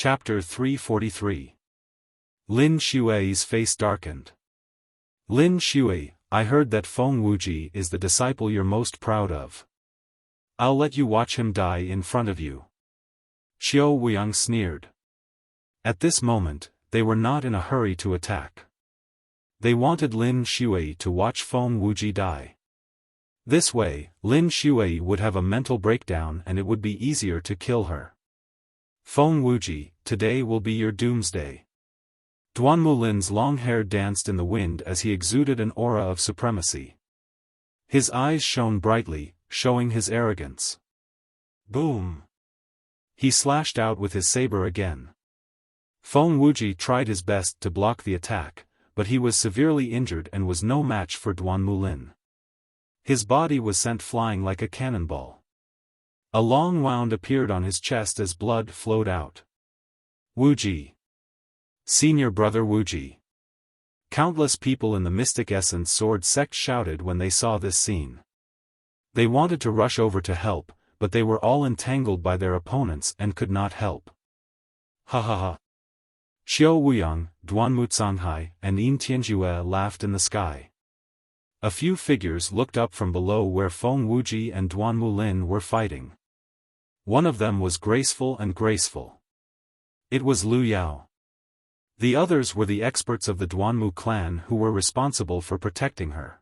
Chapter 343. Lin Xue's face darkened. Lin Xue, I heard that Feng Wuji is the disciple you're most proud of. I'll let you watch him die in front of you. Xiao Wuyang sneered. At this moment, they were not in a hurry to attack. They wanted Lin Xue to watch Feng Wuji die. This way, Lin Xue would have a mental breakdown and it would be easier to kill her. Feng Wuji, today will be your doomsday. Duanmulin's long hair danced in the wind as he exuded an aura of supremacy. His eyes shone brightly, showing his arrogance. Boom! He slashed out with his saber again. Feng Wuji tried his best to block the attack, but he was severely injured and was no match for Duanmulin. His body was sent flying like a cannonball. A long wound appeared on his chest as blood flowed out. Wuji. Senior brother Wuji. Countless people in the Mystic Essence Sword sect shouted when they saw this scene. They wanted to rush over to help, but they were all entangled by their opponents and could not help. Ha ha ha. Xiao Wuyang, Duanmu Canghai, and Yin Tianjue laughed in the sky. A few figures looked up from below where Feng Wuji and Duanmulin were fighting. One of them was graceful and graceful. It was Lu Yao. The others were the experts of the Duanmu clan who were responsible for protecting her.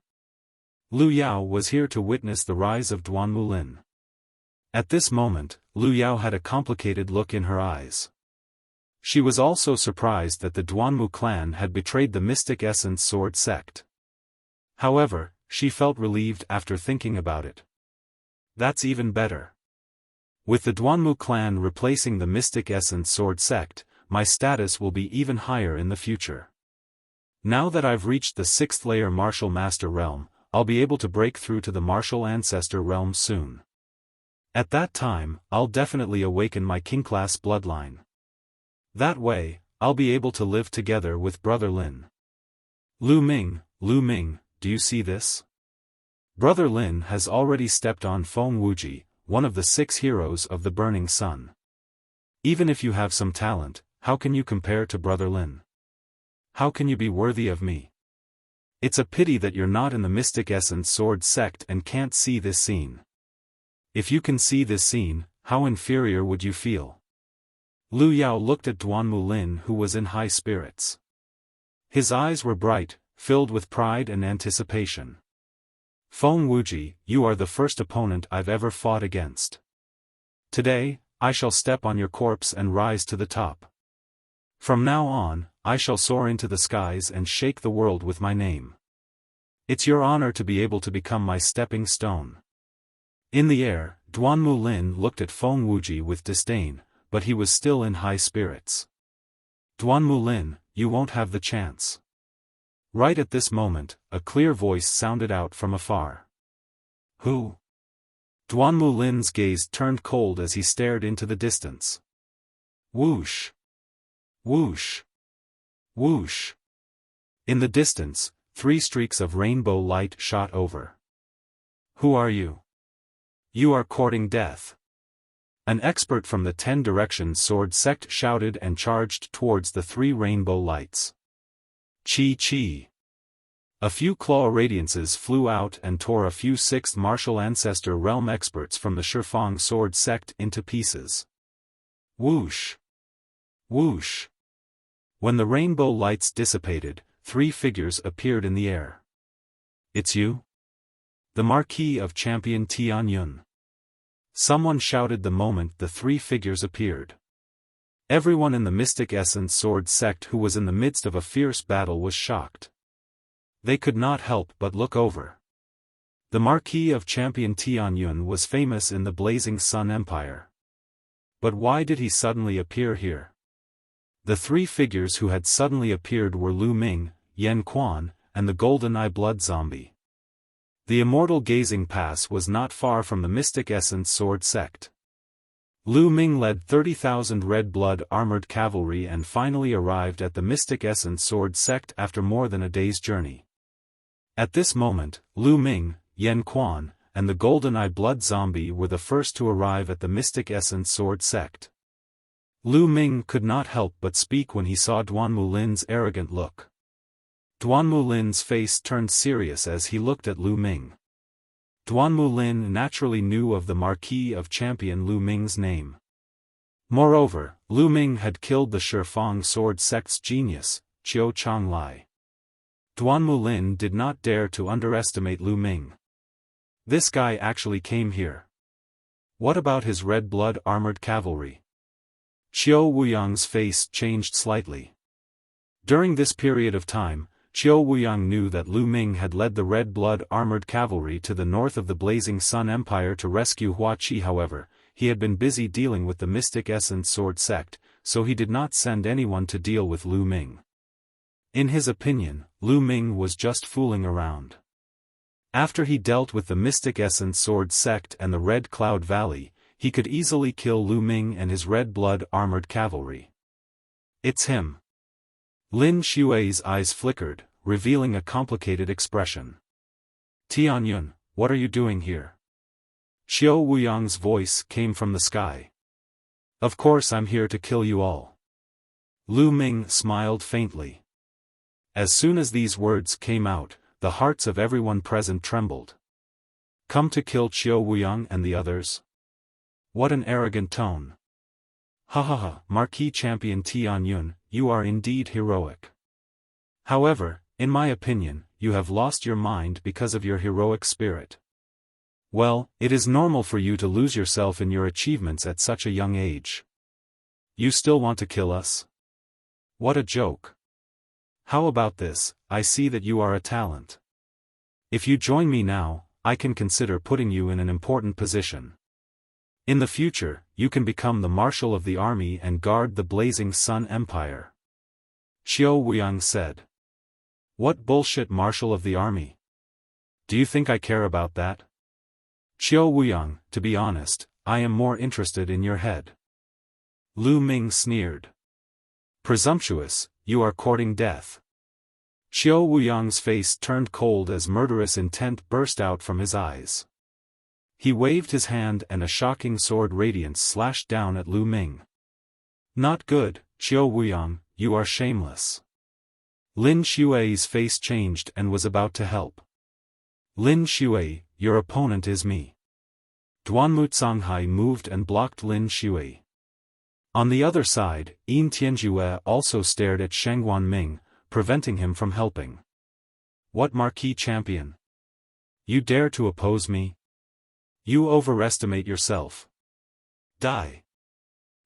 Lu Yao was here to witness the rise of Duanmulin. At this moment, Lu Yao had a complicated look in her eyes. She was also surprised that the Duanmu clan had betrayed the Mystic Essence Sword sect. However, she felt relieved after thinking about it. That's even better. With the Duanmu clan replacing the Mystic Essence Sword sect, my status will be even higher in the future. Now that I've reached the 6th layer Martial Master realm, I'll be able to break through to the Martial Ancestor realm soon. At that time, I'll definitely awaken my king-class bloodline. That way, I'll be able to live together with Brother Lin. Lu Ming, do you see this? Brother Lin has already stepped on Feng Wuji, one of the 6 heroes of the Burning Sun. Even if you have some talent, how can you compare to Brother Lin? How can you be worthy of me? It's a pity that you're not in the Mystic Essence Sword sect and can't see this scene. If you can see this scene, how inferior would you feel? Lu Yao looked at Duanmulin who was in high spirits. His eyes were bright, filled with pride and anticipation. Feng Wuji, you are the first opponent I've ever fought against. Today, I shall step on your corpse and rise to the top. From now on, I shall soar into the skies and shake the world with my name. It's your honor to be able to become my stepping stone. In the air, Duanmulin looked at Feng Wuji with disdain, but he was still in high spirits. Duanmulin, you won't have the chance. Right at this moment, a clear voice sounded out from afar. Who? Duanmulin's gaze turned cold as he stared into the distance. Whoosh! Whoosh! Whoosh! In the distance, 3 streaks of rainbow light shot over. Who are you? You are courting death. An expert from the 10 Directions Sword sect shouted and charged towards the 3 rainbow lights. Chi. A few claw radiances flew out and tore a few 6th Martial Ancestor realm experts from the Xiaofan sword sect into pieces. Whoosh! Whoosh! When the rainbow lights dissipated, 3 figures appeared in the air. It's you? The Marquis of Champion Tianyun. Someone shouted the moment the 3 figures appeared. Everyone in the Mystic Essence Sword sect who was in the midst of a fierce battle was shocked. They could not help but look over. The Marquis of Champion Tianyun was famous in the Blazing Sun Empire. But why did he suddenly appear here? The 3 figures who had suddenly appeared were Lu Ming, Yan Quan, and the Golden Eye Blood Zombie. The Immortal Gazing Pass was not far from the Mystic Essence Sword sect. Lu Ming led 30,000 red blood armored cavalry and finally arrived at the Mystic Essence Sword sect after more than a day's journey. At this moment, Lu Ming, Yan Quan, and the Golden Eye Blood Zombie were the first to arrive at the Mystic Essence Sword sect. Lu Ming could not help but speak when he saw Duan Mulin's arrogant look. Duan Mulin's face turned serious as he looked at Lu Ming. Duan Mulin naturally knew of the Marquis of Champion Lu Ming's name. Moreover, Lu Ming had killed the Xiaofan sword sect's genius, Qiu Changlai. Duan Mulin did not dare to underestimate Lu Ming. This guy actually came here. What about his red blood armored cavalry? Qiu Wuyang's face changed slightly. During this period of time, Qiu Wuyang knew that Lu Ming had led the red blood armored cavalry to the north of the Blazing Sun Empire to rescue Hua Qi. However, he had been busy dealing with the Mystic Essence Sword sect, so he did not send anyone to deal with Lu Ming. In his opinion, Lu Ming was just fooling around. After he dealt with the Mystic Essence Sword sect and the Red Cloud Valley, he could easily kill Lu Ming and his red blood armored cavalry. It's him. Lin Xue's eyes flickered, revealing a complicated expression. Tianyun, what are you doing here? Qiu Wuyang's voice came from the sky. Of course I'm here to kill you all. Lu Ming smiled faintly. As soon as these words came out, the hearts of everyone present trembled. Come to kill Qiu Wuyang and the others? What an arrogant tone. Ha ha ha, Marquis Champion Tianyun, you are indeed heroic. However, in my opinion, you have lost your mind because of your heroic spirit. Well, it is normal for you to lose yourself in your achievements at such a young age. You still want to kill us? What a joke. How about this? I see that you are a talent. If you join me now, I can consider putting you in an important position. In the future, you can become the Marshal of the Army and guard the Blazing Sun Empire. Qiu Wuyang said. What bullshit Marshal of the Army? Do you think I care about that? Qiu Wuyang, to be honest, I am more interested in your head. Lu Ming sneered. Presumptuous, you are courting death. Qiu Wuyang's face turned cold as murderous intent burst out from his eyes. He waved his hand and a shocking sword radiance slashed down at Lu Ming. Not good, Qiu Wuyang, you are shameless. Lin Xue's face changed and was about to help. Lin Xue, your opponent is me. Duanmu Canghai moved and blocked Lin Xue. On the other side, Yin Tianjue also stared at Sheng Wanming, preventing him from helping. What Marquis Champion? You dare to oppose me? You overestimate yourself. Die.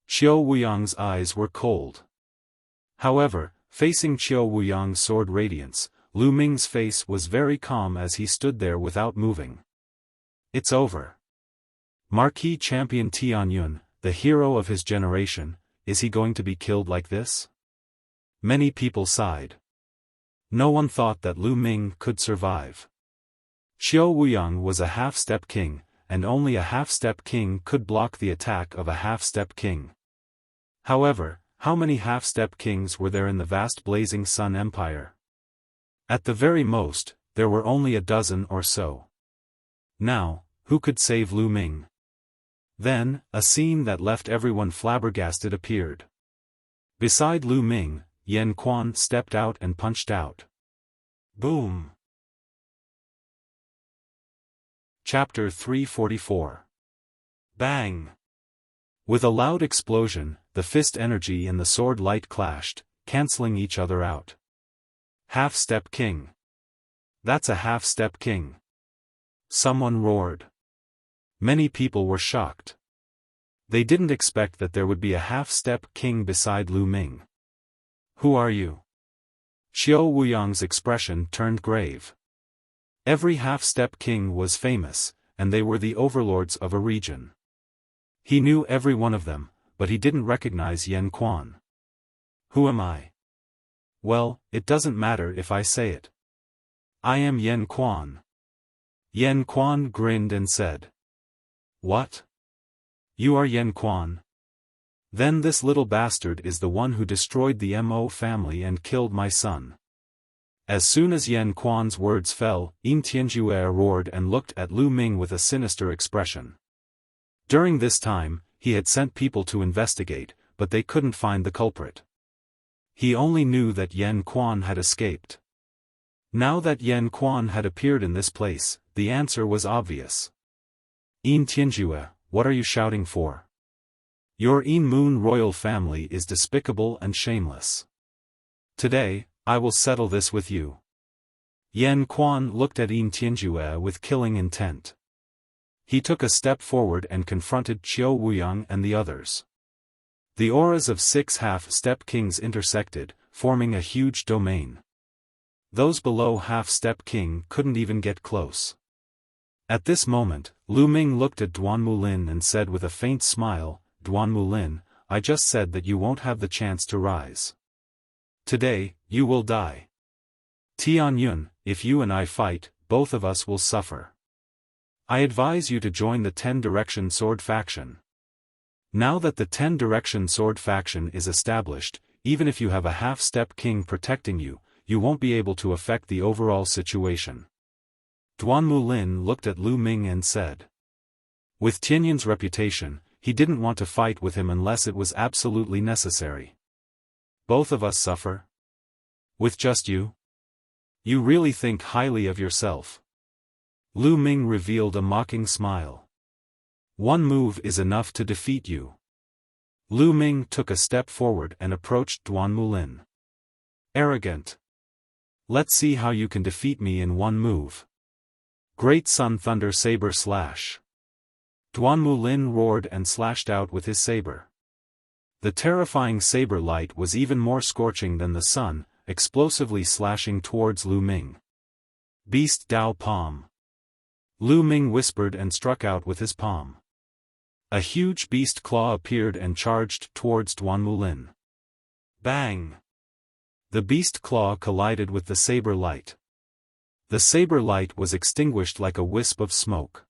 Qiu Wuyang's eyes were cold. However, facing Qiu Wuyang's sword radiance, Lu Ming's face was very calm as he stood there without moving. It's over. Marquis Champion Tianyun, the hero of his generation, is he going to be killed like this? Many people sighed. No one thought that Lu Ming could survive. Qiu Wuyang was a half-step king, and only a half-step king could block the attack of a half-step king. However, how many half-step kings were there in the vast Blazing Sun Empire? At the very most, there were only a dozen or so. Now, who could save Lu Ming? Then, a scene that left everyone flabbergasted appeared. Beside Lu Ming, Yan Quan stepped out and punched out. Boom! Chapter 344. Bang! With a loud explosion, the fist energy and the sword light clashed, canceling each other out. Half-step king. That's a half-step king. Someone roared. Many people were shocked. They didn't expect that there would be a half-step king beside Lu Ming. Who are you? Qiu Wuyang's expression turned grave. Every half-step king was famous, and they were the overlords of a region. He knew every one of them, but he didn't recognize Yan Quan. Who am I? Well, it doesn't matter if I say it. I am Yan Quan. Yan Quan grinned and said. What? You are Yan Quan? Then this little bastard is the one who destroyed the Mo family and killed my son. As soon as Yan Quan's words fell, Yin Tianjue roared and looked at Lu Ming with a sinister expression. During this time, he had sent people to investigate, but they couldn't find the culprit. He only knew that Yan Quan had escaped. Now that Yan Quan had appeared in this place, the answer was obvious. "In Tianjue, what are you shouting for? Your In Moon royal family is despicable and shameless. Today, I will settle this with you." Yan Quan looked at In Tianjue with killing intent. He took a step forward and confronted Qiu Wuyang and the others. The auras of 6 half-step kings intersected, forming a huge domain. Those below half-step king couldn't even get close. At this moment, Lu Ming looked at Duan Mulin and said with a faint smile, "Duan Mulin, I just said that you won't have the chance to rise. Today, you will die. Tian Yun, if you and I fight, both of us will suffer. I advise you to join the 10-Direction Sword faction. Now that the 10-Direction Sword faction is established, even if you have a half-step king protecting you, you won't be able to affect the overall situation." Duan Mulin looked at Lu Ming and said. With Tianyun's reputation, he didn't want to fight with him unless it was absolutely necessary. "Both of us suffer? With just you? You really think highly of yourself?" Lu Ming revealed a mocking smile. "One move is enough to defeat you." Lu Ming took a step forward and approached Duan Mulin. "Arrogant. Let's see how you can defeat me in one move." Great Sun Thunder Saber Slash. Duan Mulin roared and slashed out with his saber. The terrifying saber light was even more scorching than the sun, explosively slashing towards Lu Ming. Beast Dao Palm. Lu Ming whispered and struck out with his palm. A huge beast claw appeared and charged towards Duan Mulin. Bang! The beast claw collided with the saber light. The saber light was extinguished like a wisp of smoke.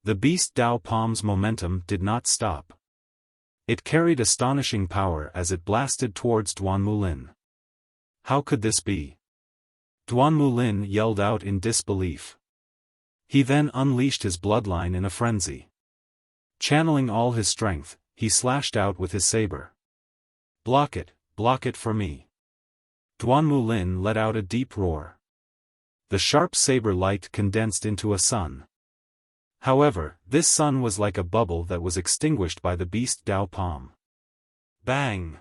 The beast Dao Palm's momentum did not stop. It carried astonishing power as it blasted towards Duan Mulin. How could this be? Duan Mulin yelled out in disbelief. He then unleashed his bloodline in a frenzy. Channeling all his strength, he slashed out with his saber. Block it for me." Duan Mulin let out a deep roar. The sharp saber light condensed into a sun. However, this sun was like a bubble that was extinguished by the beast Dao Palm. Bang!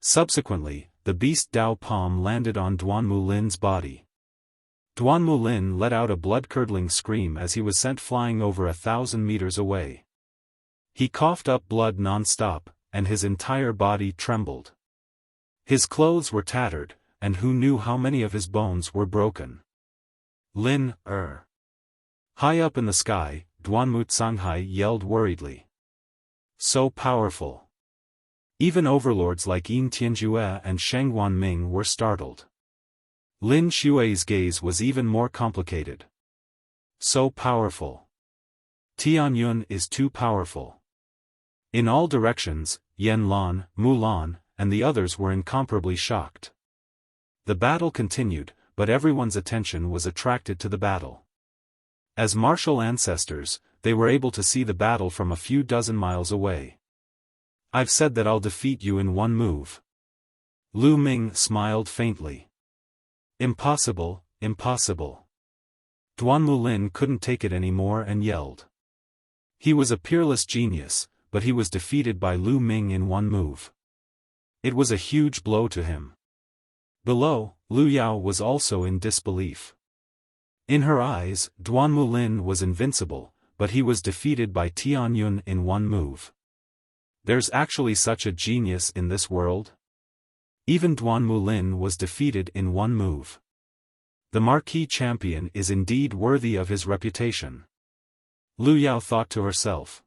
Subsequently, the beast Dao Palm landed on Duan Mulin's body. Duan Mulin let out a blood-curdling scream as he was sent flying over 1,000 meters away. He coughed up blood non-stop, and his entire body trembled. His clothes were tattered, and who knew how many of his bones were broken. High up in the sky, Duan Mutsonghai yelled worriedly. So powerful. Even overlords like Yin Tianjue and Sheng Wanming were startled. Lin Xue's gaze was even more complicated. So powerful. Tianyun is too powerful. In all directions, Yan Lan, Mulan, and the others were incomparably shocked. The battle continued, but everyone's attention was attracted to the battle. As martial ancestors, they were able to see the battle from a few dozen miles away. "I've said that I'll defeat you in one move." Lu Ming smiled faintly. "Impossible, impossible." Duan Mulin couldn't take it anymore and yelled. He was a peerless genius, but he was defeated by Lu Ming in one move. It was a huge blow to him. Below, Lu Yao was also in disbelief. In her eyes, Duan Mulin was invincible, but he was defeated by Tianyun in one move. There's actually such a genius in this world? Even Duan Mulin was defeated in one move. The marquis champion is indeed worthy of his reputation. Lu Yao thought to herself.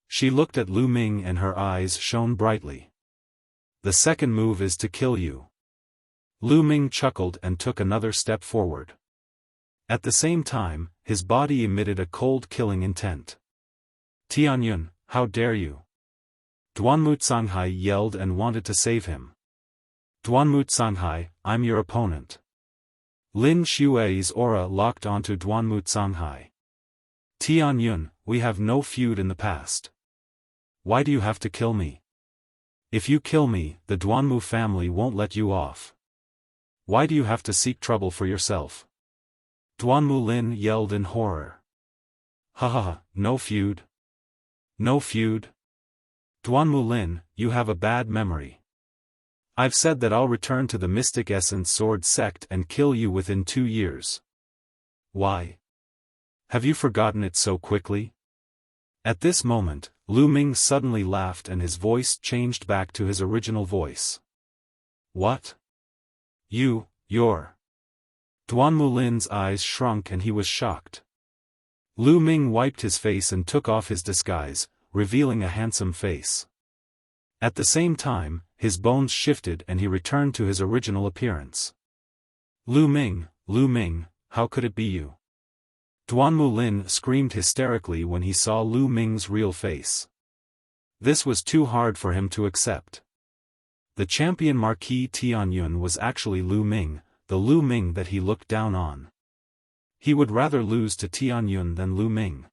She looked at Lu Ming and her eyes shone brightly. "The second move is to kill you." Lu Ming chuckled and took another step forward. At the same time, his body emitted a cold killing intent. "Tianyun, how dare you?" Duan Mutsonghai yelled and wanted to save him. "Duan Mutsonghai, I'm your opponent." Lin Xue's aura locked onto Duan Mutsonghai. "Tianyun, we have no feud in the past. Why do you have to kill me?" If you kill me, the Duanmu family won't let you off. Why do you have to seek trouble for yourself? Duanmu Lin yelled in horror. Ha ha ha, no feud. No feud? Duanmu Lin, you have a bad memory. I've said that I'll return to the Mystic Essence Sword sect and kill you within 2 years. Why? Have you forgotten it so quickly? At this moment, Lu Ming suddenly laughed and his voice changed back to his original voice. What? You're... Duanmu Lin's eyes shrunk and he was shocked. Lu Ming wiped his face and took off his disguise, revealing a handsome face. At the same time, his bones shifted and he returned to his original appearance. Lu Ming, how could it be you? Duanmu Lin screamed hysterically when he saw Lu Ming's real face. This was too hard for him to accept. The champion Marquis Tianyun was actually Lu Ming, the Lu Ming that he looked down on. He would rather lose to Tianyun than Lu Ming.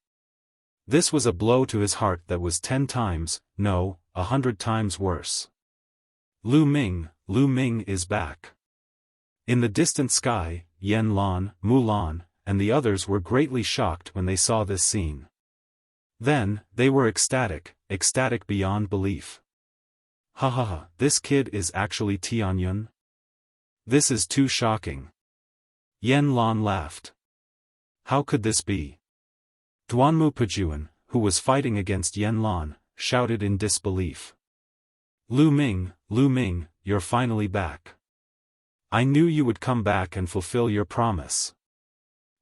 This was a blow to his heart that was 10 times, no, 100 times worse. Lu Ming is back. In the distant sky, Yan Lan, Mulan, and the others were greatly shocked when they saw this scene. Then, they were ecstatic beyond belief. Ha ha ha, this kid is actually Tianyun? This is too shocking. Yan Lan laughed. How could this be? Duanmu Pajuan, who was fighting against Yan Lan, shouted in disbelief. Lu Ming, you're finally back. I knew you would come back and fulfill your promise.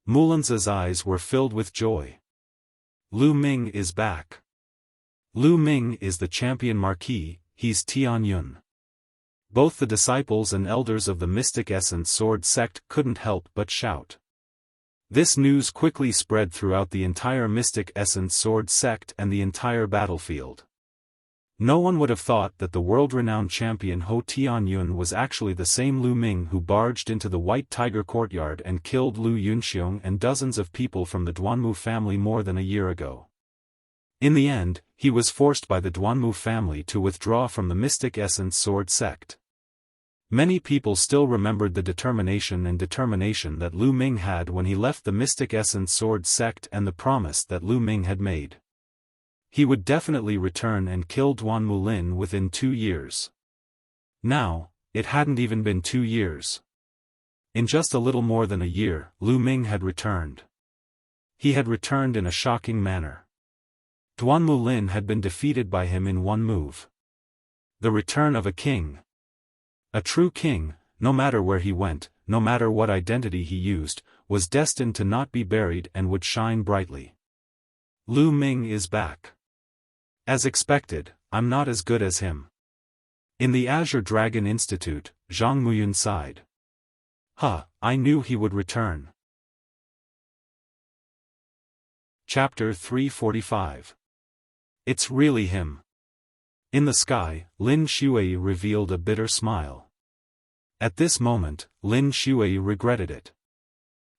Mulan's eyes were filled with joy. Lu Ming is back. Lu Ming is the champion marquis, he's Tianyun. Both the disciples and elders of the Mystic Essence Sword sect couldn't help but shout. This news quickly spread throughout the entire Mystic Essence Sword sect and the entire battlefield. No one would have thought that the world-renowned champion Ho Tianyun was actually the same Lu Ming who barged into the White Tiger courtyard and killed Lu Yunxiong and dozens of people from the Duanmu family more than a year ago. In the end, he was forced by the Duanmu family to withdraw from the Mystic Essence Sword sect. Many people still remembered the determination that Lu Ming had when he left the Mystic Essence Sword sect and the promise that Lu Ming had made. He would definitely return and kill Duanmu Lin within 2 years. Now, it hadn't even been 2 years. In just a little more than a year, Lu Ming had returned. He had returned in a shocking manner. Duanmu Lin had been defeated by him in one move. The return of a king. A true king, no matter where he went, no matter what identity he used, was destined to not be buried and would shine brightly. Lu Ming is back. As expected, I'm not as good as him. In the Azure Dragon Institute, Zhang Muyun sighed. I knew he would return. Chapter 345. It's really him. In the sky, Lin Shuai revealed a bitter smile. At this moment, Lin Shuai regretted it.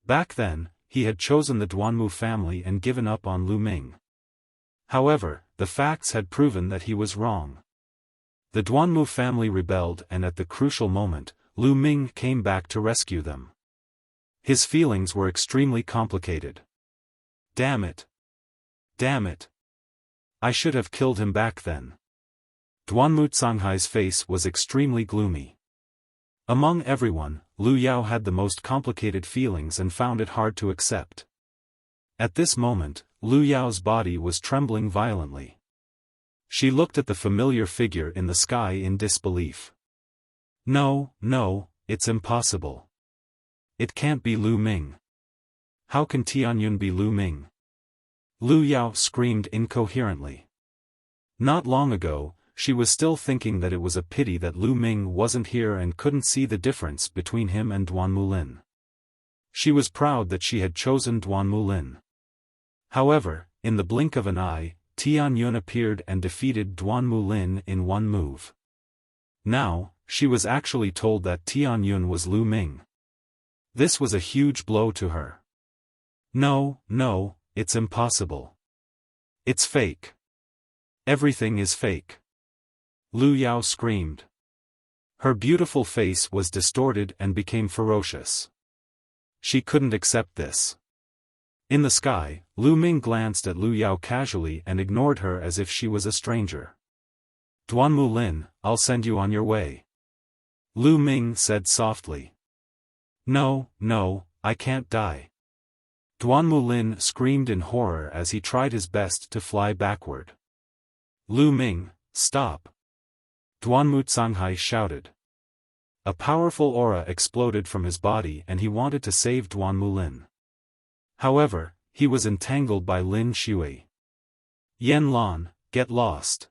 Back then, he had chosen the Duanmu family and given up on Lu Ming. However, the facts had proven that he was wrong. The Duanmu family rebelled and at the crucial moment, Lu Ming came back to rescue them. His feelings were extremely complicated. Damn it! I should have killed him back then. Duanmu Canghai's face was extremely gloomy. Among everyone, Lu Yao had the most complicated feelings and found it hard to accept. At this moment, Lu Yao's body was trembling violently. She looked at the familiar figure in the sky in disbelief. No, it's impossible. It can't be Lu Ming. How can Tianyun be Lu Ming? Lu Yao screamed incoherently. Not long ago, she was still thinking that it was a pity that Lu Ming wasn't here and couldn't see the difference between him and Duanmu Lin. She was proud that she had chosen Duanmu Lin. However, in the blink of an eye, Tianyun appeared and defeated Duanmu Lin in one move. Now, she was actually told that Tianyun was Lu Ming. This was a huge blow to her. No, it's impossible. It's fake. Everything is fake. Lu Yao screamed. Her beautiful face was distorted and became ferocious. She couldn't accept this. In the sky, Lu Ming glanced at Lu Yao casually and ignored her as if she was a stranger. Duanmu Lin, I'll send you on your way. Lu Ming said softly. No, no, I can't die. Duanmu Lin screamed in horror as he tried his best to fly backward. Lu Ming, stop. Duanmu Canghai shouted. A powerful aura exploded from his body and he wanted to save Duanmu Lin. However, he was entangled by Lin Shui. Yen Lan, get lost.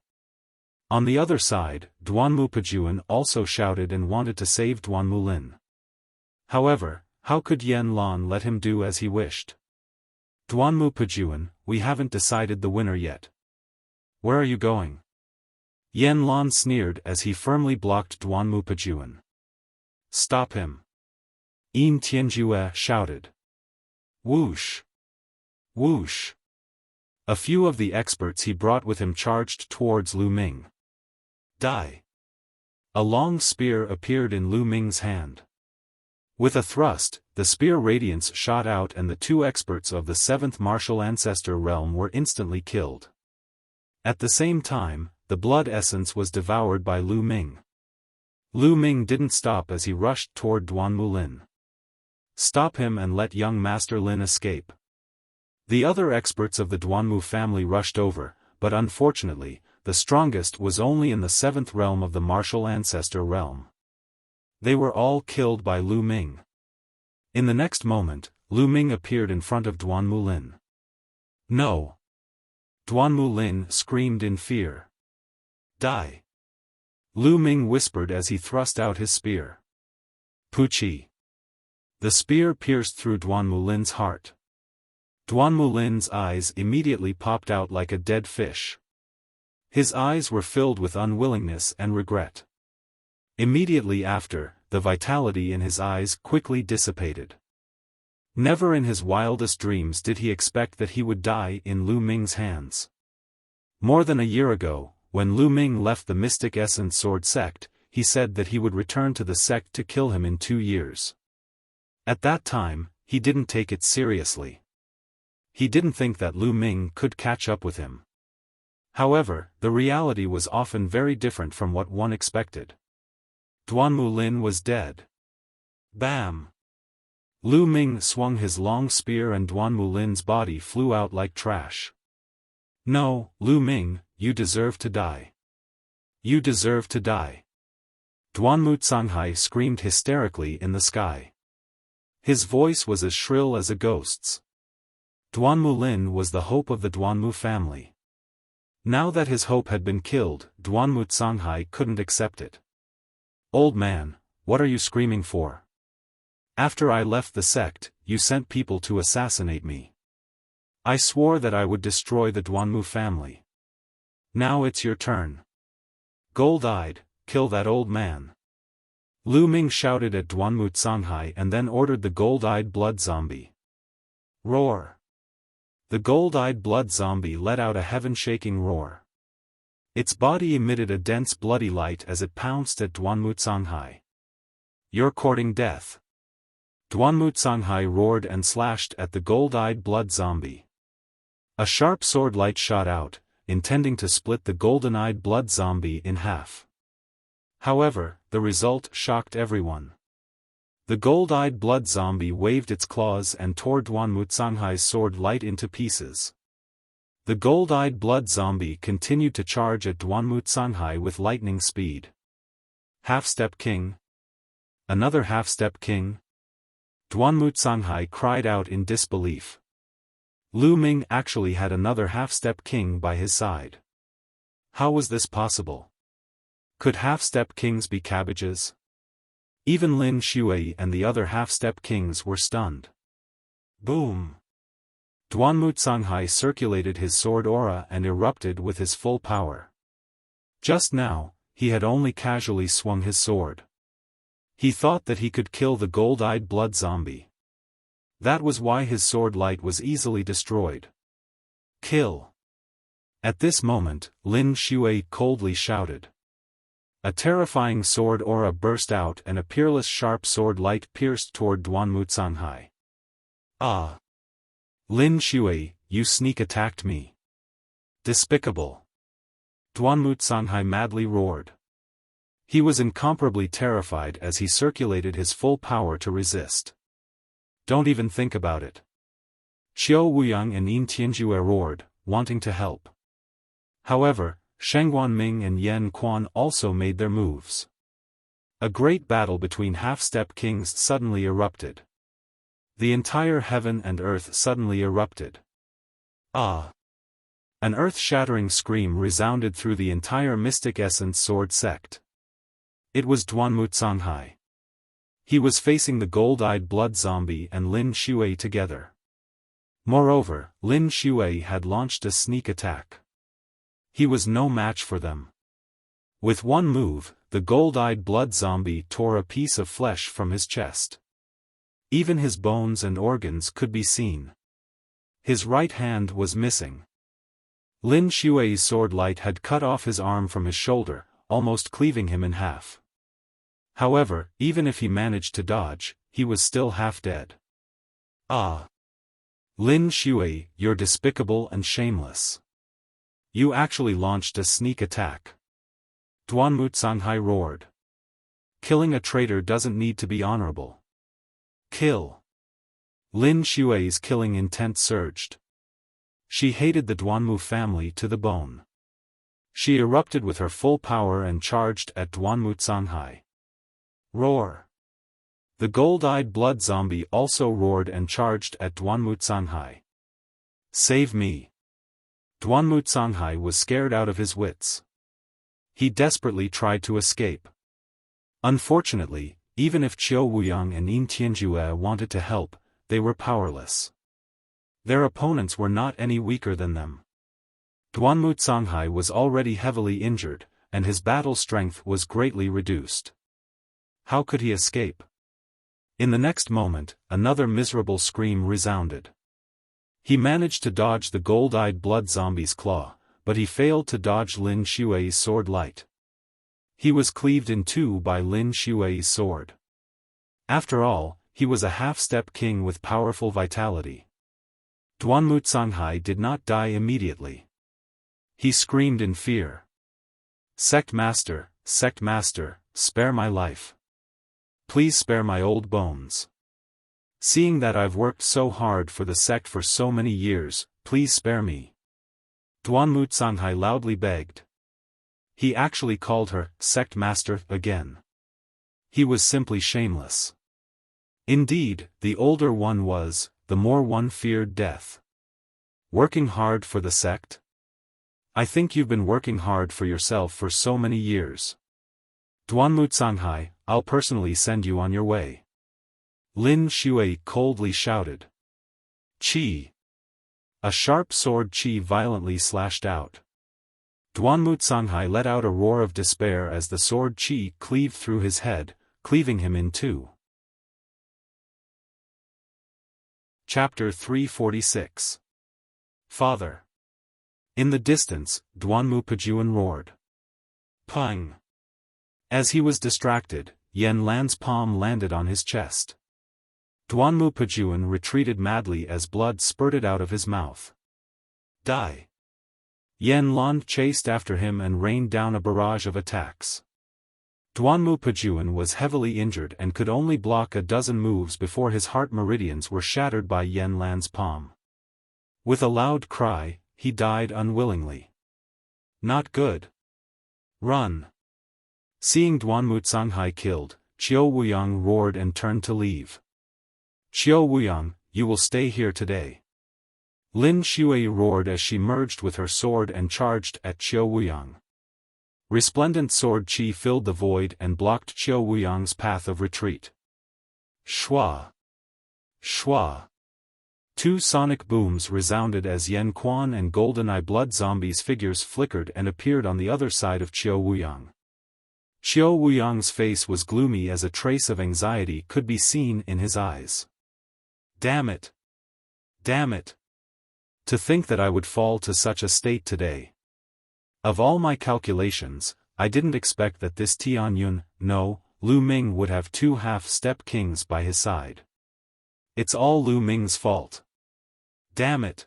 On the other side, Duanmu Pajuan also shouted and wanted to save Duanmu Lin. However, how could Yen Lan let him do as he wished? Duanmu Pajuan, we haven't decided the winner yet. Where are you going? Yen Lan sneered as he firmly blocked Duanmu Pajuan. Stop him. Yin Tianjue shouted. Whoosh! Whoosh! A few of the experts he brought with him charged towards Lu Ming. Die! A long spear appeared in Lu Ming's hand. With a thrust, the spear radiance shot out and the two experts of the 7th martial ancestor realm were instantly killed. At the same time, the blood essence was devoured by Lu Ming. Lu Ming didn't stop as he rushed toward Duanmu Lin. Stop him and let young Master Lin escape. The other experts of the Duanmu family rushed over, but unfortunately, the strongest was only in the 7th realm of the martial ancestor realm. They were all killed by Lu Ming. In the next moment, Lu Ming appeared in front of Duanmu Lin. No! Duanmu Lin screamed in fear. Die! Lu Ming whispered as he thrust out his spear. Puchi! The spear pierced through Duanmu Lin's heart. Duanmu Lin's eyes immediately popped out like a dead fish. His eyes were filled with unwillingness and regret. Immediately after, the vitality in his eyes quickly dissipated. Never in his wildest dreams did he expect that he would die in Lu Ming's hands. More than a year ago, when Lu Ming left the Mystic Essence Sword sect, he said that he would return to the sect to kill him in 2 years. At that time, he didn't take it seriously. He didn't think that Lu Ming could catch up with him. However, the reality was often very different from what one expected. Duanmu Lin was dead. Bam! Lu Ming swung his long spear and Duanmu Lin's body flew out like trash. No, Lu Ming, you deserve to die. You deserve to die. Duanmu Canghai screamed hysterically in the sky. His voice was as shrill as a ghost's. Duanmu Lin was the hope of the Duanmu family. Now that his hope had been killed, Duanmu Canghai couldn't accept it. Old man, what are you screaming for? After I left the sect, you sent people to assassinate me. I swore that I would destroy the Duanmu family. Now it's your turn. Gold-eyed, kill that old man. Lu Ming shouted at Duanmu Canghai and then ordered the gold-eyed blood zombie. Roar! The gold-eyed blood zombie let out a heaven-shaking roar. Its body emitted a dense bloody light as it pounced at Duanmu Canghai. You're courting death. Duanmu Canghai roared and slashed at the gold-eyed blood zombie. A sharp sword light shot out, intending to split the golden-eyed blood zombie in half. However, the result shocked everyone. The gold-eyed blood zombie waved its claws and tore Duanmu Canghai's sword light into pieces. The gold-eyed blood zombie continued to charge at Duanmu Canghai with lightning speed. Half-step king? Another half-step king? Duanmu Canghai cried out in disbelief. Lu Ming actually had another half-step king by his side. How was this possible? Could half-step kings be cabbages? Even Lin Shui and the other half-step kings were stunned. Boom! Duanmu Canghai circulated his sword aura and erupted with his full power. Just now, he had only casually swung his sword. He thought that he could kill the gold-eyed blood zombie. That was why his sword light was easily destroyed. Kill! At this moment, Lin Shui coldly shouted. A terrifying sword aura burst out and a peerless sharp sword light pierced toward Duanmu Canghai. Ah! Lin Shui, you sneak attacked me. Despicable! Duanmu Canghai madly roared. He was incomparably terrified as he circulated his full power to resist. Don't even think about it. Qiu Wuyang and Yin Tianjue roared, wanting to help. However, Sheng Guanming and Yen Quan also made their moves. A great battle between half-step kings suddenly erupted. The entire heaven and earth suddenly erupted. Ah! An earth-shattering scream resounded through the entire Mystic Essence Sword sect. It was Duanmu Canghai. He was facing the gold-eyed blood zombie and Lin Shui together. Moreover, Lin Shui had launched a sneak attack. He was no match for them. With one move, the gold-eyed blood zombie tore a piece of flesh from his chest. Even his bones and organs could be seen. His right hand was missing. Lin Shui's sword light had cut off his arm from his shoulder, almost cleaving him in half. However, even if he managed to dodge, he was still half dead. Ah! Lin Shui, you're despicable and shameless. You actually launched a sneak attack. Duanmu Canghai roared. Killing a traitor doesn't need to be honorable. Kill! Lin Shui's killing intent surged. She hated the Duanmu family to the bone. She erupted with her full power and charged at Duanmu Canghai. Roar! The gold-eyed blood zombie also roared and charged at Duanmu Canghai. Save me! Duanmu Canghai was scared out of his wits. He desperately tried to escape. Unfortunately, even if Qiu Wuyang and Yin Tianjue wanted to help, they were powerless. Their opponents were not any weaker than them. Duanmu Canghai was already heavily injured, and his battle strength was greatly reduced. How could he escape? In the next moment, another miserable scream resounded. He managed to dodge the gold-eyed blood zombie's claw, but he failed to dodge Lin Shui's sword light. He was cleaved in two by Lin Shui's sword. After all, he was a half-step king with powerful vitality. Duanmu Canghai did not die immediately. He screamed in fear. Sect Master, spare my life. Please spare my old bones. Seeing that I've worked so hard for the sect for so many years, please spare me. Duanmu Canghai loudly begged. He actually called her, Sect Master, again. He was simply shameless. Indeed, the older one was, the more one feared death. Working hard for the sect? I think you've been working hard for yourself for so many years. Duanmu Canghai, I'll personally send you on your way. Lin Shui coldly shouted. Qi! A sharp sword qi violently slashed out. Duanmu Canghai let out a roar of despair as the sword qi cleaved through his head, cleaving him in two. Chapter 346. Father. In the distance, Duanmu Pejuan roared. Pang! As he was distracted, Yen Lan's palm landed on his chest. Duanmu Pejuan retreated madly as blood spurted out of his mouth. Die! Yen Lan chased after him and rained down a barrage of attacks. Duanmu Pejuan was heavily injured and could only block a dozen moves before his heart meridians were shattered by Yen Lan's palm. With a loud cry, he died unwillingly. Not good. Run! Seeing Duanmu Canghai killed, Qiu Wuyang roared and turned to leave. Qiu Wuyang, you will stay here today. Lin Shui roared as she merged with her sword and charged at Qiu Wuyang. Resplendent sword qi filled the void and blocked Qiu Wuyang's path of retreat. Shua! Shua! Two sonic booms resounded as Yen Quan and GoldenEye blood zombies' figures flickered and appeared on the other side of Qiu Wuyang. Qiu Wuyang's face was gloomy as a trace of anxiety could be seen in his eyes. Damn it! Damn it! To think that I would fall to such a state today. Of all my calculations, I didn't expect that this Tianyun, no, Lu Ming would have two half-step kings by his side. It's all Lu Ming's fault. Damn it!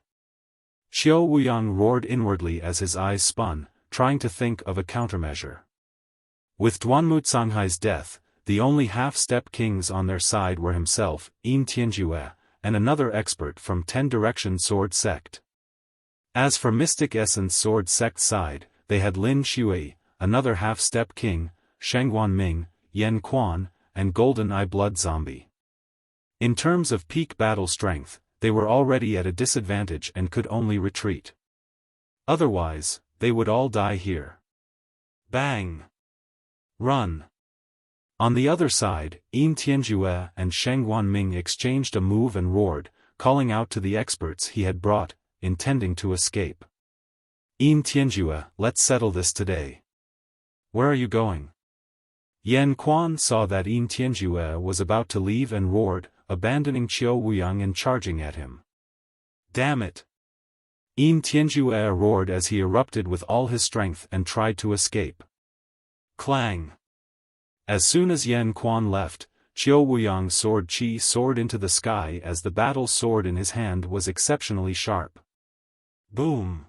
Xiao Wuyang roared inwardly as his eyes spun, trying to think of a countermeasure. With Duanmu Canghai's death, the only half-step kings on their side were himself, Yin Tianjue, and another expert from Ten Direction Sword Sect. As for Mystic Essence Sword Sect side, they had Lin Shui, another half-step king, Shengguan Ming, Yen Quan, and Golden Eye Blood Zombie. In terms of peak battle strength, they were already at a disadvantage and could only retreat. Otherwise, they would all die here. Bang! Run! On the other side, Yin Tianjue and Shengguan Ming exchanged a move and roared, calling out to the experts he had brought, intending to escape. Yin Tianjue, let's settle this today. Where are you going? Yen Quan saw that Yin Tianjue was about to leave and roared, abandoning Xiao Wuyang and charging at him. Damn it! Yin Tianjue roared as he erupted with all his strength and tried to escape. Clang! As soon as Yen Quan left, Xiao Wuyang's sword Qi soared into the sky as the battle sword in his hand was exceptionally sharp. Boom!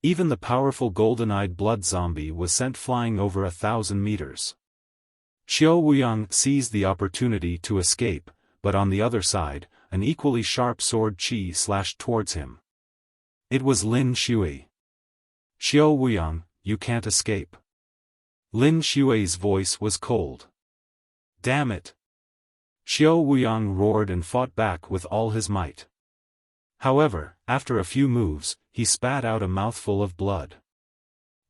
Even the powerful golden-eyed blood zombie was sent flying over 1,000 meters. Xiao Wuyang seized the opportunity to escape, but on the other side, an equally sharp sword Qi slashed towards him. It was Lin Shui. Xiao Wuyang, you can't escape. Lin Shui's voice was cold. Damn it! Xiao Wuyang roared and fought back with all his might. However, after a few moves, he spat out a mouthful of blood.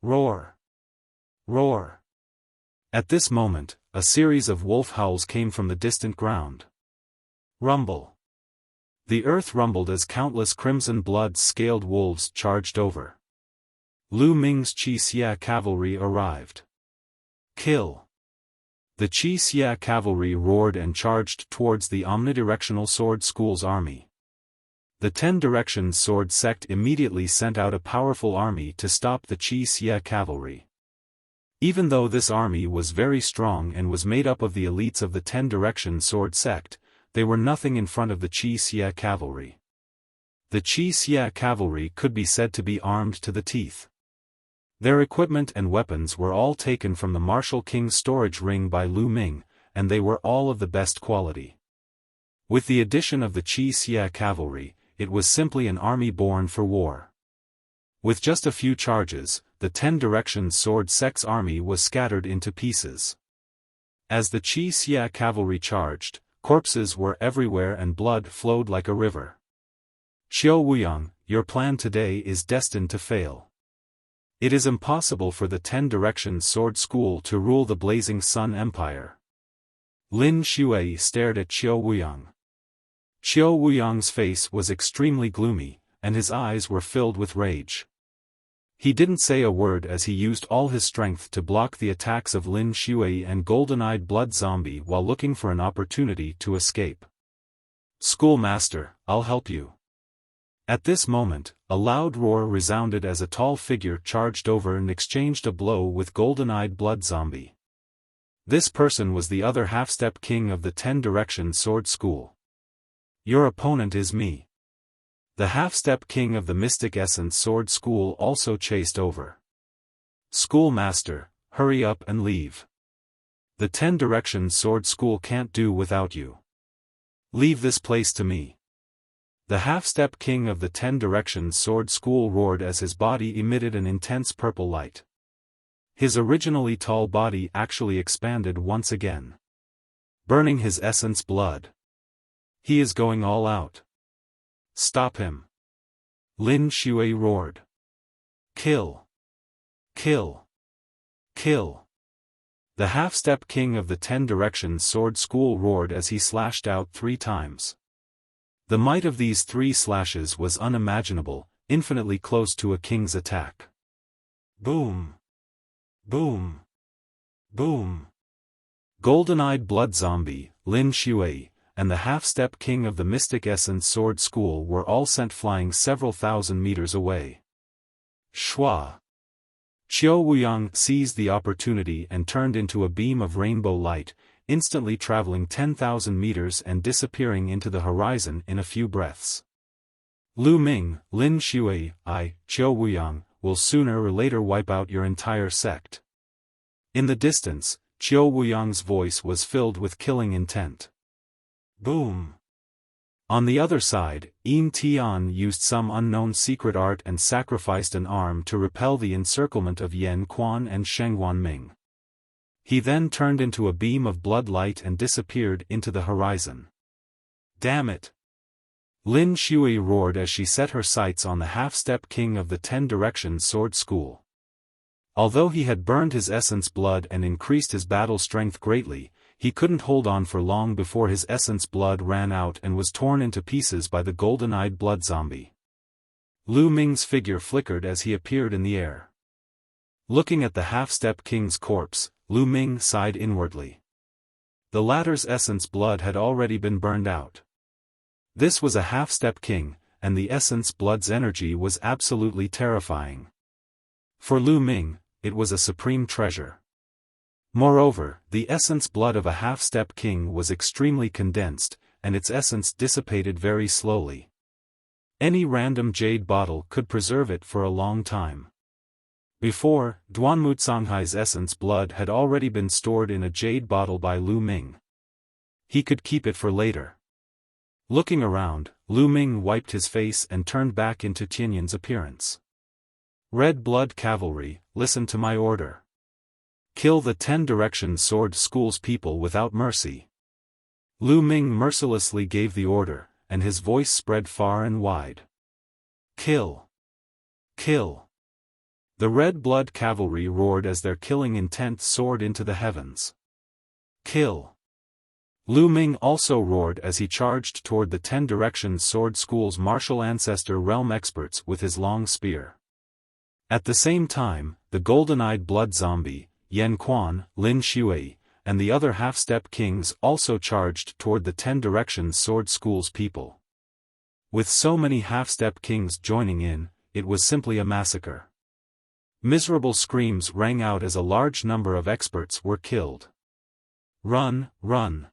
Roar! Roar! At this moment, a series of wolf howls came from the distant ground. Rumble! The earth rumbled as countless crimson blood-scaled wolves charged over. Lu Ming's Qi Xia cavalry arrived. Kill! The Qi Xia cavalry roared and charged towards the omnidirectional sword school's army. The Ten Directions Sword Sect immediately sent out a powerful army to stop the Qi Xia cavalry. Even though this army was very strong and was made up of the elites of the Ten Directions Sword Sect, they were nothing in front of the Qi Xia cavalry. The Qi Xia cavalry could be said to be armed to the teeth. Their equipment and weapons were all taken from the Martial King's storage ring by Lu Ming, and they were all of the best quality. With the addition of the Qi Xia cavalry, it was simply an army born for war. With just a few charges, the Ten Directions Sword Sect's army was scattered into pieces. As the Qi Xia cavalry charged, corpses were everywhere and blood flowed like a river. Xiao Wuyang, your plan today is destined to fail. It is impossible for the Ten Directions Sword School to rule the Blazing Sun Empire. Lin Shui stared at Xiao Wuyang. Xiao Wuyang's face was extremely gloomy, and his eyes were filled with rage. He didn't say a word as he used all his strength to block the attacks of Lin Shui and Golden-Eyed Blood Zombie while looking for an opportunity to escape. Schoolmaster, I'll help you. At this moment, a loud roar resounded as a tall figure charged over and exchanged a blow with Golden-Eyed Blood Zombie. This person was the other half-step king of the Ten Directions Sword School. Your opponent is me. The half-step king of the Mystic Essence Sword School also chased over. Schoolmaster, hurry up and leave. The Ten Directions Sword School can't do without you. Leave this place to me. The half-step king of the Ten Directions Sword School roared as his body emitted an intense purple light. His originally tall body actually expanded once again, burning his essence blood. He is going all out. Stop him. Lin Shui roared. Kill. Kill. Kill. The half-step king of the Ten Directions Sword School roared as he slashed out 3 times. The might of these 3 slashes was unimaginable, infinitely close to a king's attack. Boom! Boom! Boom! Golden-Eyed Blood Zombie, Lin Shui, and the half-step king of the Mystic Essence Sword School were all sent flying several thousand meters away. Shwa! Qiu Wuyang seized the opportunity and turned into a beam of rainbow light, instantly traveling 10,000 meters and disappearing into the horizon in a few breaths. Lu Ming, Lin Shui, Qiu Wuyang, will sooner or later wipe out your entire sect. In the distance, Qiu Wuyang's voice was filled with killing intent. Boom! On the other side, Yin Tian used some unknown secret art and sacrificed an arm to repel the encirclement of Yan Quan and Sheng Wanming. He then turned into a beam of blood light and disappeared into the horizon. Damn it! Lin Shui roared as she set her sights on the half-step king of the 10 Directions Sword School. Although he had burned his essence blood and increased his battle strength greatly, he couldn't hold on for long before his essence blood ran out and was torn into pieces by the golden-eyed blood zombie. Lu Ming's figure flickered as he appeared in the air. Looking at the half-step king's corpse, Lu Ming sighed inwardly. The latter's essence blood had already been burned out. This was a half-step king, and the essence blood's energy was absolutely terrifying. For Lu Ming, it was a supreme treasure. Moreover, the essence blood of a half-step king was extremely condensed, and its essence dissipated very slowly. Any random jade bottle could preserve it for a long time. Before, Duanmu Canghai's essence blood had already been stored in a jade bottle by Lu Ming. He could keep it for later. Looking around, Lu Ming wiped his face and turned back into Tianyan's appearance. Red Blood Cavalry, listen to my order. Kill the 10 Directions Sword School's people without mercy. Lu Ming mercilessly gave the order, and his voice spread far and wide. Kill! Kill! The Red Blood Cavalry roared as their killing intent soared into the heavens. Kill! Lu Ming also roared as he charged toward the 10 Directions Sword School's martial ancestor realm experts with his long spear. At the same time, the golden-eyed blood zombie, Yan Quan, Lin Shui, and the other half-step kings also charged toward the 10 Directions Sword School's people. With so many half-step kings joining in, it was simply a massacre. Miserable screams rang out as a large number of experts were killed. Run, run!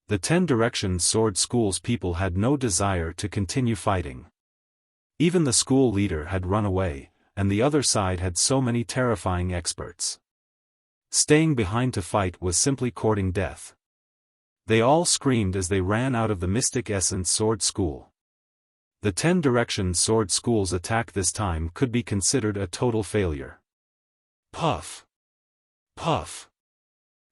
The 10 Directions Sword School's people had no desire to continue fighting. Even the school leader had run away, and the other side had so many terrifying experts. Staying behind to fight was simply courting death. They all screamed as they ran out of the Mystic Essence Sword School. The 10 Directions Sword School's attack this time could be considered a total failure. Puff! Puff!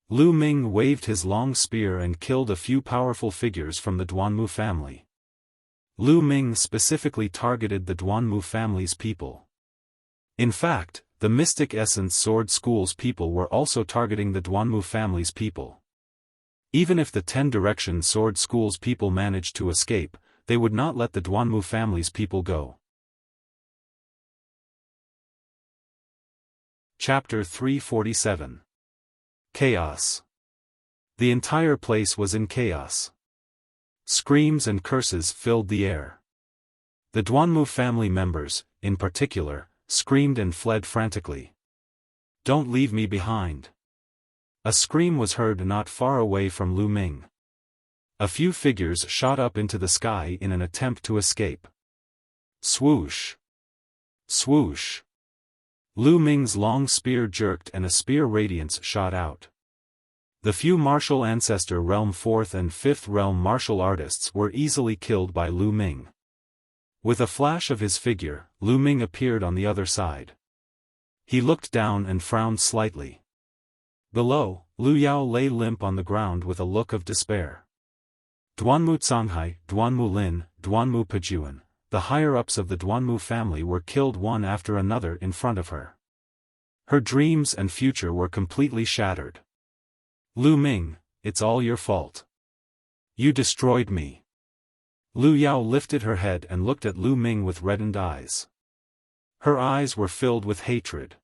Lu Ming waved his long spear and killed a few powerful figures from the Duanmu family. Lu Ming specifically targeted the Duanmu family's people. In fact, the Mystic Essence Sword School's people were also targeting the Duanmu family's people. Even if the 10 Directions Sword School's people managed to escape, they would not let the Duanmu family's people go. Chapter 347. Chaos. The entire place was in chaos. Screams and curses filled the air. The Duanmu family members, in particular, screamed and fled frantically. Don't leave me behind. A scream was heard not far away from Lu Ming. A few figures shot up into the sky in an attempt to escape. Swoosh! Swoosh! Lu Ming's long spear jerked and a spear radiance shot out. The few martial ancestor realm 4th and 5th realm martial artists were easily killed by Lu Ming. With a flash of his figure, Lu Ming appeared on the other side. He looked down and frowned slightly. Below, Lu Yao lay limp on the ground with a look of despair. Duanmu Canghai, Duanmu Lin, Duanmu Pejuan, the higher-ups of the Duanmu family were killed one after another in front of her. Her dreams and future were completely shattered. Lu Ming, it's all your fault. You destroyed me. Lu Yao lifted her head and looked at Lu Ming with reddened eyes. Her eyes were filled with hatred.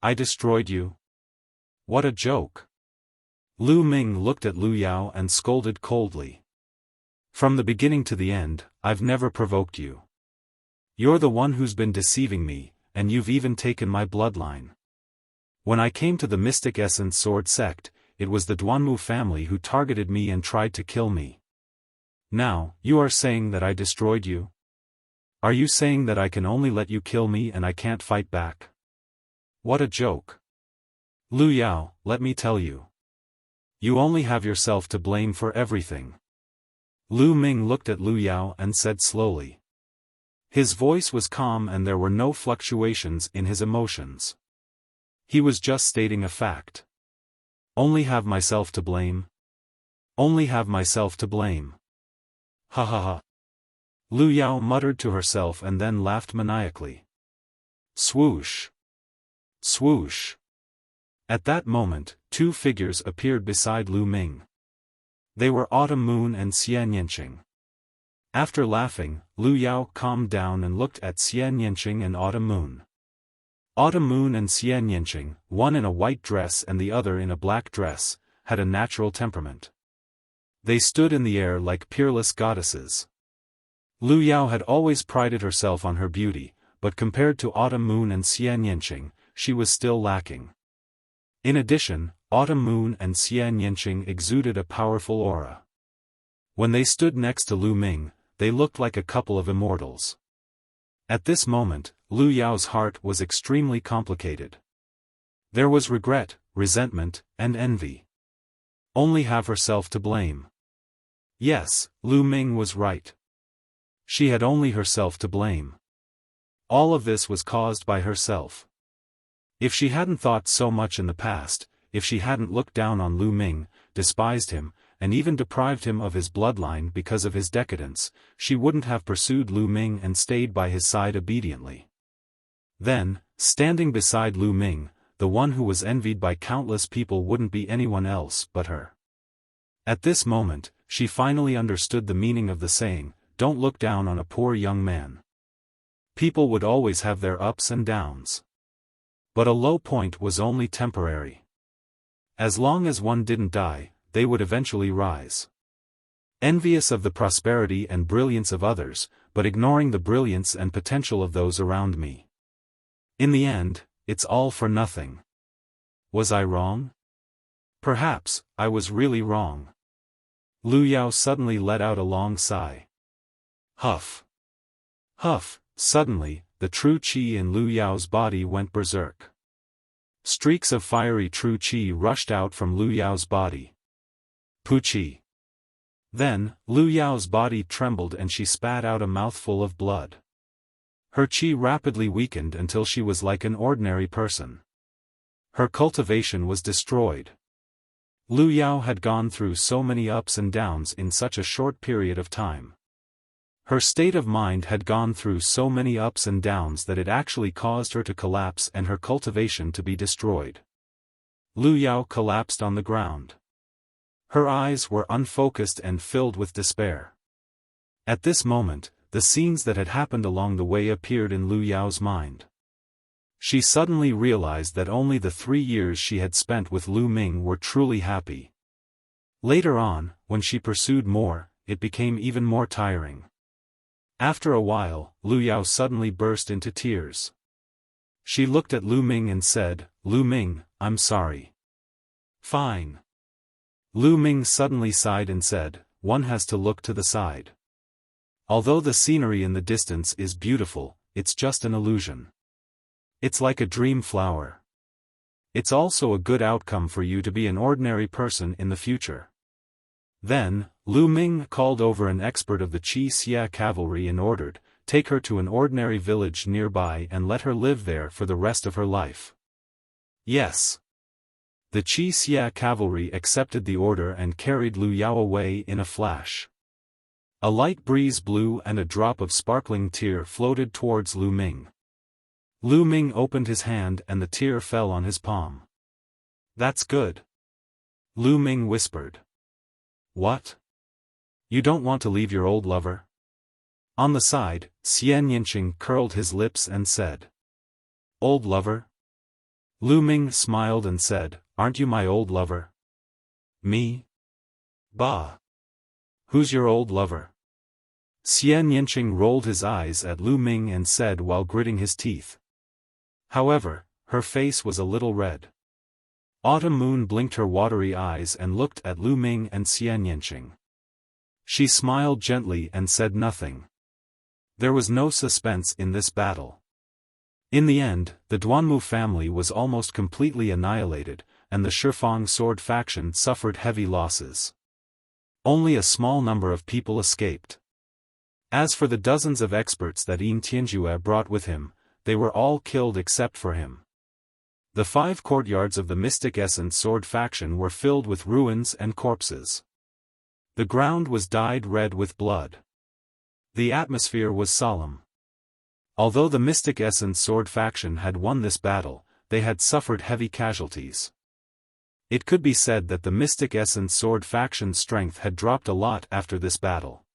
I destroyed you? What a joke. Lu Ming looked at Lu Yao and scolded coldly. From the beginning to the end, I've never provoked you. You're the one who's been deceiving me, and you've even taken my bloodline. When I came to the Mystic Essence Sword sect, it was the Duanmu family who targeted me and tried to kill me. Now, you are saying that I destroyed you? Are you saying that I can only let you kill me and I can't fight back? What a joke. Lu Yao, let me tell you. You only have yourself to blame for everything. Lu Ming looked at Lu Yao and said slowly. His voice was calm and there were no fluctuations in his emotions. He was just stating a fact. Only have myself to blame? Only have myself to blame. Ha ha ha. Lu Yao muttered to herself and then laughed maniacally. Swoosh. Swoosh. At that moment, two figures appeared beside Lu Ming. They were Autumn Moon and Xian Yanqing. After laughing, Lu Yao calmed down and looked at Xian Yanqing and Autumn Moon. Autumn Moon and Xian Yanqing, one in a white dress and the other in a black dress, had a natural temperament. They stood in the air like peerless goddesses. Lu Yao had always prided herself on her beauty, but compared to Autumn Moon and Xian Yanqing, she was still lacking. In addition, Autumn Moon and Xian Yanqing exuded a powerful aura. When they stood next to Lu Ming, they looked like a couple of immortals. At this moment, Lu Yao's heart was extremely complicated. There was regret, resentment, and envy. Only have herself to blame. Yes, Lu Ming was right. She had only herself to blame. All of this was caused by herself. If she hadn't thought so much in the past, if she hadn't looked down on Lu Ming, despised him, and even deprived him of his bloodline because of his decadence, she wouldn't have pursued Lu Ming and stayed by his side obediently. Then, standing beside Lu Ming, the one who was envied by countless people wouldn't be anyone else but her. At this moment, she finally understood the meaning of the saying, "Don't look down on a poor young man." People would always have their ups and downs. But a low point was only temporary. As long as one didn't die, they would eventually rise. Envious of the prosperity and brilliance of others, but ignoring the brilliance and potential of those around me. In the end, it's all for nothing. Was I wrong? Perhaps, I was really wrong. Lu Yao suddenly let out a long sigh. Huff. Huff. Suddenly, the true qi in Lu Yao's body went berserk. Streaks of fiery true qi rushed out from Lu Yao's body. Pu qi. Then, Lu Yao's body trembled and she spat out a mouthful of blood. Her qi rapidly weakened until she was like an ordinary person. Her cultivation was destroyed. Lu Yao had gone through so many ups and downs in such a short period of time. Her state of mind had gone through so many ups and downs that it actually caused her to collapse and her cultivation to be destroyed. Lu Yao collapsed on the ground. Her eyes were unfocused and filled with despair. At this moment, the scenes that had happened along the way appeared in Lu Yao's mind. She suddenly realized that only the 3 years she had spent with Lu Ming were truly happy. Later on, when she pursued more, it became even more tiring. After a while, Lu Yao suddenly burst into tears. She looked at Lu Ming and said, "Lu Ming, I'm sorry." "Fine." Lu Ming suddenly sighed and said, "One has to look to the side. Although the scenery in the distance is beautiful, it's just an illusion. It's like a dream flower. It's also a good outcome for you to be an ordinary person in the future." Then, Lu Ming called over an expert of the Qi Xia cavalry and ordered, "Take her to an ordinary village nearby and let her live there for the rest of her life." Yes. The Qi Xia cavalry accepted the order and carried Lu Yao away in a flash. A light breeze blew and a drop of sparkling tear floated towards Lu Ming. Lu Ming opened his hand and the tear fell on his palm. "That's good." Lu Ming whispered. "What? You don't want to leave your old lover?" On the side, Xian Yanqing curled his lips and said. "Old lover?" Lu Ming smiled and said, "Aren't you my old lover?" "Me? Bah! Who's your old lover?" Xian Yanqing rolled his eyes at Lu Ming and said while gritting his teeth. However, her face was a little red. Autumn Moon blinked her watery eyes and looked at Lu Ming and Xian Yanqing. She smiled gently and said nothing. There was no suspense in this battle. In the end, the Duanmu family was almost completely annihilated, and the Xiaofan sword faction suffered heavy losses. Only a small number of people escaped. As for the dozens of experts that Yin Tianjue brought with him, they were all killed except for him. The 5 courtyards of the Mystic Essence sword faction were filled with ruins and corpses. The ground was dyed red with blood. The atmosphere was solemn. Although the Mystic Essence sword faction had won this battle, they had suffered heavy casualties. It could be said that the Mystic Essence sword faction's strength had dropped a lot after this battle.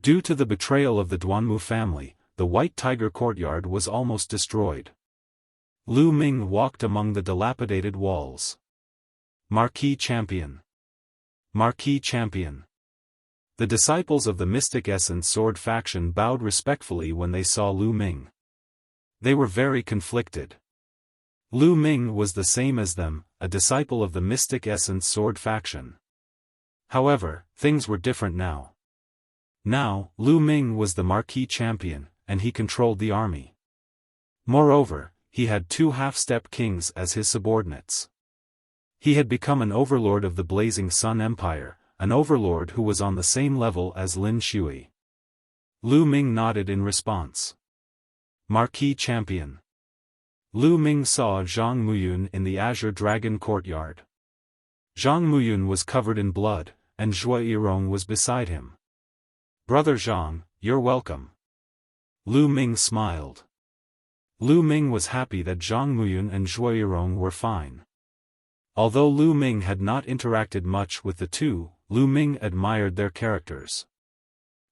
Due to the betrayal of the Duanmu family, the White Tiger courtyard was almost destroyed. Lu Ming walked among the dilapidated walls. Marquis Champion. Marquis Champion. The disciples of the Mystic Essence sword faction bowed respectfully when they saw Lu Ming. They were very conflicted. Lu Ming was the same as them, a disciple of the Mystic Essence sword faction. However, things were different now. Now, Lu Ming was the Marquis Champion, and he controlled the army. Moreover, he had 2 half-step kings as his subordinates. He had become an overlord of the Blazing Sun Empire, an overlord who was on the same level as Lin Shui. Lu Ming nodded in response. Marquis Champion. Lu Ming saw Zhang Muyun in the Azure Dragon courtyard. Zhang Muyun was covered in blood, and Zhuo Yirong was beside him. Brother Zhang, you're welcome. Lu Ming smiled. Lu Ming was happy that Zhang Muyun and Zhuo Yirong were fine. Although Lu Ming had not interacted much with the two, Lu Ming admired their characters.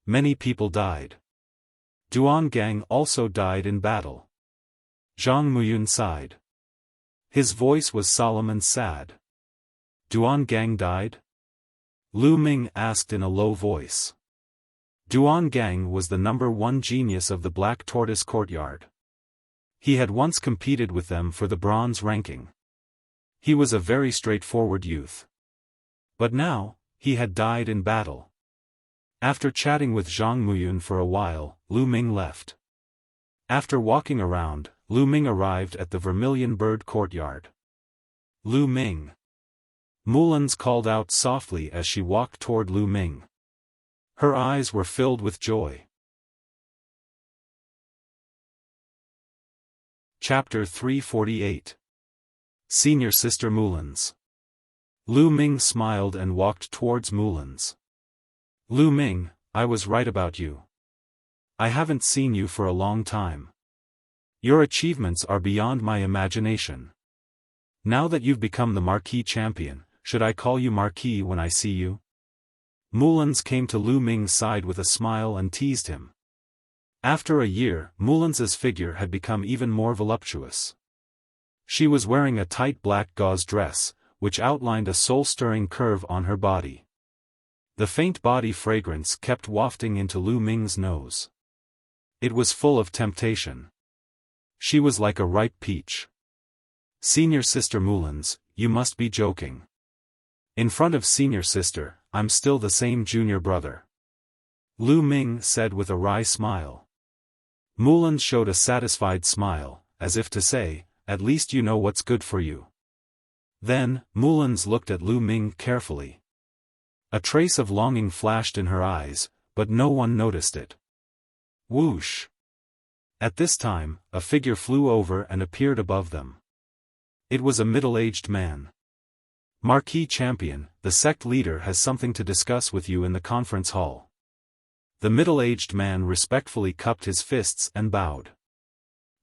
Many people died. Duan Gang also died in battle. Zhang Muyun sighed. His voice was solemn and sad. Duan Gang died? Lu Ming asked in a low voice. Duan Gang was the #1 genius of the Black Tortoise courtyard. He had once competed with them for the bronze ranking. He was a very straightforward youth. But now, he had died in battle. After chatting with Zhang Muyun for a while, Lu Ming left. After walking around, Lu Ming arrived at the Vermilion Bird courtyard. Lu Ming. Mulan's called out softly as she walked toward Lu Ming. Her eyes were filled with joy. Chapter 348. Senior Sister Mulan's. Lu Ming smiled and walked towards Mulan's. Lu Ming, I was right about you. I haven't seen you for a long time. Your achievements are beyond my imagination. Now that you've become the Marquis Champion, should I call you Marquis when I see you? Mulan's came to Lu Ming's side with a smile and teased him. After a year, Mulan's figure had become even more voluptuous. She was wearing a tight black gauze dress, which outlined a soul-stirring curve on her body. The faint body fragrance kept wafting into Lu Ming's nose. It was full of temptation. She was like a ripe peach. Senior Sister Mulan's, you must be joking. In front of Senior Sister, I'm still the same junior brother. Lu Ming said with a wry smile. Mulan's showed a satisfied smile, as if to say, at least you know what's good for you. Then, Mulan's looked at Lu Ming carefully. A trace of longing flashed in her eyes, but no one noticed it. Whoosh! At this time, a figure flew over and appeared above them. It was a middle-aged man. Marquis Champion, the sect leader has something to discuss with you in the conference hall. The middle-aged man respectfully cupped his fists and bowed.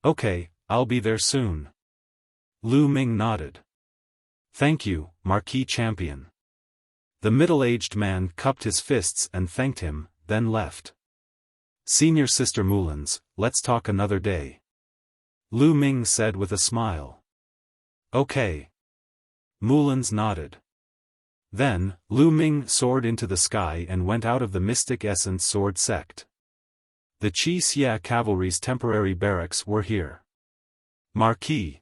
Okay, I'll be there soon. Lu Ming nodded. Thank you, Marquis Champion. The middle-aged man cupped his fists and thanked him, then left. Senior Sister Mulan's, let's talk another day. Lu Ming said with a smile. Okay. Mulan's nodded. Then, Lu Ming soared into the sky and went out of the Mystic Essence Sword Sect. The Qi Xia Cavalry's temporary barracks were here. Marquis.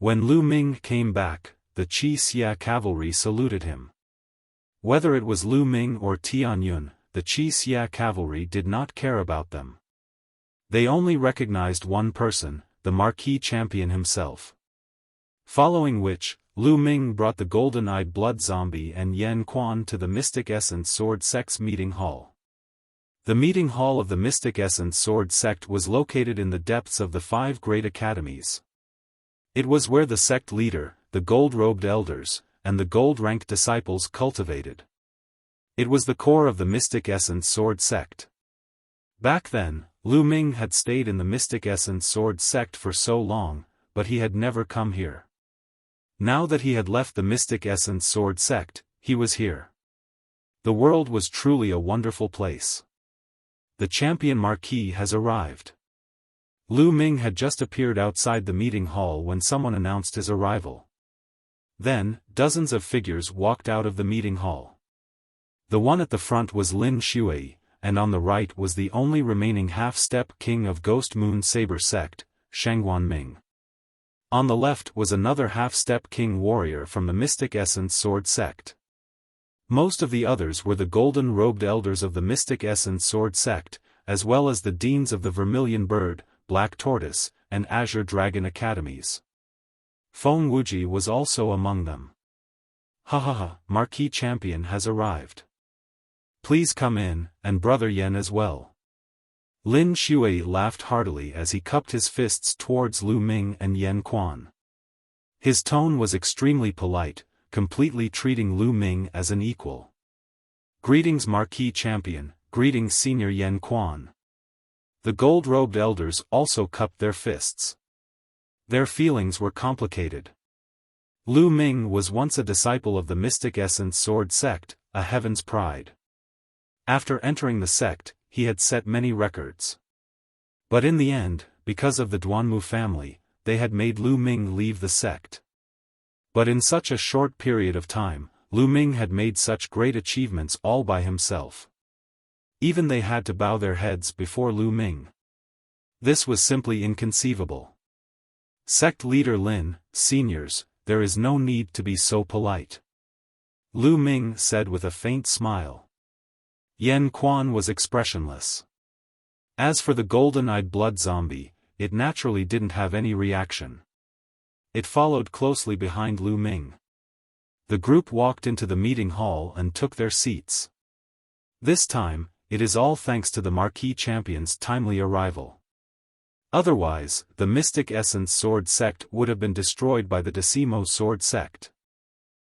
When Lu Ming came back, the Qi Xia cavalry saluted him. Whether it was Lu Ming or Tianyun, the Qi Xia cavalry did not care about them. They only recognized one person, the Marquis champion himself. Following which, Lu Ming brought the golden-eyed blood zombie and Yan Quan to the Mystic Essence Sword Sect's meeting hall. The meeting hall of the Mystic Essence Sword Sect was located in the depths of the 5 great academies. It was where the sect leader, the gold-robed elders, and the gold-ranked disciples cultivated. It was the core of the Mystic Essence Sword Sect. Back then, Lu Ming had stayed in the Mystic Essence Sword Sect for so long, but he had never come here. Now that he had left the Mystic Essence Sword Sect, he was here. The world was truly a wonderful place. The champion Marquis has arrived. Lu Ming had just appeared outside the meeting hall when someone announced his arrival. Then, dozens of figures walked out of the meeting hall. The one at the front was Lin Shui, and on the right was the only remaining half-step king of Ghost Moon Saber Sect, Shangguan Ming. On the left was another half-step king warrior from the Mystic Essence Sword Sect. Most of the others were the golden-robed elders of the Mystic Essence Sword Sect, as well as the deans of the Vermilion Bird, Black Tortoise, and Azure Dragon academies. Feng Wuji was also among them. Ha ha ha, Marquis Champion has arrived. Please come in, and Brother Yen as well. Lin Shui laughed heartily as he cupped his fists towards Lu Ming and Yan Quan. His tone was extremely polite, completely treating Lu Ming as an equal. Greetings Marquis Champion, greetings Senior Yan Quan. The gold-robed elders also cupped their fists. Their feelings were complicated. Lu Ming was once a disciple of the Mystic Essence Sword Sect, a heaven's pride. After entering the sect, he had set many records. But in the end, because of the Duanmu family, they had made Lu Ming leave the sect. But in such a short period of time, Lu Ming had made such great achievements all by himself. Even they had to bow their heads before Lu Ming. This was simply inconceivable. Sect leader Lin, seniors, there is no need to be so polite. Lu Ming said with a faint smile. Yan Quan was expressionless. As for the golden-eyed blood zombie, it naturally didn't have any reaction. It followed closely behind Lu Ming. The group walked into the meeting hall and took their seats. This time, it is all thanks to the Marquis Champion's timely arrival. Otherwise, the Mystic Essence Sword Sect would have been destroyed by the Decimo Sword Sect.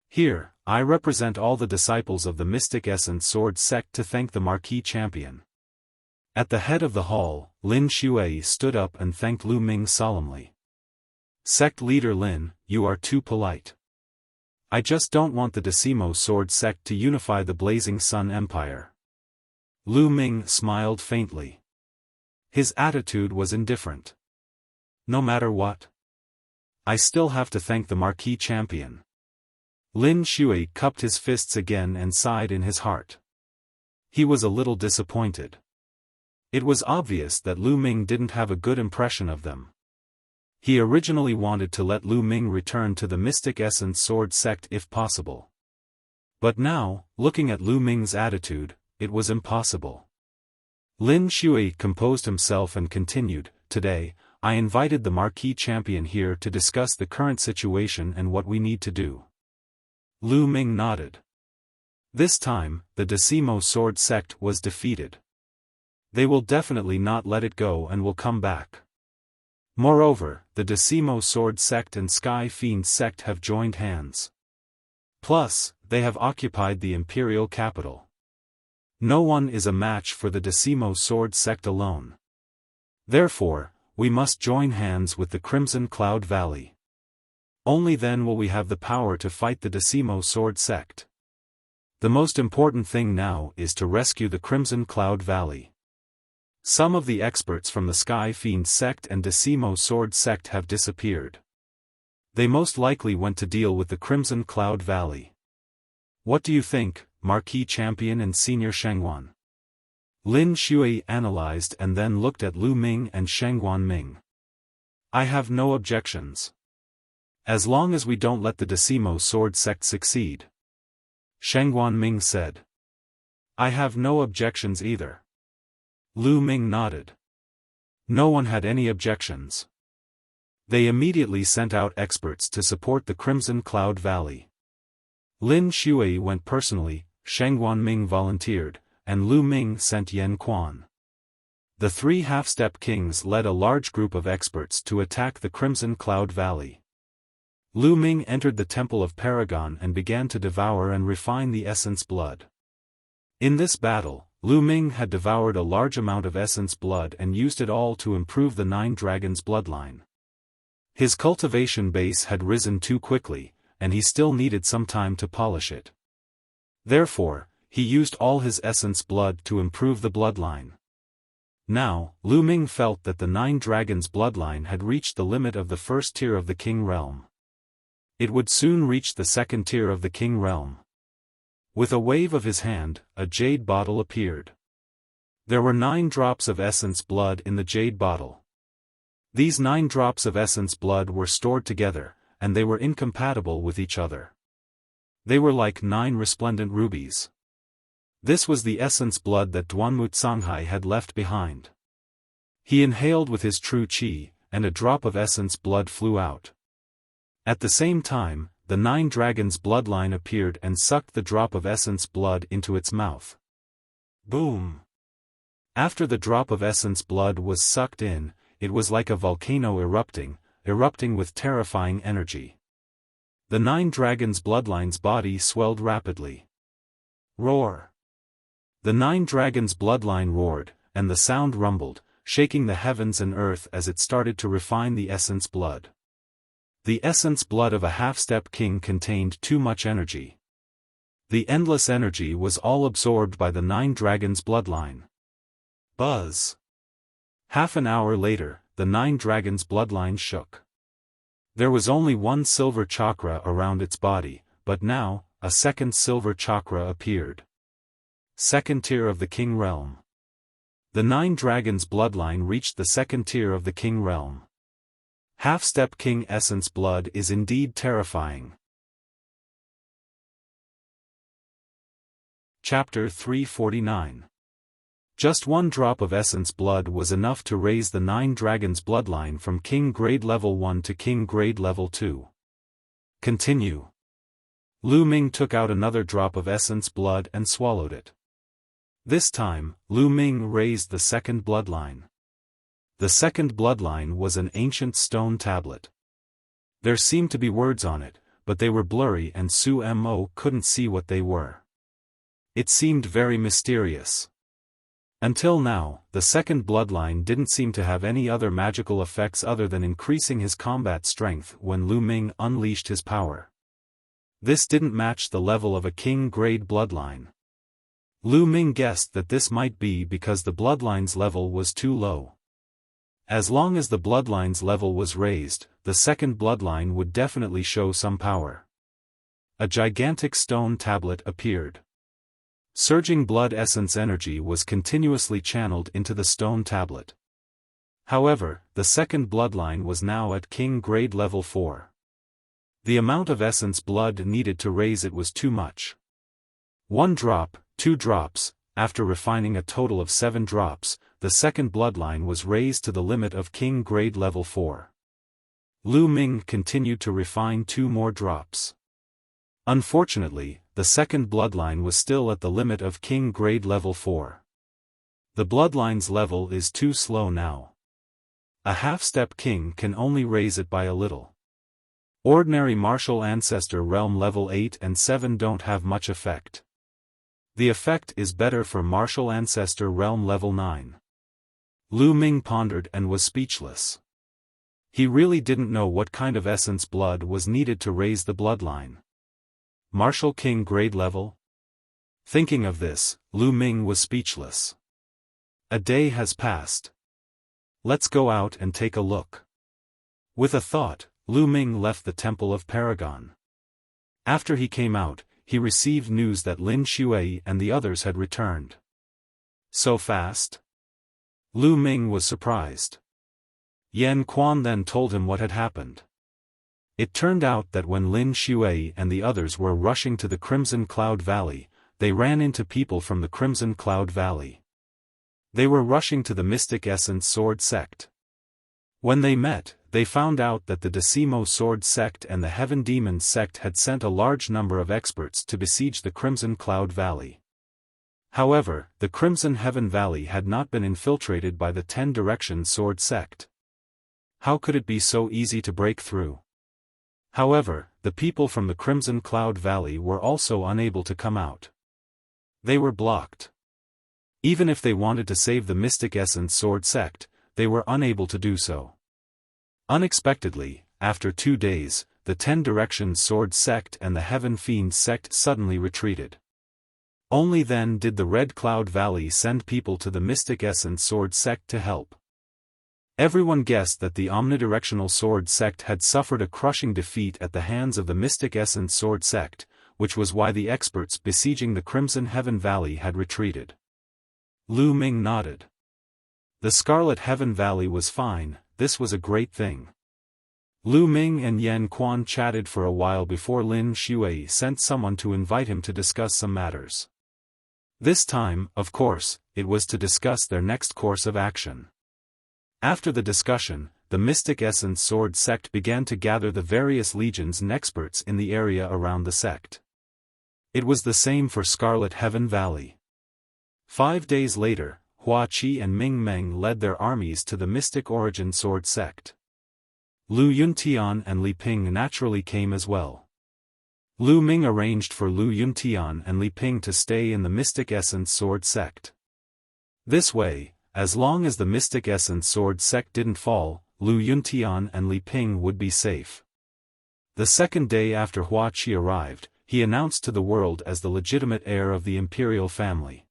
Here, I represent all the disciples of the Mystic Essence Sword Sect to thank the Marquis Champion. At the head of the hall, Lin Shui stood up and thanked Lu Ming solemnly. Sect leader Lin, you are too polite. I just don't want the Decimo Sword Sect to unify the Blazing Sun Empire. Lu Ming smiled faintly. His attitude was indifferent. No matter what, I still have to thank the Marquis Champion. Lin Shui cupped his fists again and sighed in his heart. He was a little disappointed. It was obvious that Lu Ming didn't have a good impression of them. He originally wanted to let Lu Ming return to the Mystic Essence Sword Sect if possible. But now, looking at Lu Ming's attitude, it was impossible. Lin Shui composed himself and continued, "Today, I invited the Marquis Champion here to discuss the current situation and what we need to do." Lu Ming nodded. This time, the Decimo Sword Sect was defeated. They will definitely not let it go and will come back. Moreover, the Decimo Sword Sect and Sky Fiend Sect have joined hands. Plus, they have occupied the imperial capital. No one is a match for the Decimo Sword Sect alone. Therefore, we must join hands with the Crimson Cloud Valley. Only then will we have the power to fight the Decimo Sword Sect. The most important thing now is to rescue the Crimson Cloud Valley. Some of the experts from the Sky Fiend Sect and Decimo Sword Sect have disappeared. They most likely went to deal with the Crimson Cloud Valley. What do you think, Marquis Champion and Senior Shangguan? Lin Shui analyzed and then looked at Lu Ming and Shangguan Ming. I have no objections. As long as we don't let the Decimo sword sect succeed. Shengguan Ming said. I have no objections either. Lu Ming nodded. No one had any objections. They immediately sent out experts to support the Crimson Cloud Valley. Lin Shui went personally, Shengguan Ming volunteered, and Lu Ming sent Yan Quan. The three half-step kings led a large group of experts to attack the Crimson Cloud Valley. Lu Ming entered the Temple of Paragon and began to devour and refine the essence blood. In this battle, Lu Ming had devoured a large amount of essence blood and used it all to improve the Nine Dragons bloodline. His cultivation base had risen too quickly, and he still needed some time to polish it. Therefore, he used all his essence blood to improve the bloodline. Now, Lu Ming felt that the Nine Dragons bloodline had reached the limit of the first tier of the King Realm. It would soon reach the second tier of the King Realm. With a wave of his hand, a jade bottle appeared. There were 9 drops of essence blood in the jade bottle. These 9 drops of essence blood were stored together, and they were incompatible with each other. They were like 9 resplendent rubies. This was the essence blood that Duanmu Canghai had left behind. He inhaled with his true qi, and a drop of essence blood flew out. At the same time, the Nine Dragons bloodline appeared and sucked the drop of essence blood into its mouth. Boom! After the drop of essence blood was sucked in, it was like a volcano erupting with terrifying energy. The Nine Dragons bloodline's body swelled rapidly. Roar! The Nine Dragons bloodline roared, and the sound rumbled, shaking the heavens and earth as it started to refine the essence blood. The essence blood of a half-step king contained too much energy. The endless energy was all absorbed by the Nine Dragons bloodline. Buzz! Half an hour later, the Nine Dragons bloodline shook. There was only one silver chakra around its body, but now, a second silver chakra appeared. Second tier of the King Realm. The Nine Dragons bloodline reached the second tier of the King Realm. Half-step king essence blood is indeed terrifying. Chapter 349. Just one drop of essence blood was enough to raise the Nine Dragons bloodline from King Grade Level 1 to King Grade Level 2. Continue. Lu Ming took out another drop of essence blood and swallowed it. This time, Lu Ming raised the second bloodline. The second bloodline was an ancient stone tablet. There seemed to be words on it, but they were blurry and Su Mo couldn't see what they were. It seemed very mysterious. Until now, the second bloodline didn't seem to have any other magical effects other than increasing his combat strength when Lu Ming unleashed his power. This didn't match the level of a king-grade bloodline. Lu Ming guessed that this might be because the bloodline's level was too low. As long as the bloodline's level was raised, the second bloodline would definitely show some power. A gigantic stone tablet appeared. Surging blood essence energy was continuously channeled into the stone tablet. However, the second bloodline was now at King Grade Level 4. The amount of essence blood needed to raise it was too much. 1 drop, 2 drops, after refining a total of 7 drops, the second bloodline was raised to the limit of King Grade Level 4. Lu Ming continued to refine 2 more drops. Unfortunately, the second bloodline was still at the limit of King Grade Level 4. The bloodline's level is too slow now. A half-step king can only raise it by a little. Ordinary martial ancestor realm level 8 and 7 don't have much effect. The effect is better for martial ancestor realm level 9. Lu Ming pondered and was speechless. He really didn't know what kind of essence blood was needed to raise the bloodline. Martial king grade level? Thinking of this, Lu Ming was speechless. A day has passed. Let's go out and take a look. With a thought, Lu Ming left the Temple of Paragon. After he came out, he received news that Lin Shui and the others had returned. So fast? Lu Ming was surprised. Yan Quan then told him what had happened. It turned out that when Lin Shui and the others were rushing to the Crimson Cloud Valley, they ran into people from the Crimson Cloud Valley. They were rushing to the Mystic Essence Sword Sect. When they met, they found out that the Decimo Sword Sect and the Heaven Demon Sect had sent a large number of experts to besiege the Crimson Cloud Valley. However, the Crimson Heaven Valley had not been infiltrated by the 10 Direction Sword Sect. How could it be so easy to break through? However, the people from the Crimson Cloud Valley were also unable to come out. They were blocked. Even if they wanted to save the Mystic Essence Sword Sect, they were unable to do so. Unexpectedly, after 2 days, the 10 Directions Sword Sect and the Heaven Fiend Sect suddenly retreated. Only then did the Red Cloud Valley send people to the Mystic Essence Sword Sect to help. Everyone guessed that the Omnidirectional Sword Sect had suffered a crushing defeat at the hands of the Mystic Essence Sword Sect, which was why the experts besieging the Crimson Heaven Valley had retreated. Lu Ming nodded. The Scarlet Heaven Valley was fine, this was a great thing. Lu Ming and Yan Quan chatted for a while before Lin Shui sent someone to invite him to discuss some matters. This time, of course, it was to discuss their next course of action. After the discussion, the Mystic Essence Sword Sect began to gather the various legions and experts in the area around the sect. It was the same for Scarlet Heaven Valley. 5 days later, Hua Qi and Ming Meng led their armies to the Mystic Origin Sword Sect. Lu Yuntian and Li Ping naturally came as well. Lu Ming arranged for Lu Yuntian and Li Ping to stay in the Mystic Essence Sword Sect. This way, as long as the Mystic Essence Sword Sect didn't fall, Lu Yuntian and Li Ping would be safe. The second day after Hua Qi arrived, he announced to the world as the legitimate heir of the imperial family.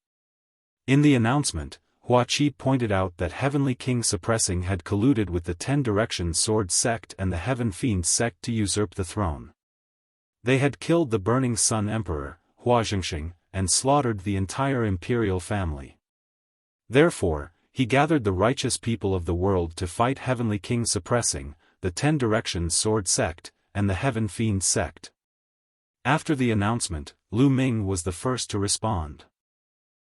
In the announcement, Hua Qi pointed out that Heavenly King Suppressing had colluded with the 10 Directions Sword Sect and the Heaven Fiend Sect to usurp the throne. They had killed the Burning Sun Emperor, Hua Zhengxing, and slaughtered the entire imperial family. Therefore, he gathered the righteous people of the world to fight Heavenly King Suppressing, the 10 Directions Sword Sect, and the Heaven Fiend Sect. After the announcement, Lu Ming was the first to respond.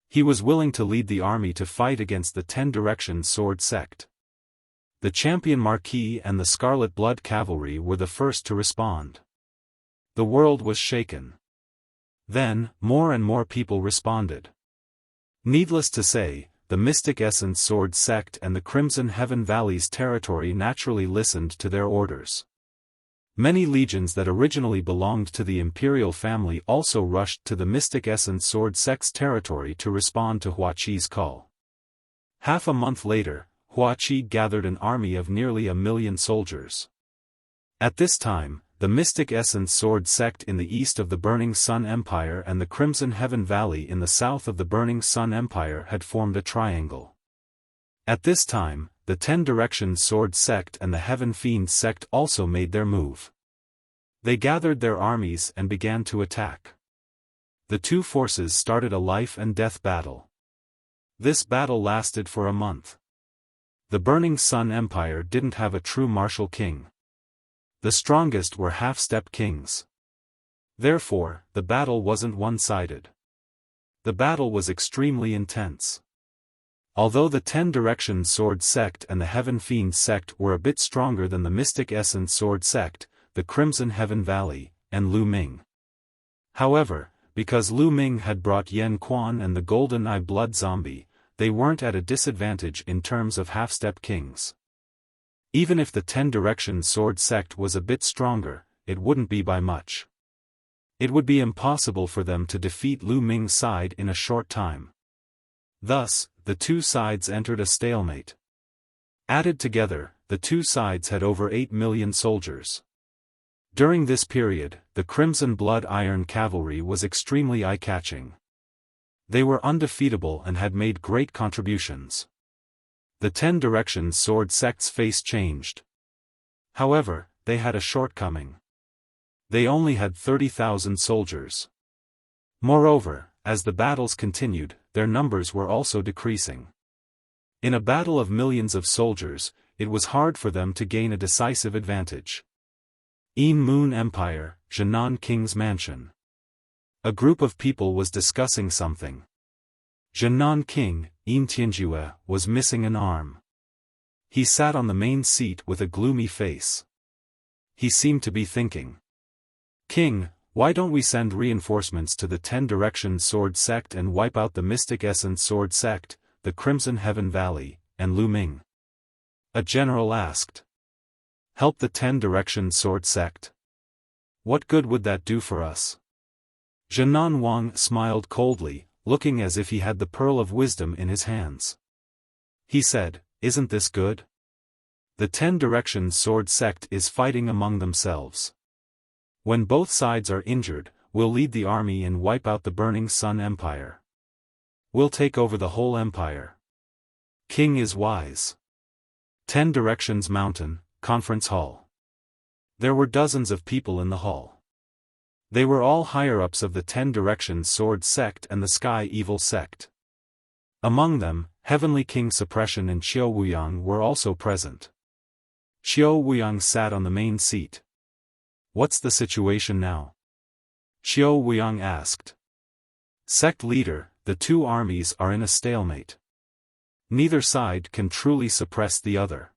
He was willing to lead the army to fight against the 10 Directions Sword Sect. The Champion Marquis and the Scarlet Blood Cavalry were the first to respond. The world was shaken. Then, more and more people responded. Needless to say, the Mystic Essence Sword Sect and the Crimson Heaven Valley's territory naturally listened to their orders. Many legions that originally belonged to the imperial family also rushed to the Mystic Essence Sword Sect's territory to respond to Hua Qi's call. Half a month later, Hua Qi gathered an army of nearly 1 million soldiers. At this time, the Mystic Essence Sword Sect in the east of the Burning Sun Empire and the Crimson Heaven Valley in the south of the Burning Sun Empire had formed a triangle. At this time, the 10 Directions Sword Sect and the Heaven Fiend Sect also made their move. They gathered their armies and began to attack. The two forces started a life-and-death battle. This battle lasted for a month. The Burning Sun Empire didn't have a true martial king. The strongest were half-step kings. Therefore, the battle wasn't one-sided. The battle was extremely intense. Although the 10 Directions Sword Sect and the Heaven Fiend Sect were a bit stronger than the Mystic Essence Sword Sect, the Crimson Heaven Valley, and Lu Ming. However, because Lu Ming had brought Yan Quan and the Golden Eye Blood Zombie, they weren't at a disadvantage in terms of half-step kings. Even if the 10 Directions Sword Sect was a bit stronger, it wouldn't be by much. It would be impossible for them to defeat Lu Ming's side in a short time. Thus, the two sides entered a stalemate. Added together, the two sides had over 8 million soldiers. During this period, the Crimson Blood Iron Cavalry was extremely eye-catching. They were undefeatable and had made great contributions. The 10 Directions Sword Sect's face changed. However, they had a shortcoming. They only had 30,000 soldiers. Moreover, as the battles continued, their numbers were also decreasing. In a battle of millions of soldiers, it was hard for them to gain a decisive advantage. Moon Empire, Jinan King's mansion. A group of people was discussing something. Jinan King, Tianjue, was missing an arm. He sat on the main seat with a gloomy face. He seemed to be thinking. King, why don't we send reinforcements to the 10 Directions Sword Sect and wipe out the Mystic Essence Sword Sect, the Crimson Heaven Valley, and Lu Ming? A general asked. Help the 10 Directions Sword Sect? What good would that do for us? Jinan Wang smiled coldly, looking as if he had the pearl of wisdom in his hands. He said, isn't this good? The 10 Directions Sword Sect is fighting among themselves. When both sides are injured, we'll lead the army and wipe out the Burning Sun Empire. We'll take over the whole empire. King is wise. 10 Directions Mountain, Conference Hall. There were dozens of people in the hall. They were all higher-ups of the 10 Directions Sword Sect and the Sky Evil Sect. Among them, Heavenly King Suppression and Xiao Wuyang were also present. Xiao Wuyang sat on the main seat. What's the situation now? Xiao Wuyang asked. Sect leader, the two armies are in a stalemate. Neither side can truly suppress the other.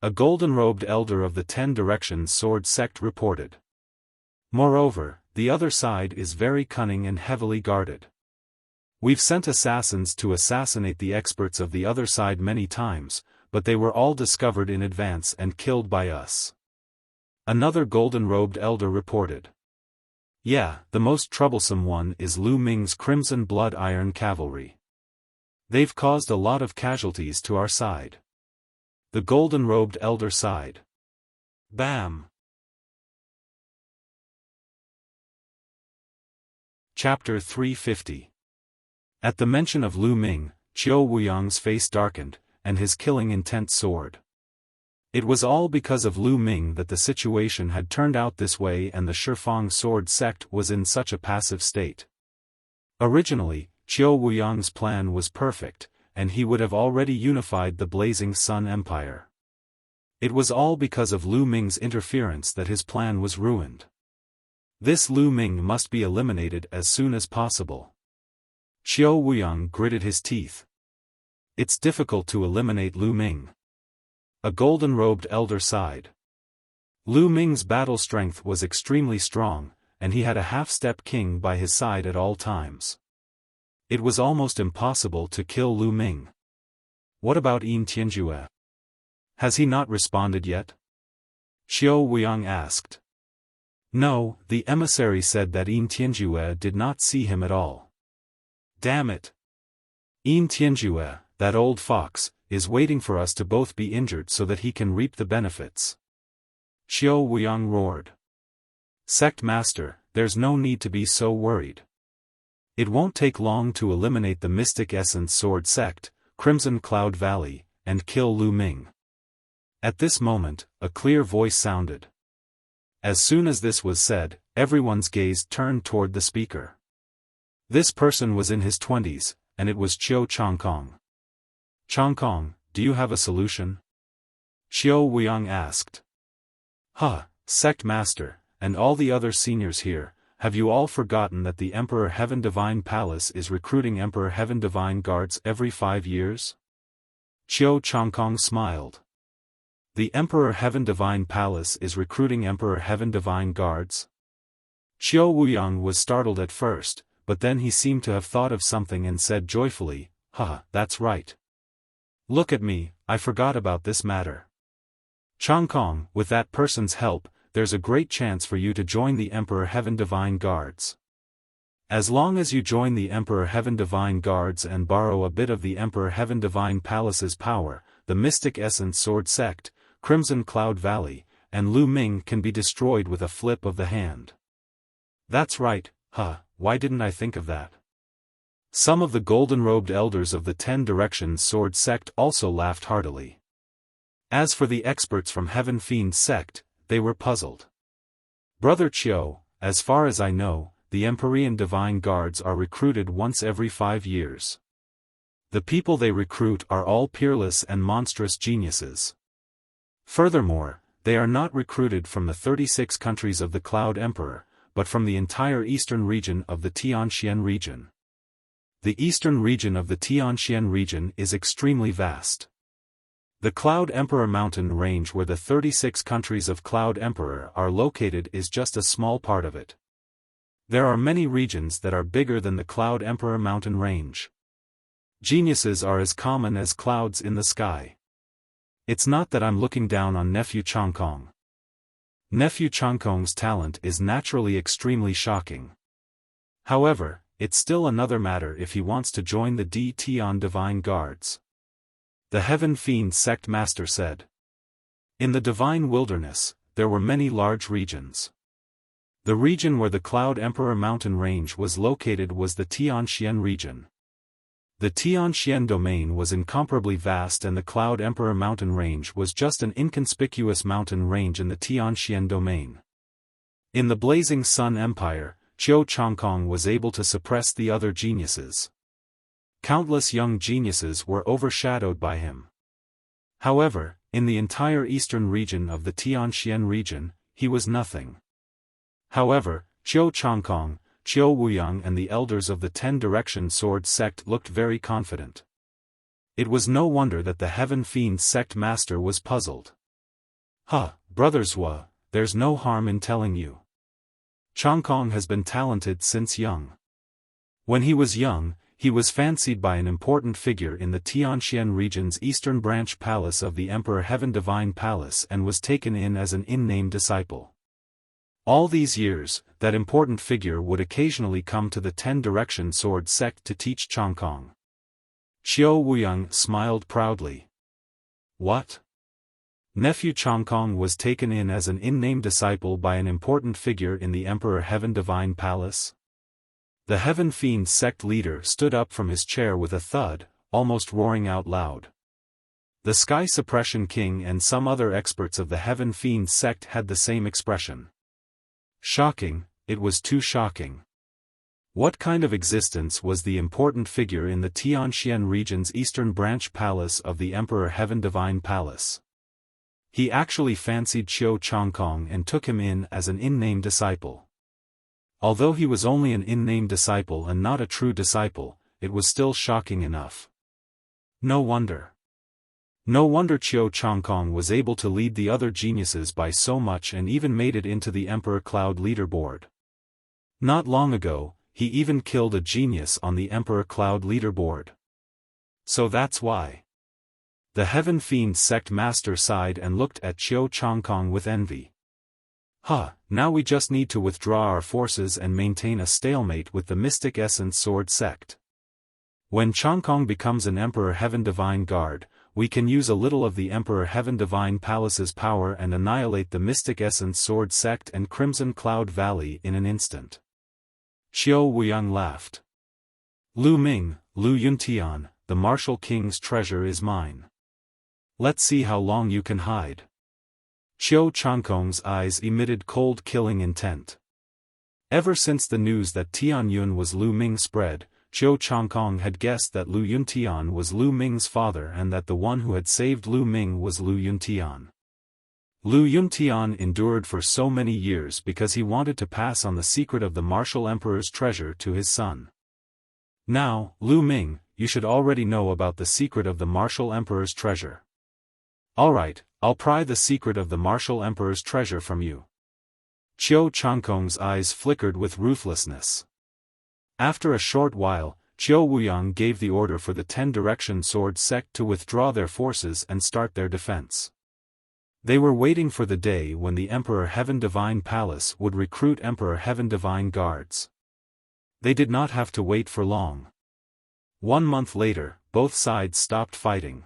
A golden-robed elder of the 10 Directions Sword Sect reported. Moreover, the other side is very cunning and heavily guarded. We've sent assassins to assassinate the experts of the other side many times, but they were all discovered in advance and killed by us. Another golden-robed elder reported. Yeah, the most troublesome one is Lu Ming's Crimson Blood Iron Cavalry. They've caused a lot of casualties to our side. The golden-robed elder sighed. Bam! Chapter 350. At the mention of Lu Ming, Xiao Wuyang's face darkened, and his killing intent soared. It was all because of Lu Ming that the situation had turned out this way and the Shifang Sword Sect was in such a passive state. Originally, Xiao Wuyang's plan was perfect, and he would have already unified the Blazing Sun Empire. It was all because of Lu Ming's interference that his plan was ruined. This Lu Ming must be eliminated as soon as possible. Xiao Wuyang gritted his teeth. It's difficult to eliminate Lu Ming. A golden-robed elder sighed. Lu Ming's battle strength was extremely strong, and he had a half-step king by his side at all times. It was almost impossible to kill Lu Ming. What about Tianjue? Has he not responded yet? Xiao Wuyang asked. No, the emissary said that Tianjue did not see him at all. Damn it! Tianjue, that old fox, is waiting for us to both be injured so that he can reap the benefits. Xiao Wuyang roared. Sect Master, there's no need to be so worried. It won't take long to eliminate the Mystic Essence Sword Sect, Crimson Cloud Valley, and kill Lu Ming. At this moment, a clear voice sounded. As soon as this was said, everyone's gaze turned toward the speaker. This person was in his 20s, and it was Qiu Chongkong. Chongkong, do you have a solution? Xiao Wuyang asked. Sect Master, and all the other seniors here, have you all forgotten that the Emperor Heaven Divine Palace is recruiting Emperor Heaven Divine Guards every 5 years? Qiu Chongkong smiled. The Emperor Heaven Divine Palace is recruiting Emperor Heaven Divine Guards? Xiao Wuyang was startled at first, but then he seemed to have thought of something and said joyfully, that's right. Look at me, I forgot about this matter. Chongkong, with that person's help, there's a great chance for you to join the Emperor Heaven Divine Guards. As long as you join the Emperor Heaven Divine Guards and borrow a bit of the Emperor Heaven Divine Palace's power, the Mystic Essence Sword Sect, Crimson Cloud Valley, and Lu Ming can be destroyed with a flip of the hand. That's right, why didn't I think of that? Some of the golden-robed elders of the 10 Directions Sword Sect also laughed heartily. As for the experts from Heaven Fiend Sect, they were puzzled. Brother Qiu, as far as I know, the Empyrean Divine Guards are recruited once every 5 years. The people they recruit are all peerless and monstrous geniuses. Furthermore, they are not recruited from the 36 countries of the Cloud Emperor, but from the entire eastern region of the Tianxian region. The eastern region of the Tianxian region is extremely vast. The Cloud Emperor mountain range where the 36 countries of Cloud Emperor are located is just a small part of it. There are many regions that are bigger than the Cloud Emperor mountain range. Geniuses are as common as clouds in the sky. It's not that I'm looking down on Nephew Changkong. Nephew Changkong's talent is naturally extremely shocking. However, it's still another matter if he wants to join the D Tian Divine Guards. The Heaven Fiend Sect Master said. In the Divine Wilderness, there were many large regions. The region where the Cloud Emperor mountain range was located was the Tianxian region. The Tianxian domain was incomparably vast and the Cloud Emperor mountain range was just an inconspicuous mountain range in the Tianxian domain. In the Blazing Sun Empire, Qiu Changkong was able to suppress the other geniuses. Countless young geniuses were overshadowed by him. However, in the entire eastern region of the Tianxian region, he was nothing. However, Qiu Changkong, Qiu Wuyang and the elders of the Ten Direction Sword sect looked very confident. It was no wonder that the Heaven Fiend sect master was puzzled. Brothers Hua, there's no harm in telling you. Changkong has been talented since young. When he was young, he was fancied by an important figure in the Tianxian region's eastern branch palace of the Emperor Heaven Divine Palace and was taken in as an in-name disciple. All these years, that important figure would occasionally come to the Ten Direction Sword sect to teach Changkong. Qiu Wuyang smiled proudly. What? Nephew Changkong was taken in as an in-name disciple by an important figure in the Emperor Heaven Divine Palace? The Heaven Fiend sect leader stood up from his chair with a thud, almost roaring out loud. The Sky Suppression King and some other experts of the Heaven Fiend sect had the same expression. Shocking, it was too shocking. What kind of existence was the important figure in the Tianxian region's eastern branch palace of the Emperor Heaven Divine Palace? He actually fancied Qiu Changkong and took him in as an in-name disciple. Although he was only an in-name disciple and not a true disciple, it was still shocking enough. No wonder. No wonder Qiu Changkong was able to lead the other geniuses by so much and even made it into the Emperor Cloud leaderboard. Not long ago, he even killed a genius on the Emperor Cloud leaderboard. So that's why. The Heaven Fiend sect master sighed and looked at Qiu Changkong with envy. Now we just need to withdraw our forces and maintain a stalemate with the Mystic Essence Sword sect. When Changkong becomes an Emperor Heaven Divine Guard, we can use a little of the Emperor Heaven Divine Palace's power and annihilate the Mystic Essence Sword sect and Crimson Cloud Valley in an instant. Qiu Wuyang laughed. Lu Ming, Lu Yuntian, the Martial King's treasure is mine. Let's see how long you can hide. Qiu Changkong's eyes emitted cold killing intent. Ever since the news that Tian Yun was Lu Ming spread, Qiu Changkong had guessed that Lu Yuntian was Lu Ming's father and that the one who had saved Lu Ming was Lu Yuntian. Lu Yuntian endured for so many years because he wanted to pass on the secret of the Martial Emperor's treasure to his son. Now, Lu Ming, you should already know about the secret of the Martial Emperor's treasure. Alright, I'll pry the secret of the Martial Emperor's treasure from you. Qiu Changkong's eyes flickered with ruthlessness. After a short while, Qiu Wuyang gave the order for the Ten Direction Sword sect to withdraw their forces and start their defense. They were waiting for the day when the Emperor Heaven Divine Palace would recruit Emperor Heaven Divine Guards. They did not have to wait for long. 1 month later, both sides stopped fighting.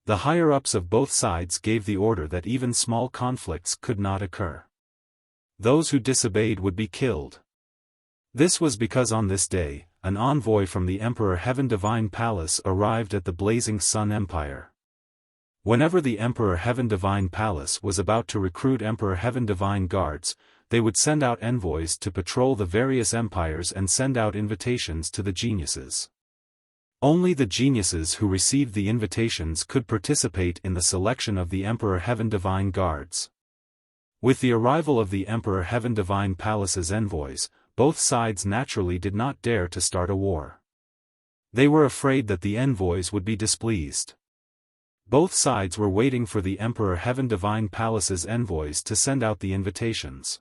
The higher-ups of both sides gave the order that even small conflicts could not occur. Those who disobeyed would be killed. This was because on this day, an envoy from the Emperor Heaven Divine Palace arrived at the Blazing Sun Empire. Whenever the Emperor Heaven Divine Palace was about to recruit Emperor Heaven Divine Guards, they would send out envoys to patrol the various empires and send out invitations to the geniuses. Only the geniuses who received the invitations could participate in the selection of the Emperor Heaven Divine Guards. With the arrival of the Emperor Heaven Divine Palace's envoys, both sides naturally did not dare to start a war. They were afraid that the envoys would be displeased. Both sides were waiting for the Emperor Heaven Divine Palace's envoys to send out the invitations.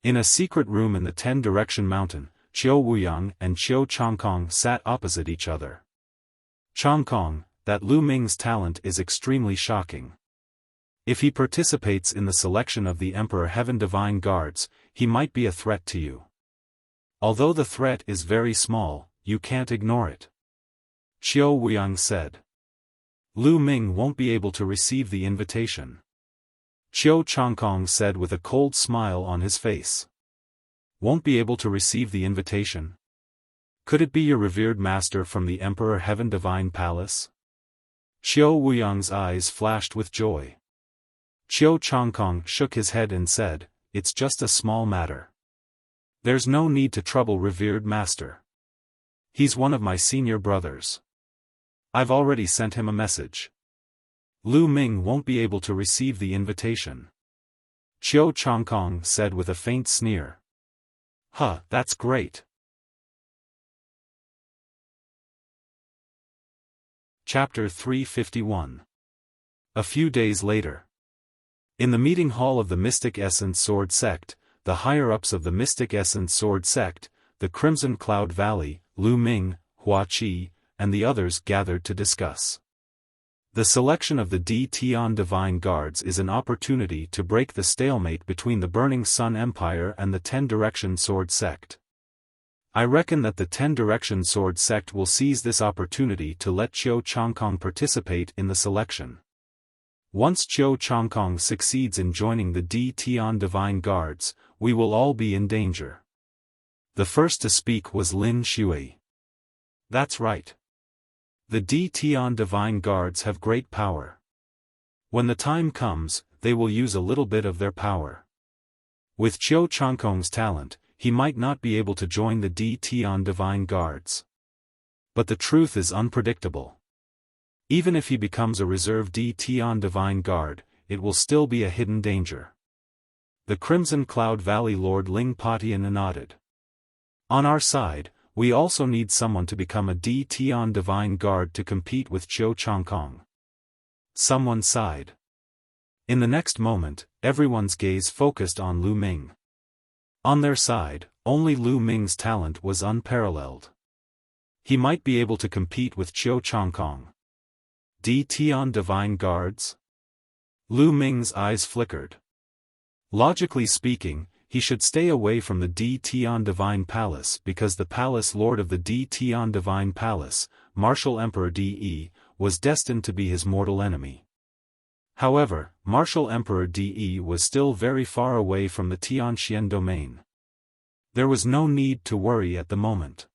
In a secret room in the 10-direction mountain, Qiu Wuyang and Qiu Changkong sat opposite each other. Changkong, that Lu Ming's talent is extremely shocking. If he participates in the selection of the Emperor Heaven Divine Guards, he might be a threat to you. Although the threat is very small, you can't ignore it. Qiu Wuyang said. Lu Ming won't be able to receive the invitation. Qiu Changkong said with a cold smile on his face. Won't be able to receive the invitation? Could it be your revered master from the Emperor Heaven Divine Palace? Qiu Wuyang's eyes flashed with joy. Qiu Changkong shook his head and said, it's just a small matter. There's no need to trouble revered master. He's one of my senior brothers. I've already sent him a message. Lu Ming won't be able to receive the invitation. Qiu Changkong said with a faint sneer. Huh, that's great. Chapter 351. A few days later. In the meeting hall of the Mystic Essence Sword Sect, the higher-ups of the Mystic Essence Sword Sect, the Crimson Cloud Valley, Lu Ming, Hua Qi, and the others gathered to discuss. The selection of the Tian Divine Guards is an opportunity to break the stalemate between the Burning Sun Empire and the 10-Direction Sword Sect. I reckon that the 10-Direction Sword Sect will seize this opportunity to let Qiu Changkong participate in the selection. Once Qiu Changkong succeeds in joining the Tian Divine Guards, we will all be in danger. The first to speak was Lin Shui. That's right. The Tian Divine Guards have great power. When the time comes, they will use a little bit of their power. With Qiu Changkong's talent, he might not be able to join the Tian Divine Guards. But the truth is unpredictable. Even if he becomes a reserve Tian Divine Guard, it will still be a hidden danger. The Crimson Cloud Valley Lord Ling Patian nodded. On our side, we also need someone to become a Tian Divine Guard to compete with Qiu Changkong. Someone sighed. In the next moment, everyone's gaze focused on Lu Ming. On their side, only Lu Ming's talent was unparalleled. He might be able to compete with Qiu Changkong. Tian Divine Guards? Lu Ming's eyes flickered. Logically speaking, he should stay away from the Tian Divine Palace because the Palace Lord of the Tian Divine Palace, Martial Emperor De, was destined to be his mortal enemy. However, Martial Emperor De was still very far away from the Tianxian domain. There was no need to worry at the moment.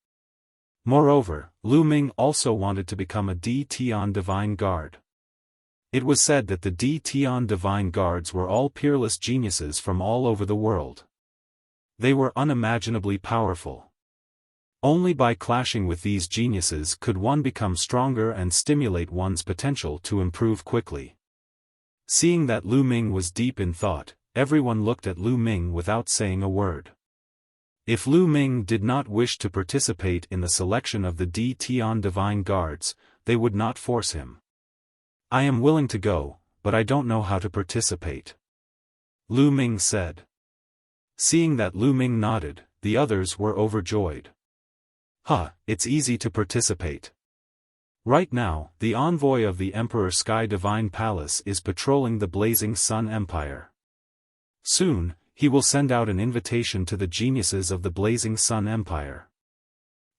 Moreover, Lu Ming also wanted to become a Tian Divine Guard. It was said that the Tian Divine Guards were all peerless geniuses from all over the world. They were unimaginably powerful. Only by clashing with these geniuses could one become stronger and stimulate one's potential to improve quickly. Seeing that Lu Ming was deep in thought, everyone looked at Lu Ming without saying a word. If Lu Ming did not wish to participate in the selection of the Tian Divine Guards, they would not force him. I am willing to go, but I don't know how to participate. Lu Ming said. Seeing that Lu Ming nodded, the others were overjoyed. It's easy to participate. Right now, the envoy of the Emperor Sky Divine Palace is patrolling the Blazing Sun Empire. Soon, he will send out an invitation to the geniuses of the Blazing Sun Empire.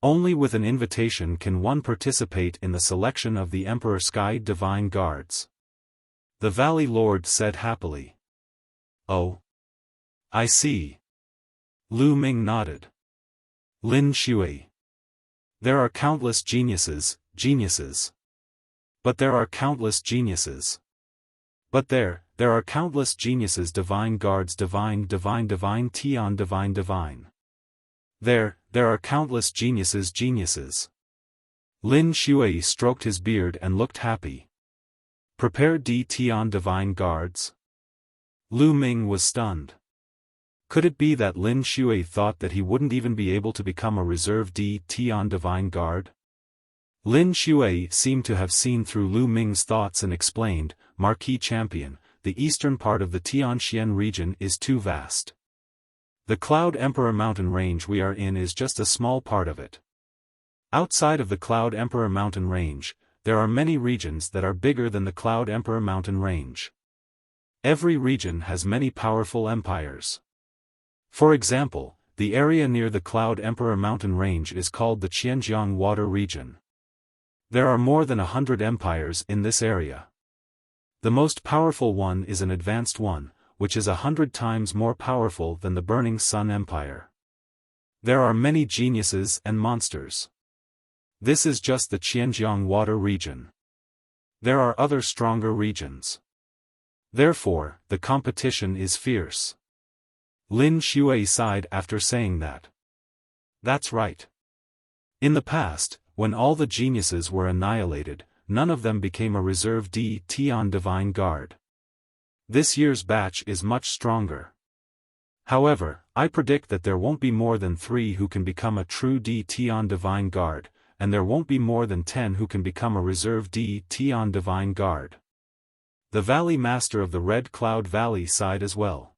Only with an invitation can one participate in the selection of the Emperor Sky Divine Guards. The Valley Lord said happily. Oh. I see. Lu Ming nodded. Lin Shui. There are countless geniuses. But there are countless geniuses. But there are countless geniuses Divine Guards Tian Divine. There are countless geniuses. Lin Shui stroked his beard and looked happy. Prepare D Tian Divine Guards? Lu Ming was stunned. Could it be that Lin Shui thought that he wouldn't even be able to become a reserve D Tian Divine Guard? Lin Shui seemed to have seen through Lu Ming's thoughts and explained, Marquis Champion, the eastern part of the Tianxian region is too vast. The Cloud Emperor mountain range we are in is just a small part of it. Outside of the Cloud Emperor mountain range, there are many regions that are bigger than the Cloud Emperor mountain range. Every region has many powerful empires. For example, the area near the Cloud Emperor mountain range is called the Qianjiang Water region. There are more than 100 empires in this area. The most powerful one is an advanced one, which is 100 times more powerful than the Burning Sun Empire. There are many geniuses and monsters. This is just the Qianjiang Water region. There are other stronger regions. Therefore, the competition is fierce. Lin Shui sighed after saying that. That's right. In the past, when all the geniuses were annihilated, none of them became a reserve D Tian Divine Guard. This year's batch is much stronger. However, I predict that there won't be more than 3 who can become a true D Tian Divine Guard, and there won't be more than 10 who can become a reserve D Tian Divine Guard. The Valley Master of the Red Cloud Valley sighed as well.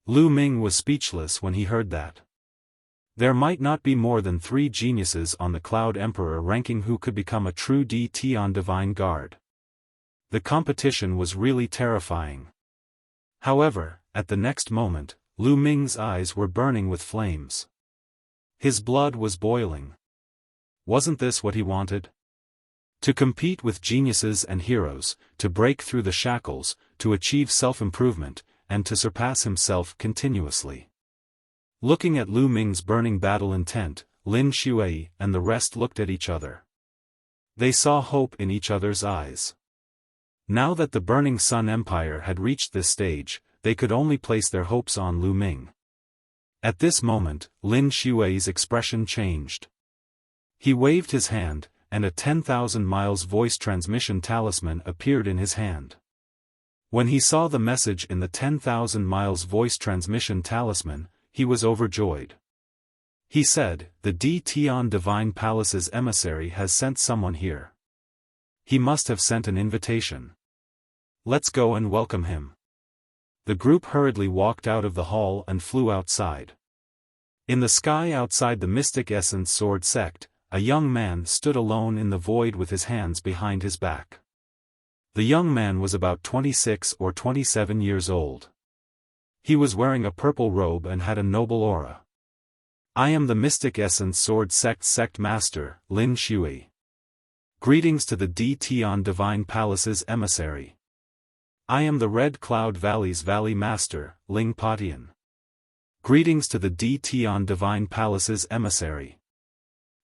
Lu Ming was speechless when he heard that. There might not be more than 3 geniuses on the Cloud Emperor ranking who could become a true D Tian Divine Guard. The competition was really terrifying. However, at the next moment, Lu Ming's eyes were burning with flames. His blood was boiling. Wasn't this what he wanted? To compete with geniuses and heroes, to break through the shackles, to achieve self-improvement, and to surpass himself continuously. Looking at Lu Ming's burning battle intent, Lin Shui and the rest looked at each other. They saw hope in each other's eyes. Now that the Burning Sun Empire had reached this stage, they could only place their hopes on Lu Ming. At this moment, Lin Shui's expression changed. He waved his hand, and a 10,000 miles voice transmission talisman appeared in his hand. When he saw the message in the 10,000 miles voice transmission talisman, he was overjoyed. He said, "The D Tian Divine Palace's emissary has sent someone here. He must have sent an invitation. Let's go and welcome him." The group hurriedly walked out of the hall and flew outside. In the sky outside the Mystic Essence Sword Sect, a young man stood alone in the void with his hands behind his back. The young man was about 26 or 27 years old. He was wearing a purple robe and had a noble aura. "I am the Mystic Essence Sword Sect Master, Lin Shui. Greetings to the D Tian Divine Palace's emissary. I am the Red Cloud Valley's Valley Master, Ling Patian. Greetings to the D Tian Divine Palace's emissary."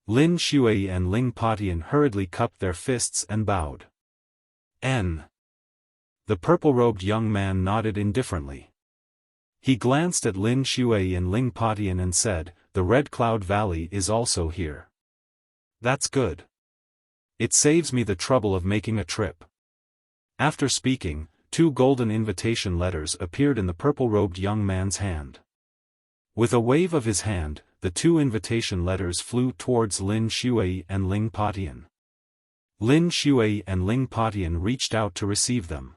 Lin Shui and Ling Patian hurriedly cupped their fists and bowed. N. The purple-robed young man nodded indifferently. He glanced at Lin Shui and Ling Patian and said, "The Red Cloud Valley is also here. That's good. It saves me the trouble of making a trip." After speaking, 2 golden invitation letters appeared in the purple-robed young man's hand. With a wave of his hand, the 2 invitation letters flew towards Lin Shui and Ling Patian. Lin Shui and Ling Patian reached out to receive them.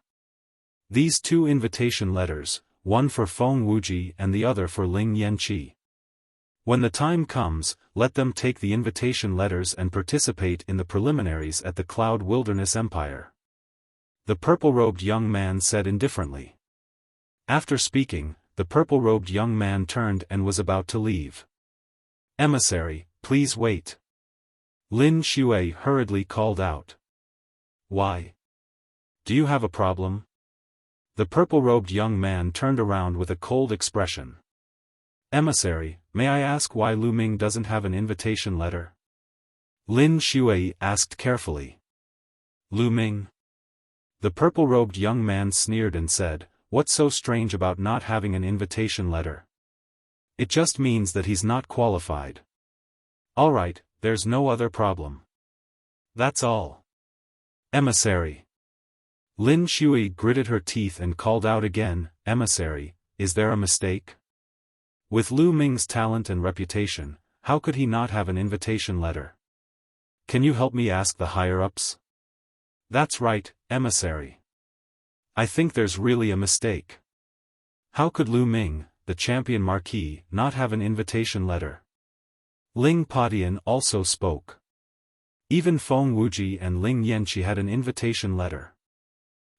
These 2 invitation letters, one for Feng Wuji and the other for Ling Yanqi. When the time comes, let them take the invitation letters and participate in the preliminaries at the Cloud Wilderness Empire. The purple-robed young man said indifferently. After speaking, the purple-robed young man turned and was about to leave. "Emissary, please wait." Lin Shui hurriedly called out. "Why? Do you have a problem?" The purple-robed young man turned around with a cold expression. "Emissary, may I ask why Lu Ming doesn't have an invitation letter?" Lin Shui asked carefully. "Lu Ming?" The purple-robed young man sneered and said, "What's so strange about not having an invitation letter? It just means that he's not qualified. All right, there's no other problem. That's all. Emissary. Lin Shui gritted her teeth and called out again, Emissary, is there a mistake? With Lu Ming's talent and reputation, how could he not have an invitation letter? Can you help me ask the higher-ups? That's right, Emissary. I think there's really a mistake. How could Lu Ming, the champion marquis, not have an invitation letter? Ling Padian also spoke. Even Feng Wuji and Ling Yanqi had an invitation letter.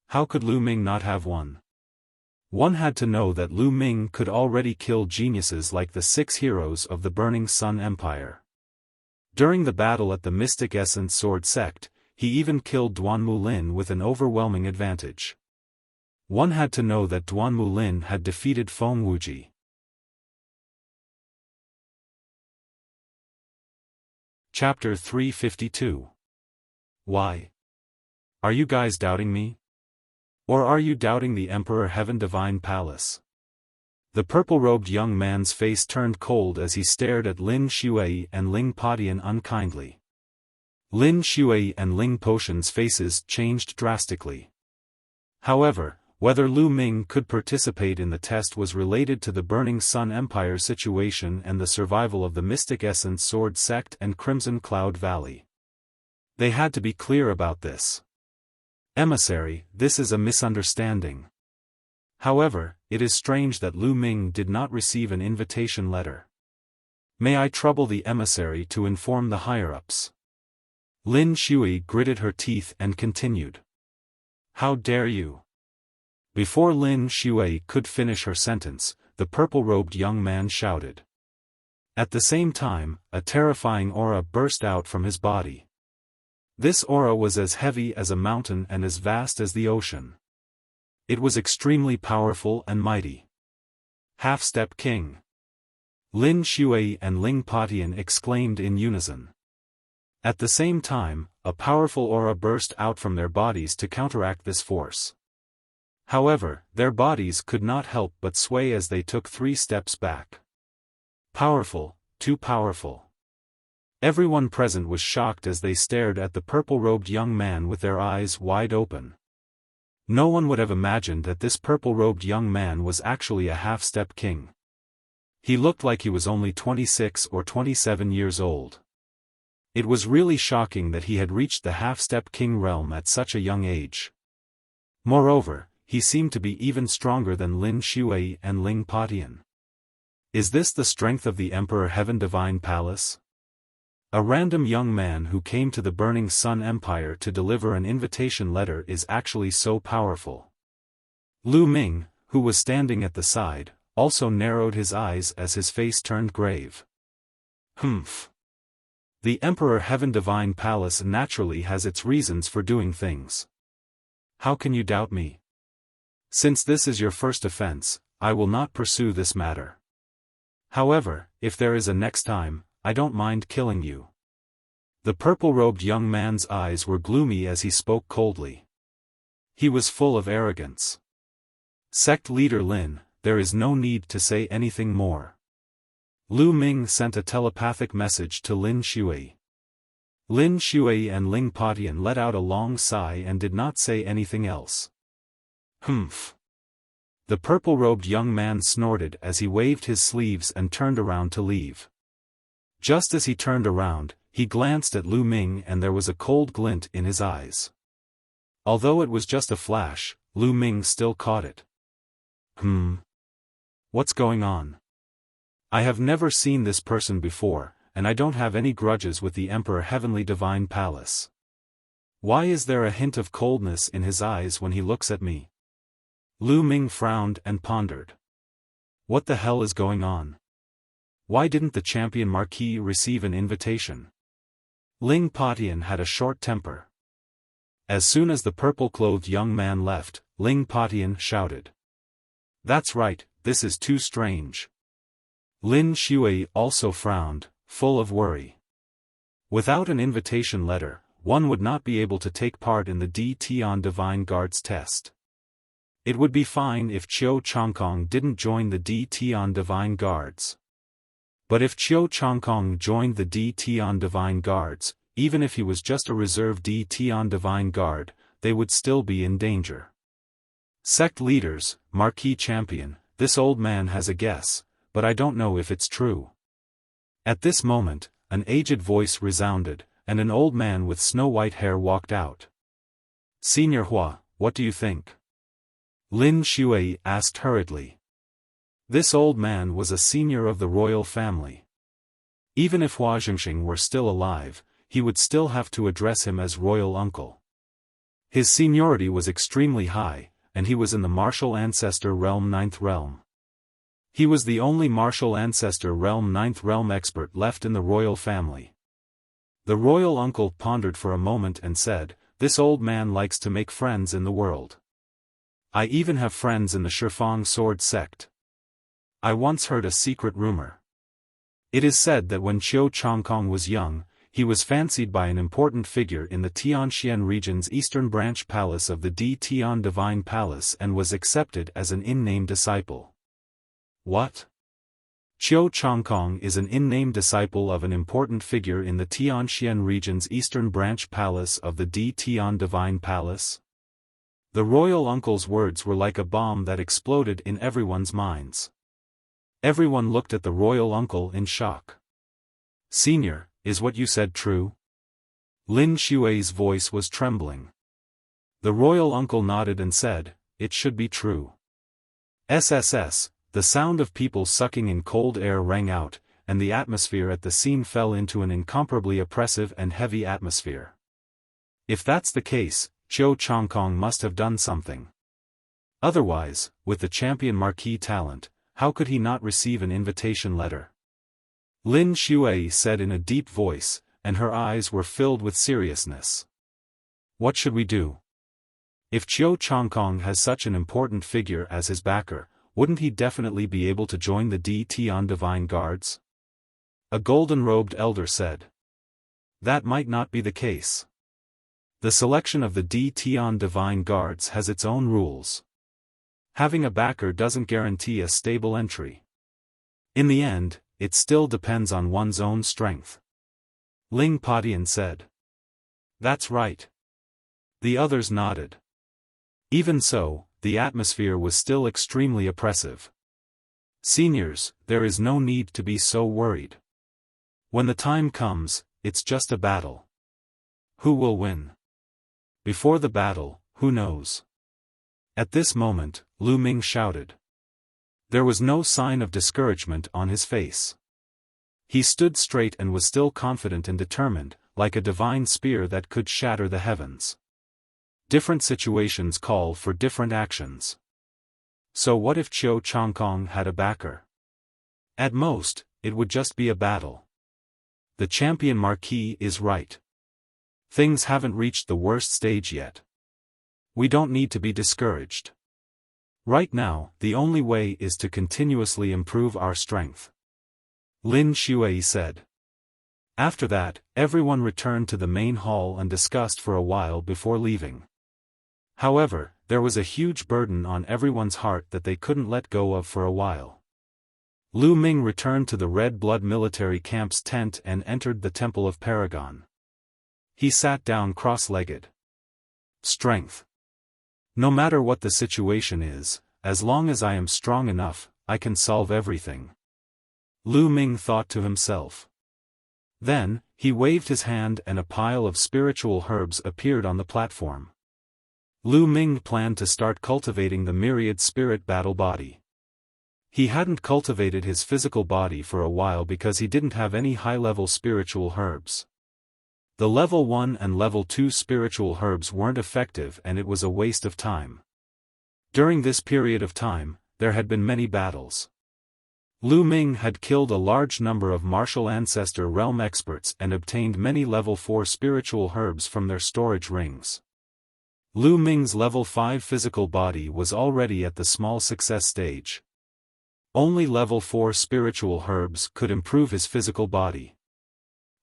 How could Lu Ming not have one? One had to know that Lu Ming could already kill geniuses like the 6 heroes of the Burning Sun Empire. During the battle at the Mystic Essence Sword Sect, he even killed Duan Mulin with an overwhelming advantage. One had to know that Duan Mulin had defeated Feng Wuji. Chapter 352. Why? Are you guys doubting me? Or are you doubting the Emperor Heaven Divine Palace? The purple-robed young man's face turned cold as he stared at Lin Shui and Ling Padian unkindly. Lin Shui and Ling Potion's faces changed drastically. However, whether Lu Ming could participate in the test was related to the Burning Sun Empire situation and the survival of the Mystic Essence Sword Sect and Crimson Cloud Valley. They had to be clear about this. Emissary, this is a misunderstanding. However, it is strange that Lu Ming did not receive an invitation letter. May I trouble the emissary to inform the higher-ups? Lin Shui gritted her teeth and continued. How dare you? Before Lin Shui could finish her sentence, the purple-robed young man shouted. At the same time, a terrifying aura burst out from his body. This aura was as heavy as a mountain and as vast as the ocean. It was extremely powerful and mighty. Half-Step King. Lin Shui and Ling Padian exclaimed in unison. At the same time, a powerful aura burst out from their bodies to counteract this force. However, their bodies could not help but sway as they took 3 steps back. Powerful, too powerful. Everyone present was shocked as they stared at the purple-robed young man with their eyes wide open. No one would have imagined that this purple-robed young man was actually a half-step king. He looked like he was only 26 or 27 years old. It was really shocking that he had reached the half-step king realm at such a young age. Moreover, he seemed to be even stronger than Lin Shui and Ling Padian. Is this the strength of the Emperor Heaven Divine Palace? A random young man who came to the Burning Sun Empire to deliver an invitation letter is actually so powerful. Lu Ming, who was standing at the side, also narrowed his eyes as his face turned grave. Humph. The Emperor Heaven Divine Palace naturally has its reasons for doing things. How can you doubt me? Since this is your first offense, I will not pursue this matter. However, if there is a next time, I don't mind killing you. The purple-robed young man's eyes were gloomy as he spoke coldly. He was full of arrogance. Sect leader Lin, there is no need to say anything more. Lu Ming sent a telepathic message to Lin Shui. Lin Shui and Ling Padian let out a long sigh and did not say anything else. Humph. The purple-robed young man snorted as he waved his sleeves and turned around to leave. Just as he turned around, he glanced at Lu Ming and there was a cold glint in his eyes. Although it was just a flash, Lu Ming still caught it. What's going on? I have never seen this person before, and I don't have any grudges with the Emperor Heavenly Divine Palace. Why is there a hint of coldness in his eyes when he looks at me? Lu Ming frowned and pondered. What the hell is going on? Why didn't the champion marquis receive an invitation? Ling Padian had a short temper. As soon as the purple-clothed young man left, Ling Padian shouted. That's right, this is too strange. Lin Shui also frowned, full of worry. Without an invitation letter, one would not be able to take part in the D Tian Divine Guards test. It would be fine if Chiu Chongkong didn't join the D Tian Divine Guards. But if Chiu Chongkong joined the D Tian Divine Guards, even if he was just a reserve Tian Divine Guard, they would still be in danger. Sect leaders, Marquis Champion, this old man has a guess, but I don't know if it's true. At this moment, an aged voice resounded, and an old man with snow-white hair walked out. Senior Hua, what do you think? Lin Shui asked hurriedly. This old man was a senior of the royal family. Even if Hua Zhengxing were still alive, he would still have to address him as royal uncle. His seniority was extremely high, and he was in the martial ancestor realm 9th realm. He was the only martial ancestor realm 9th realm expert left in the royal family. The royal uncle pondered for a moment and said, "This old man likes to make friends in the world. I even have friends in the Xiaofan sword sect. I once heard a secret rumor. It is said that when Qiu Changkong was young, he was fancied by an important figure in the Tianxian region's eastern branch palace of the Tian Divine Palace and was accepted as an in-name disciple." What? Qiu Changkong is an in-name disciple of an important figure in the Tianxian region's eastern branch palace of the Tian Divine Palace? The royal uncle's words were like a bomb that exploded in everyone's minds. Everyone looked at the royal uncle in shock. "Senior, is what you said true?" Lin Shui's voice was trembling. The royal uncle nodded and said, "It should be true." SSS, the sound of people sucking in cold air rang out, and the atmosphere at the scene fell into an incomparably oppressive and heavy atmosphere. If that's the case, Qiu Changkong must have done something. Otherwise, with the champion marquis talent, how could he not receive an invitation letter? Lin Shui said in a deep voice, and her eyes were filled with seriousness. "What should we do? If Qiu Changkong has such an important figure as his backer, wouldn't he definitely be able to join the Tian Divine Guards?" A golden-robed elder said. "That might not be the case. The selection of the Tian Divine Guards has its own rules. Having a backer doesn't guarantee a stable entry. In the end, it still depends on one's own strength." Ling Padian said. "That's right." The others nodded. Even so, the atmosphere was still extremely oppressive. "Seniors, there is no need to be so worried. When the time comes, it's just a battle. Who will win? Before the battle, who knows?" At this moment, Lu Ming shouted. There was no sign of discouragement on his face. He stood straight and was still confident and determined, like a divine spear that could shatter the heavens. Different situations call for different actions. So what if Qiu Changkong had a backer? At most, it would just be a battle. The champion marquis is right. Things haven't reached the worst stage yet. We don't need to be discouraged. Right now, the only way is to continuously improve our strength." Lin Shui said. After that, everyone returned to the main hall and discussed for a while before leaving. However, there was a huge burden on everyone's heart that they couldn't let go of for a while. Lu Ming returned to the Red Blood military camp's tent and entered the Temple of Paragon. He sat down cross-legged. Strength. No matter what the situation is, as long as I am strong enough, I can solve everything. Lu Ming thought to himself. Then, he waved his hand and a pile of spiritual herbs appeared on the platform. Lu Ming planned to start cultivating the myriad spirit battle body. He hadn't cultivated his physical body for a while because he didn't have any high-level spiritual herbs. The level 1 and level 2 spiritual herbs weren't effective and it was a waste of time. During this period of time, there had been many battles. Lu Ming had killed a large number of martial ancestor realm experts and obtained many level 4 spiritual herbs from their storage rings. Lu Ming's level 5 physical body was already at the small success stage. Only level 4 spiritual herbs could improve his physical body.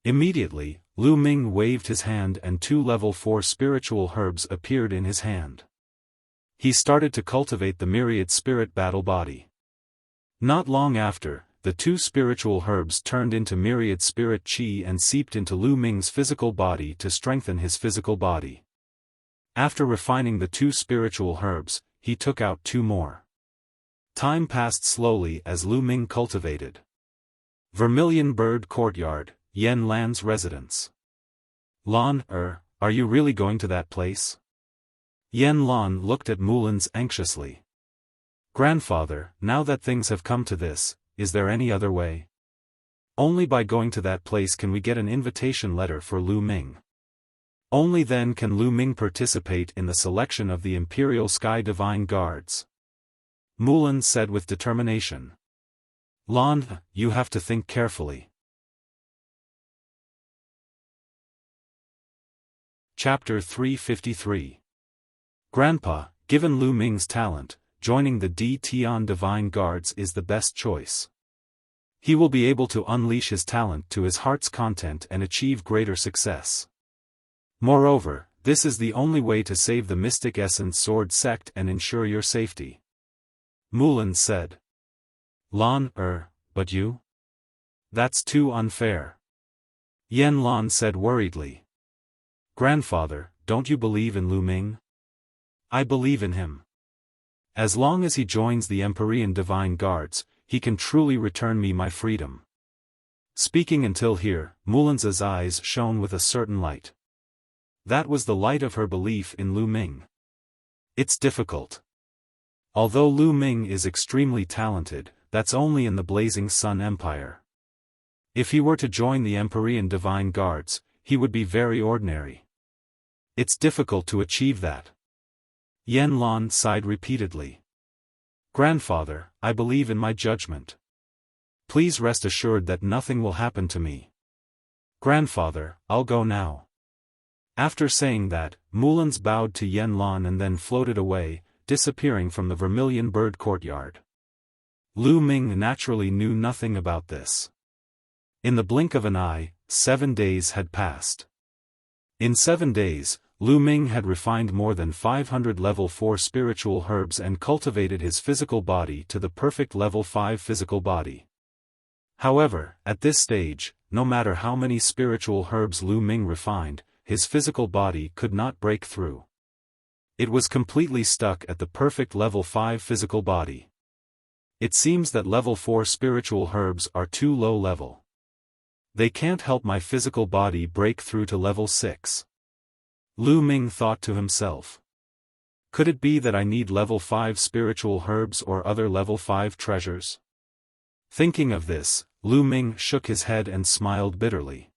Immediately, Lu Ming waved his hand and 2 level 4 spiritual herbs appeared in his hand. He started to cultivate the myriad spirit battle body. Not long after, the two spiritual herbs turned into myriad spirit qi and seeped into Lu Ming's physical body to strengthen his physical body. After refining the two spiritual herbs, he took out two more. Time passed slowly as Lu Ming cultivated. Vermilion Bird Courtyard, Yen Lan's residence. Lan, are you really going to that place? Yen Lan looked at Mullins anxiously. Grandfather, now that things have come to this, is there any other way? Only by going to that place can we get an invitation letter for Lu Ming. Only then can Lu Ming participate in the selection of the Imperial Sky Divine Guards. Mullins said with determination. Lan, you have to think carefully. Chapter 353. Grandpa, given Lu Ming's talent, joining the D Tian Divine Guards is the best choice. He will be able to unleash his talent to his heart's content and achieve greater success. Moreover, this is the only way to save the Mystic Essence Sword sect and ensure your safety. Mullins said. Lan, but you? That's too unfair. Yen Lan said worriedly. Grandfather, don't you believe in Lu Ming? I believe in him. As long as he joins the Empyrean Divine Guards, he can truly return me my freedom. Speaking until here, Mullins's eyes shone with a certain light. That was the light of her belief in Lu Ming. It's difficult. Although Lu Ming is extremely talented, that's only in the Blazing Sun Empire. If he were to join the Empyrean Divine Guards, he would be very ordinary. It's difficult to achieve that. Yen Lan sighed repeatedly. Grandfather, I believe in my judgment. Please rest assured that nothing will happen to me. Grandfather, I'll go now. After saying that, Mullins bowed to Yen Lan and then floated away, disappearing from the Vermilion Bird Courtyard. Lu Ming naturally knew nothing about this. In the blink of an eye, 7 days had passed. In 7 days, Lu Ming had refined more than 500 level 4 spiritual herbs and cultivated his physical body to the perfect level 5 physical body. However, at this stage, no matter how many spiritual herbs Lu Ming refined, his physical body could not break through. It was completely stuck at the perfect level 5 physical body. It seems that level 4 spiritual herbs are too low level. They can't help my physical body break through to level 6. Lu Ming thought to himself. Could it be that I need level 5 spiritual herbs or other level 5 treasures? Thinking of this, Lu Ming shook his head and smiled bitterly.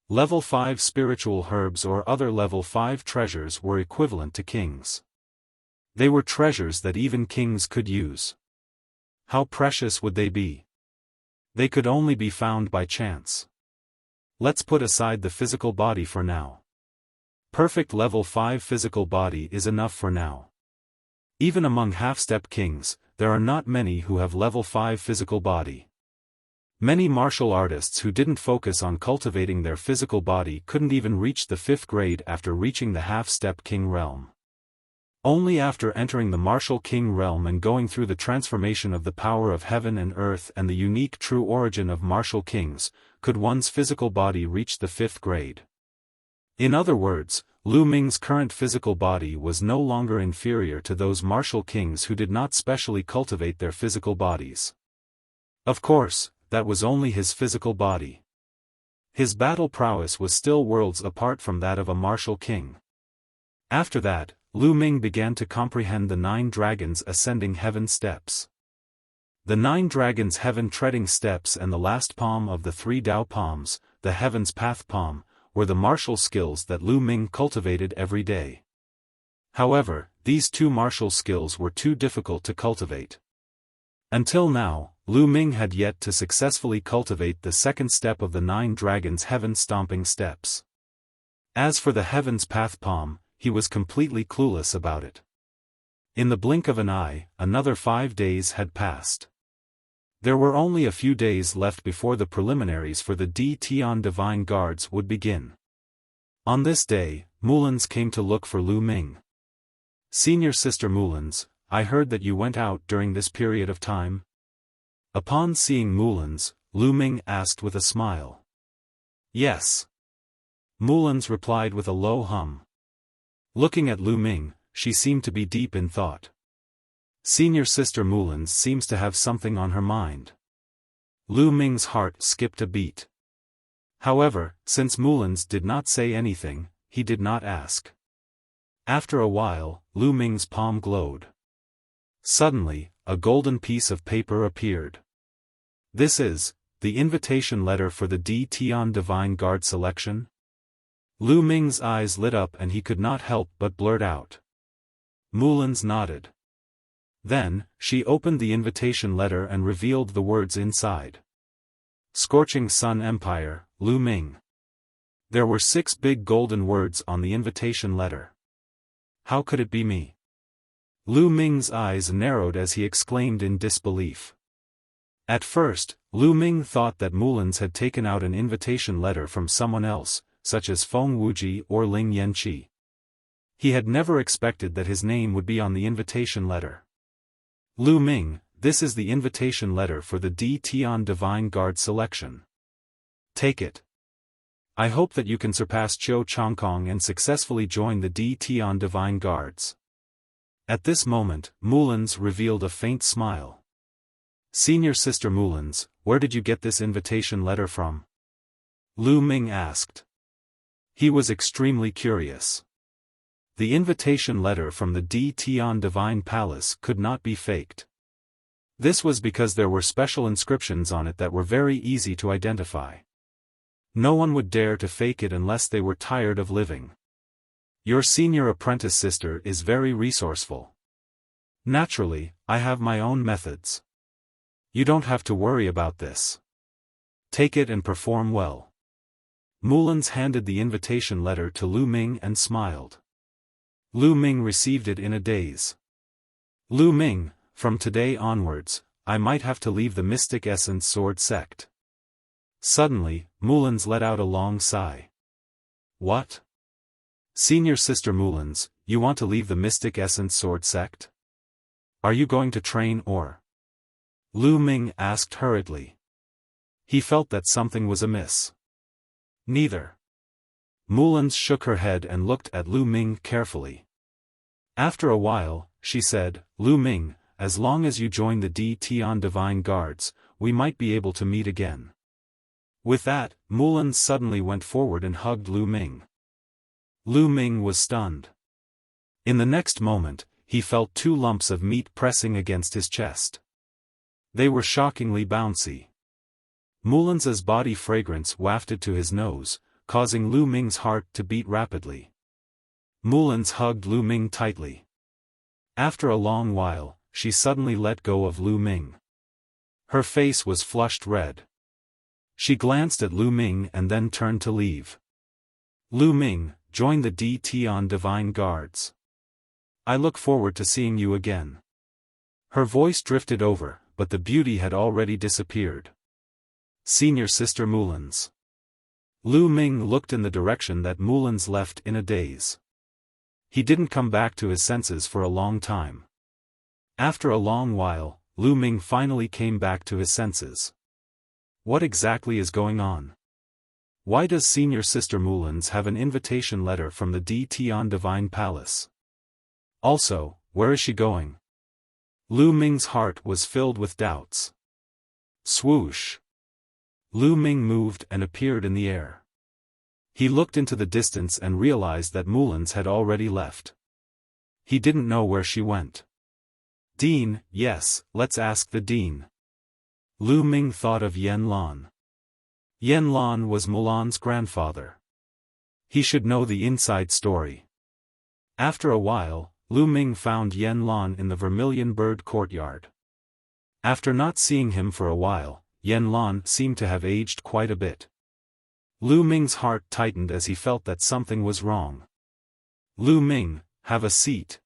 Level 5 spiritual herbs or other level 5 treasures were equivalent to kings. They were treasures that even kings could use. How precious would they be? They could only be found by chance. Let's put aside the physical body for now. Perfect level 5 physical body is enough for now. Even among half-step kings, there are not many who have level 5 physical body. Many martial artists who didn't focus on cultivating their physical body couldn't even reach the 5th grade after reaching the half-step king realm. Only after entering the martial king realm and going through the transformation of the power of heaven and earth and the unique true origin of martial kings, could one's physical body reach the 5th grade. In other words, Lu Ming's current physical body was no longer inferior to those martial kings who did not specially cultivate their physical bodies. Of course, that was only his physical body. His battle prowess was still worlds apart from that of a martial king. After that, Lu Ming began to comprehend the 9 dragons ascending heaven steps. The 9 dragons heaven treading steps and the last palm of the 3 Dao palms, the heaven's path palm, were the martial skills that Lu Ming cultivated every day. However, these 2 martial skills were too difficult to cultivate. Until now, Lu Ming had yet to successfully cultivate the 2nd step of the 9 dragons heaven stomping steps. As for the heaven's path palm, he was completely clueless about it. In the blink of an eye, another 5 days had passed. There were only a few days left before the preliminaries for the D Tian Divine Guards would begin. On this day, Mullins came to look for Lu Ming. Senior Sister Mullins, I heard that you went out during this period of time. Upon seeing Mulan's, Lu Ming asked with a smile. Yes. Mulan's replied with a low hum. Looking at Lu Ming, she seemed to be deep in thought. Senior sister Mulan's seems to have something on her mind. Lu Ming's heart skipped a beat. However, since Mulan's did not say anything, he did not ask. After a while, Lu Ming's palm glowed. Suddenly, a golden piece of paper appeared. This is the invitation letter for the D Tian Divine Guard selection? Lu Ming's eyes lit up and he could not help but blurt out. Mulan's nodded. Then, she opened the invitation letter and revealed the words inside. Scorching Sun Empire, Lu Ming. There were 6 big golden words on the invitation letter. How could it be me? Lu Ming's eyes narrowed as he exclaimed in disbelief. At first, Lu Ming thought that Mulan's had taken out an invitation letter from someone else, such as Feng Wuji or Ling Yanqi. He had never expected that his name would be on the invitation letter. Lu Ming, this is the invitation letter for the D Tian Divine Guard selection. Take it. I hope that you can surpass Chiu Changkong and successfully join the D Tian Divine Guards. At this moment, Mulan's revealed a faint smile. Senior sister Mulan's, where did you get this invitation letter from? Lu Ming asked. He was extremely curious. The invitation letter from the D Tian Divine Palace could not be faked. This was because there were special inscriptions on it that were very easy to identify. No one would dare to fake it unless they were tired of living. Your senior apprentice sister is very resourceful. Naturally, I have my own methods. You don't have to worry about this. Take it and perform well. Mulan's handed the invitation letter to Lu Ming and smiled. Lu Ming received it in a daze. Lu Ming, from today onwards, I might have to leave the Mystic Essence Sword sect. Suddenly, Mulan's let out a long sigh. What? Senior sister Mulan's, you want to leave the Mystic Essence Sword sect? Are you going to train or? Lu Ming asked hurriedly. He felt that something was amiss. Neither. Mulan's shook her head and looked at Lu Ming carefully. After a while, she said, Lu Ming, as long as you join the D Tian Divine Guards, we might be able to meet again. With that, Mulan suddenly went forward and hugged Lu Ming. Lu Ming was stunned. In the next moment, he felt 2 lumps of meat pressing against his chest. They were shockingly bouncy. Mulan's body fragrance wafted to his nose, causing Lu Ming's heart to beat rapidly. Mulan's hugged Lu Ming tightly. After a long while, she suddenly let go of Lu Ming. Her face was flushed red. She glanced at Lu Ming and then turned to leave. Lu Ming, join the D Tian Divine Guards. I look forward to seeing you again. Her voice drifted over, but the beauty had already disappeared. Senior sister Mulan's. Lu Ming looked in the direction that Mulan's left in a daze. He didn't come back to his senses for a long time. After a long while, Lu Ming finally came back to his senses. What exactly is going on? Why does senior sister Mulan's have an invitation letter from the D Tian Divine Palace? Also, where is she going? Lu Ming's heart was filled with doubts. Swoosh! Lu Ming moved and appeared in the air. He looked into the distance and realized that Mulan's had already left. He didn't know where she went. Dean, yes, let's ask the Dean. Lu Ming thought of Yen Lan. Yen Lan was Mulan's grandfather. He should know the inside story. After a while, Lu Ming found Yen Lan in the Vermilion Bird courtyard. After not seeing him for a while, Yen Lan seemed to have aged quite a bit. Lu Ming's heart tightened as he felt that something was wrong. Lu Ming, have a seat.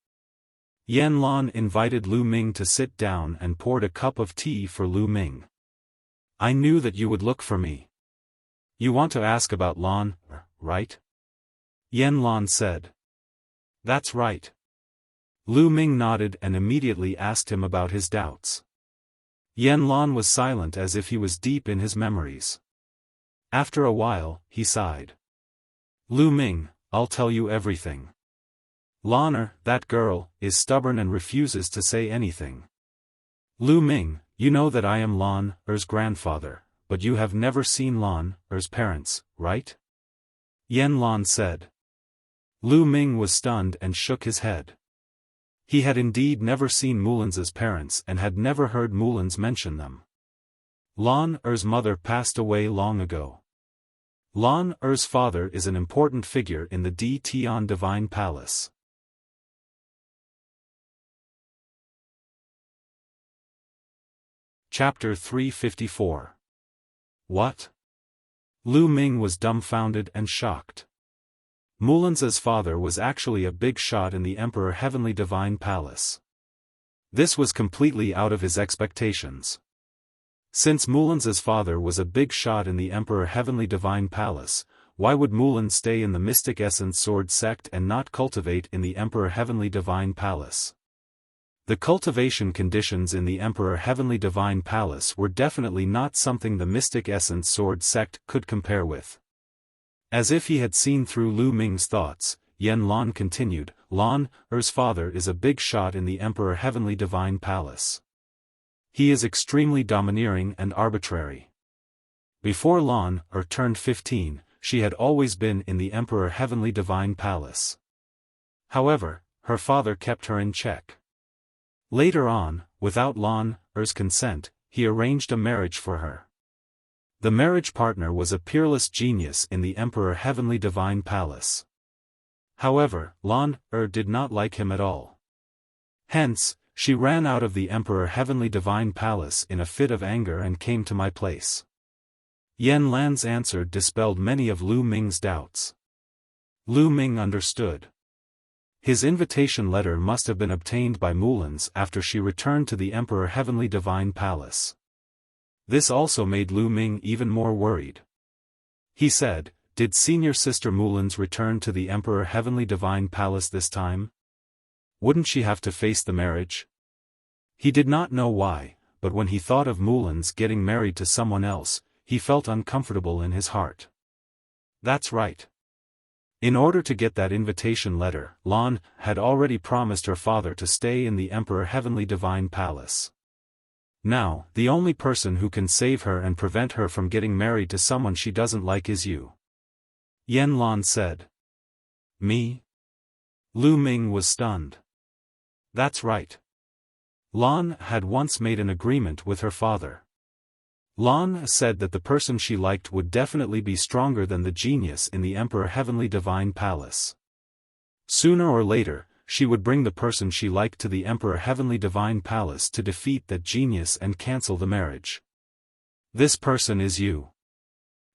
Yen Lan invited Lu Ming to sit down and poured a cup of tea for Lu Ming. I knew that you would look for me. You want to ask about Lan, right? Yen Lan said. That's right. Lu Ming nodded and immediately asked him about his doubts. Yan Lan was silent as if he was deep in his memories. After a while, he sighed. Lu Ming, I'll tell you everything. Lan that girl, is stubborn and refuses to say anything. Lu Ming, you know that I am Lan's grandfather, but you have never seen Lan's parents, right? Yan Lan said. Lu Ming was stunned and shook his head. He had indeed never seen Mulan's parents and had never heard Mulan's mention them. Lan's mother passed away long ago. Lan's father is an important figure in the Di Tian Divine Palace. Chapter 354. What? Lu Ming was dumbfounded and shocked. Mulan's father was actually a big shot in the Emperor Heavenly Divine Palace. This was completely out of his expectations. Since Mulan's father was a big shot in the Emperor Heavenly Divine Palace, why would Mulan stay in the Mystic Essence Sword sect and not cultivate in the Emperor Heavenly Divine Palace? The cultivation conditions in the Emperor Heavenly Divine Palace were definitely not something the Mystic Essence Sword sect could compare with. As if he had seen through Lu Ming's thoughts, Yan Lan continued, Lan's father is a big shot in the Emperor Heavenly Divine Palace. He is extremely domineering and arbitrary. Before Lan turned 15, she had always been in the Emperor Heavenly Divine Palace. However, her father kept her in check. Later on, without Lan's consent, he arranged a marriage for her. The marriage partner was a peerless genius in the Emperor Heavenly Divine Palace. However, Lan did not like him at all. Hence, she ran out of the Emperor Heavenly Divine Palace in a fit of anger and came to my place. Yan Lan's answer dispelled many of Lu Ming's doubts. Lu Ming understood. His invitation letter must have been obtained by Mulan's after she returned to the Emperor Heavenly Divine Palace. This also made Lu Ming even more worried. He said, did Senior Sister Mulan's return to the Emperor Heavenly Divine Palace this time? Wouldn't she have to face the marriage? He did not know why, but when he thought of Mulan's getting married to someone else, he felt uncomfortable in his heart. That's right. In order to get that invitation letter, Lan had already promised her father to stay in the Emperor Heavenly Divine Palace. Now, the only person who can save her and prevent her from getting married to someone she doesn't like is you. Yan Lan said. Me? Lu Ming was stunned. That's right. Lan had once made an agreement with her father. Lan said that the person she liked would definitely be stronger than the genius in the Emperor Heavenly Divine Palace. Sooner or later, she would bring the person she liked to the Emperor Heavenly Divine Palace to defeat that genius and cancel the marriage. This person is you.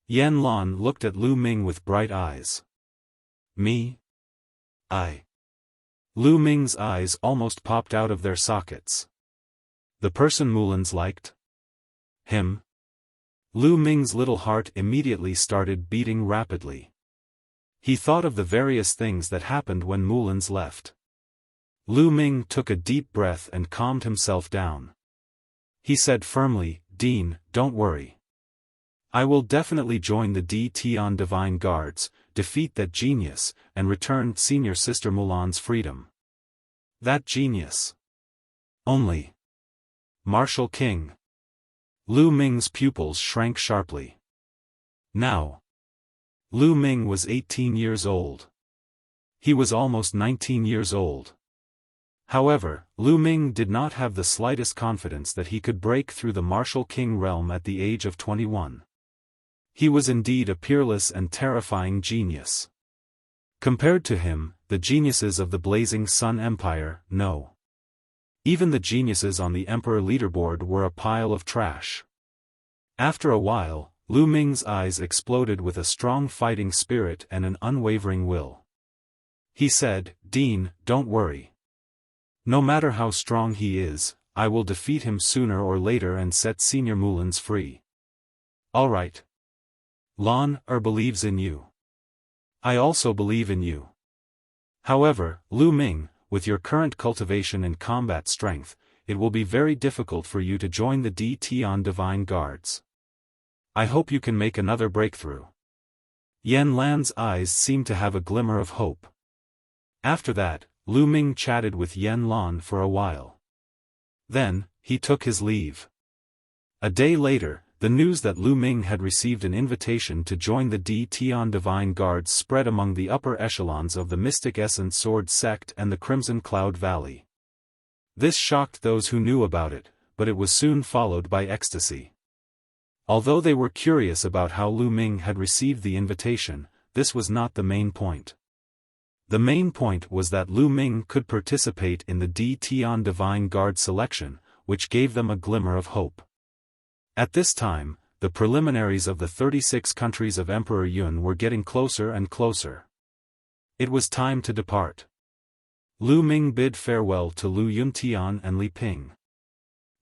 Yan Lan looked at Lu Ming with bright eyes. Me? Lu Ming's eyes almost popped out of their sockets. The person Mulan's liked? Him? Lu Ming's little heart immediately started beating rapidly. He thought of the various things that happened when Mulan's left. Lu Ming took a deep breath and calmed himself down. He said firmly, Dean, don't worry. I will definitely join the Di Tian Divine Guards, defeat that genius, and return Senior Sister Mulan's freedom. That genius. Only. Martial King. Lu Ming's pupils shrank sharply. Now. Lu Ming was 18 years old. He was almost 19 years old. However, Lu Ming did not have the slightest confidence that he could break through the Martial King realm at the age of 21. He was indeed a peerless and terrifying genius. Compared to him, the geniuses of the Blazing Sun Empire, no. Even the geniuses on the Emperor leaderboard were a pile of trash. After a while, Lu Ming's eyes exploded with a strong fighting spirit and an unwavering will. He said, Dean, don't worry. No matter how strong he is, I will defeat him sooner or later and set Senior Mulan's free. All right. Lan believes in you. I also believe in you. However, Lu Ming, with your current cultivation and combat strength, it will be very difficult for you to join the D Tian Divine Guards. I hope you can make another breakthrough. Yan Lan's eyes seemed to have a glimmer of hope. After that, Lu Ming chatted with Yan Lan for a while. Then, he took his leave. A day later, the news that Lu Ming had received an invitation to join the D Tian Divine Guards spread among the upper echelons of the Mystic Essence Sword sect and the Crimson Cloud Valley. This shocked those who knew about it, but it was soon followed by ecstasy. Although they were curious about how Lu Ming had received the invitation, this was not the main point. The main point was that Lu Ming could participate in the D Tian Divine Guard selection, which gave them a glimmer of hope. At this time, the preliminaries of the 36 countries of Emperor Yun were getting closer and closer. It was time to depart. Lu Ming bid farewell to Lu Yuntian and Li Ping.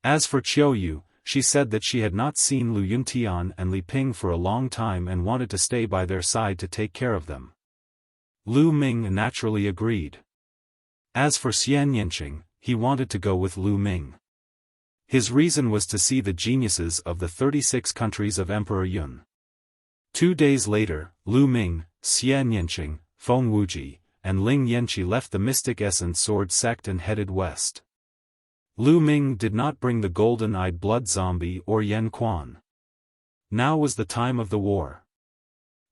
As for Qiu Yu, she said that she had not seen Lu Yuntian and Li Ping for a long time and wanted to stay by their side to take care of them. Lu Ming naturally agreed. As for Xian Yanqing, he wanted to go with Lu Ming. His reason was to see the geniuses of the 36 countries of Emperor Yun. 2 days later, Lu Ming, Xian Yanqing, Feng Wuji, and Ling Yanqi left the Mystic Essence Sword sect and headed west. Lu Ming did not bring the golden-eyed blood zombie or Yan Quan. Now was the time of the war.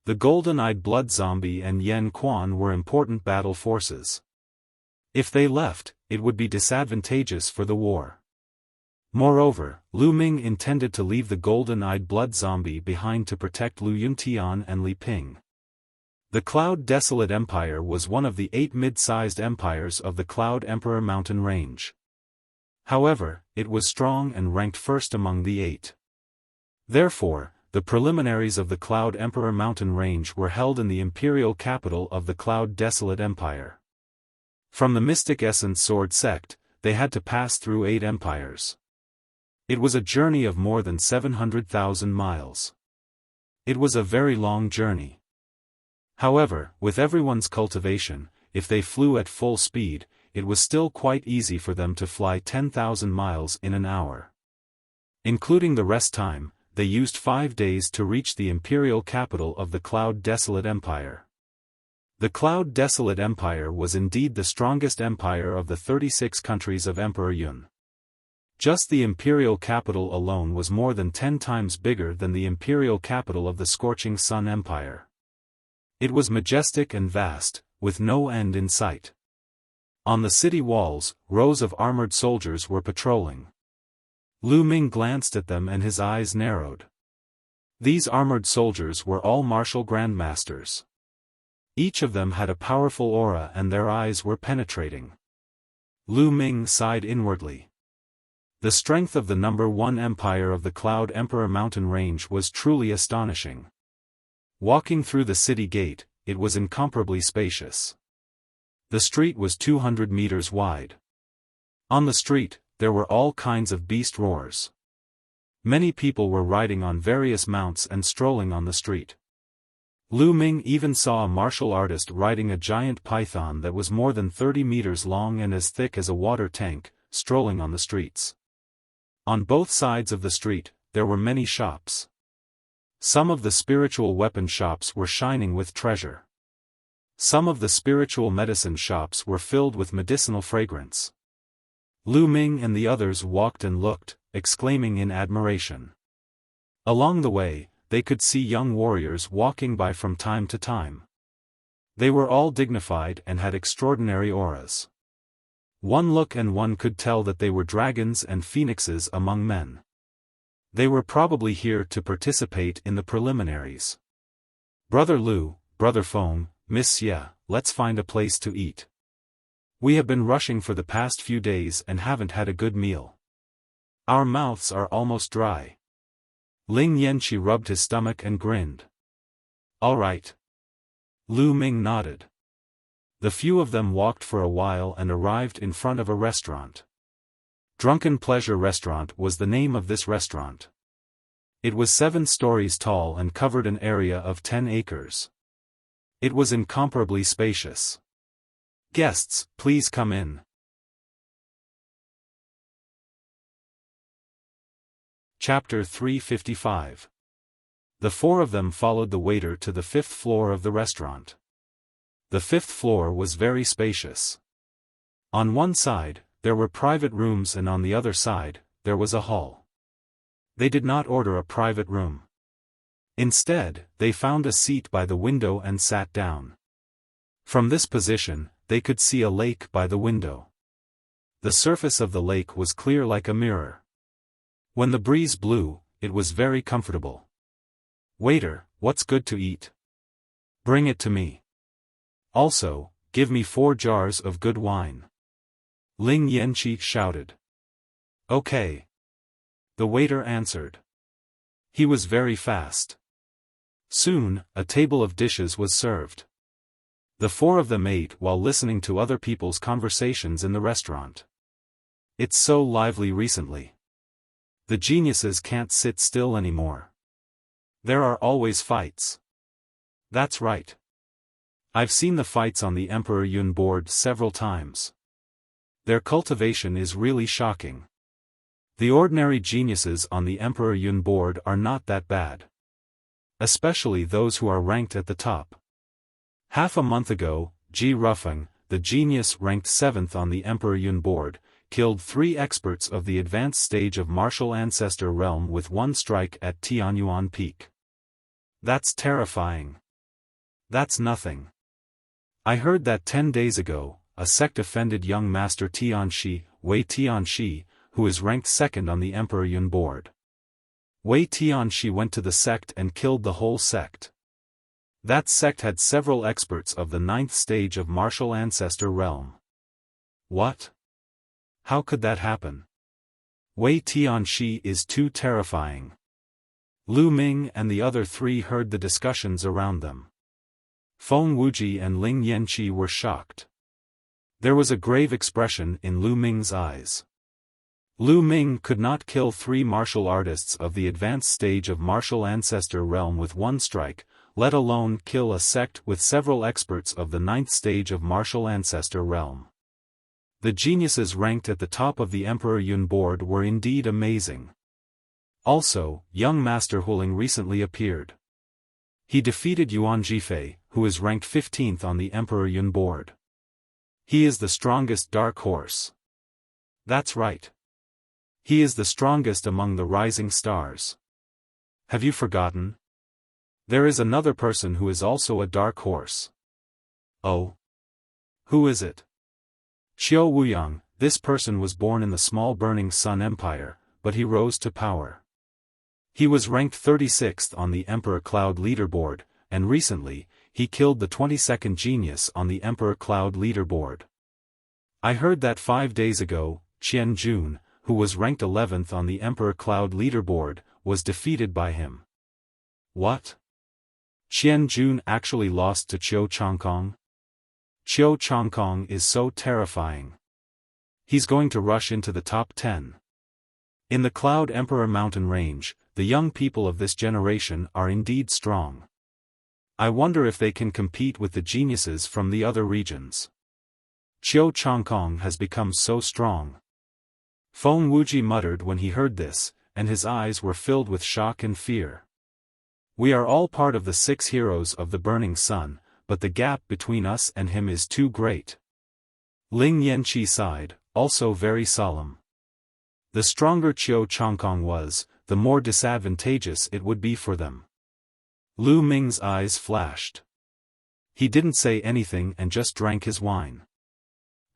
The golden-eyed blood zombie and Yan Quan were important battle forces. If they left, it would be disadvantageous for the war. Moreover, Lu Ming intended to leave the golden-eyed blood zombie behind to protect Lu Yuntian and Li Ping. The Cloud Desolate Empire was one of the 8 mid-sized empires of the Cloud Emperor mountain range. However, it was strong and ranked first among the 8. Therefore, the preliminaries of the Cloud Emperor mountain range were held in the imperial capital of the Cloud Desolate Empire. From the Mystic Essence Sword sect, they had to pass through 8 empires. It was a journey of more than 700,000 miles. It was a very long journey. However, with everyone's cultivation, if they flew at full speed, it was still quite easy for them to fly 10,000 miles in an hour. Including the rest time, they used 5 days to reach the imperial capital of the Cloud Desolate Empire. The Cloud Desolate Empire was indeed the strongest empire of the 36 countries of Emperor Yun. Just the imperial capital alone was more than 10 times bigger than the imperial capital of the Scorching Sun Empire. It was majestic and vast, with no end in sight. On the city walls, rows of armored soldiers were patrolling. Lu Ming glanced at them and his eyes narrowed. These armored soldiers were all martial grandmasters. Each of them had a powerful aura and their eyes were penetrating. Lu Ming sighed inwardly. The strength of the number 1 empire of the Cloud Emperor mountain range was truly astonishing. Walking through the city gate, it was incomparably spacious. The street was 200 meters wide. On the street, there were all kinds of beast roars. Many people were riding on various mounts and strolling on the street. Lu Ming even saw a martial artist riding a giant python that was more than 30 meters long and as thick as a water tank, strolling on the streets. On both sides of the street, there were many shops. Some of the spiritual weapon shops were shining with treasure. Some of the spiritual medicine shops were filled with medicinal fragrance. Lu Ming and the others walked and looked, exclaiming in admiration. Along the way, they could see young warriors walking by from time to time. They were all dignified and had extraordinary auras. One look and one could tell that they were dragons and phoenixes among men. They were probably here to participate in the preliminaries. Brother Lu, Brother Feng, Miss Xia, let's find a place to eat. We have been rushing for the past few days and haven't had a good meal. Our mouths are almost dry. Ling Yanqi rubbed his stomach and grinned. All right. Lu Ming nodded. The few of them walked for a while and arrived in front of a restaurant. Drunken Pleasure Restaurant was the name of this restaurant. It was 7 stories tall and covered an area of 10 acres. It was incomparably spacious. Guests, please come in. Chapter 355. The four of them followed the waiter to the fifth floor of the restaurant. The fifth floor was very spacious. On one side, there were private rooms and on the other side, there was a hall. They did not order a private room. Instead, they found a seat by the window and sat down. From this position, they could see a lake by the window. The surface of the lake was clear like a mirror. When the breeze blew, it was very comfortable. "Waiter, what's good to eat? Bring it to me. Also, give me 4 jars of good wine." Ling Yanqi shouted. "Okay." The waiter answered. He was very fast. Soon, a table of dishes was served. The four of them ate while listening to other people's conversations in the restaurant. It's so lively recently. The geniuses can't sit still anymore. There are always fights. That's right. I've seen the fights on the Emperor Yun board several times. Their cultivation is really shocking. The ordinary geniuses on the Emperor Yun board are not that bad. Especially those who are ranked at the top. Half a month ago, Ji Rufeng, the genius ranked 7th on the Emperor Yun board, killed 3 experts of the advanced stage of martial ancestor realm with 1 strike at Tianyuan Peak. That's terrifying. That's nothing. I heard that 10 days ago, a sect-offended young master Tianxi, Wei Tianxi, who is ranked 2nd on the Emperor Yun board. Wei Tianxi went to the sect and killed the whole sect. That sect had several experts of the 9th stage of martial ancestor realm. What? How could that happen? Wei Tianxi is too terrifying. Lu Ming and the other 3 heard the discussions around them. Feng Wuji and Ling Yanqi were shocked. There was a grave expression in Lu Ming's eyes. Lu Ming could not kill 3 martial artists of the advanced stage of martial ancestor realm with 1 strike, let alone kill a sect with several experts of the 9th stage of martial ancestor realm. The geniuses ranked at the top of the Emperor Yun board were indeed amazing. Also, young Master Huling recently appeared. He defeated Yuan Jifei, who is ranked 15th on the Emperor Yun board. He is the strongest dark horse. That's right. He is the strongest among the rising stars. Have you forgotten? There is another person who is also a dark horse. Oh? Who is it? Xiao Wuyang. This person was born in the small Burning Sun Empire, but he rose to power. He was ranked 36th on the Emperor Cloud leaderboard, and recently, he killed the 22nd genius on the Emperor Cloud leaderboard. I heard that 5 days ago, Qian Jun, who was ranked 11th on the Emperor Cloud leaderboard, was defeated by him. What? Qian Jun actually lost to Qiu Changkong? Qiu Changkong is so terrifying. He's going to rush into the top 10. In the Cloud Emperor mountain range, the young people of this generation are indeed strong. I wonder if they can compete with the geniuses from the other regions. Qiu Changkong has become so strong. Feng Wuji muttered when he heard this, and his eyes were filled with shock and fear. We are all part of the 6 heroes of the Burning Sun, but the gap between us and him is too great. Ling Yanqi sighed, also very solemn. The stronger Qiu Changkong was, the more disadvantageous it would be for them. Lu Ming's eyes flashed. He didn't say anything and just drank his wine.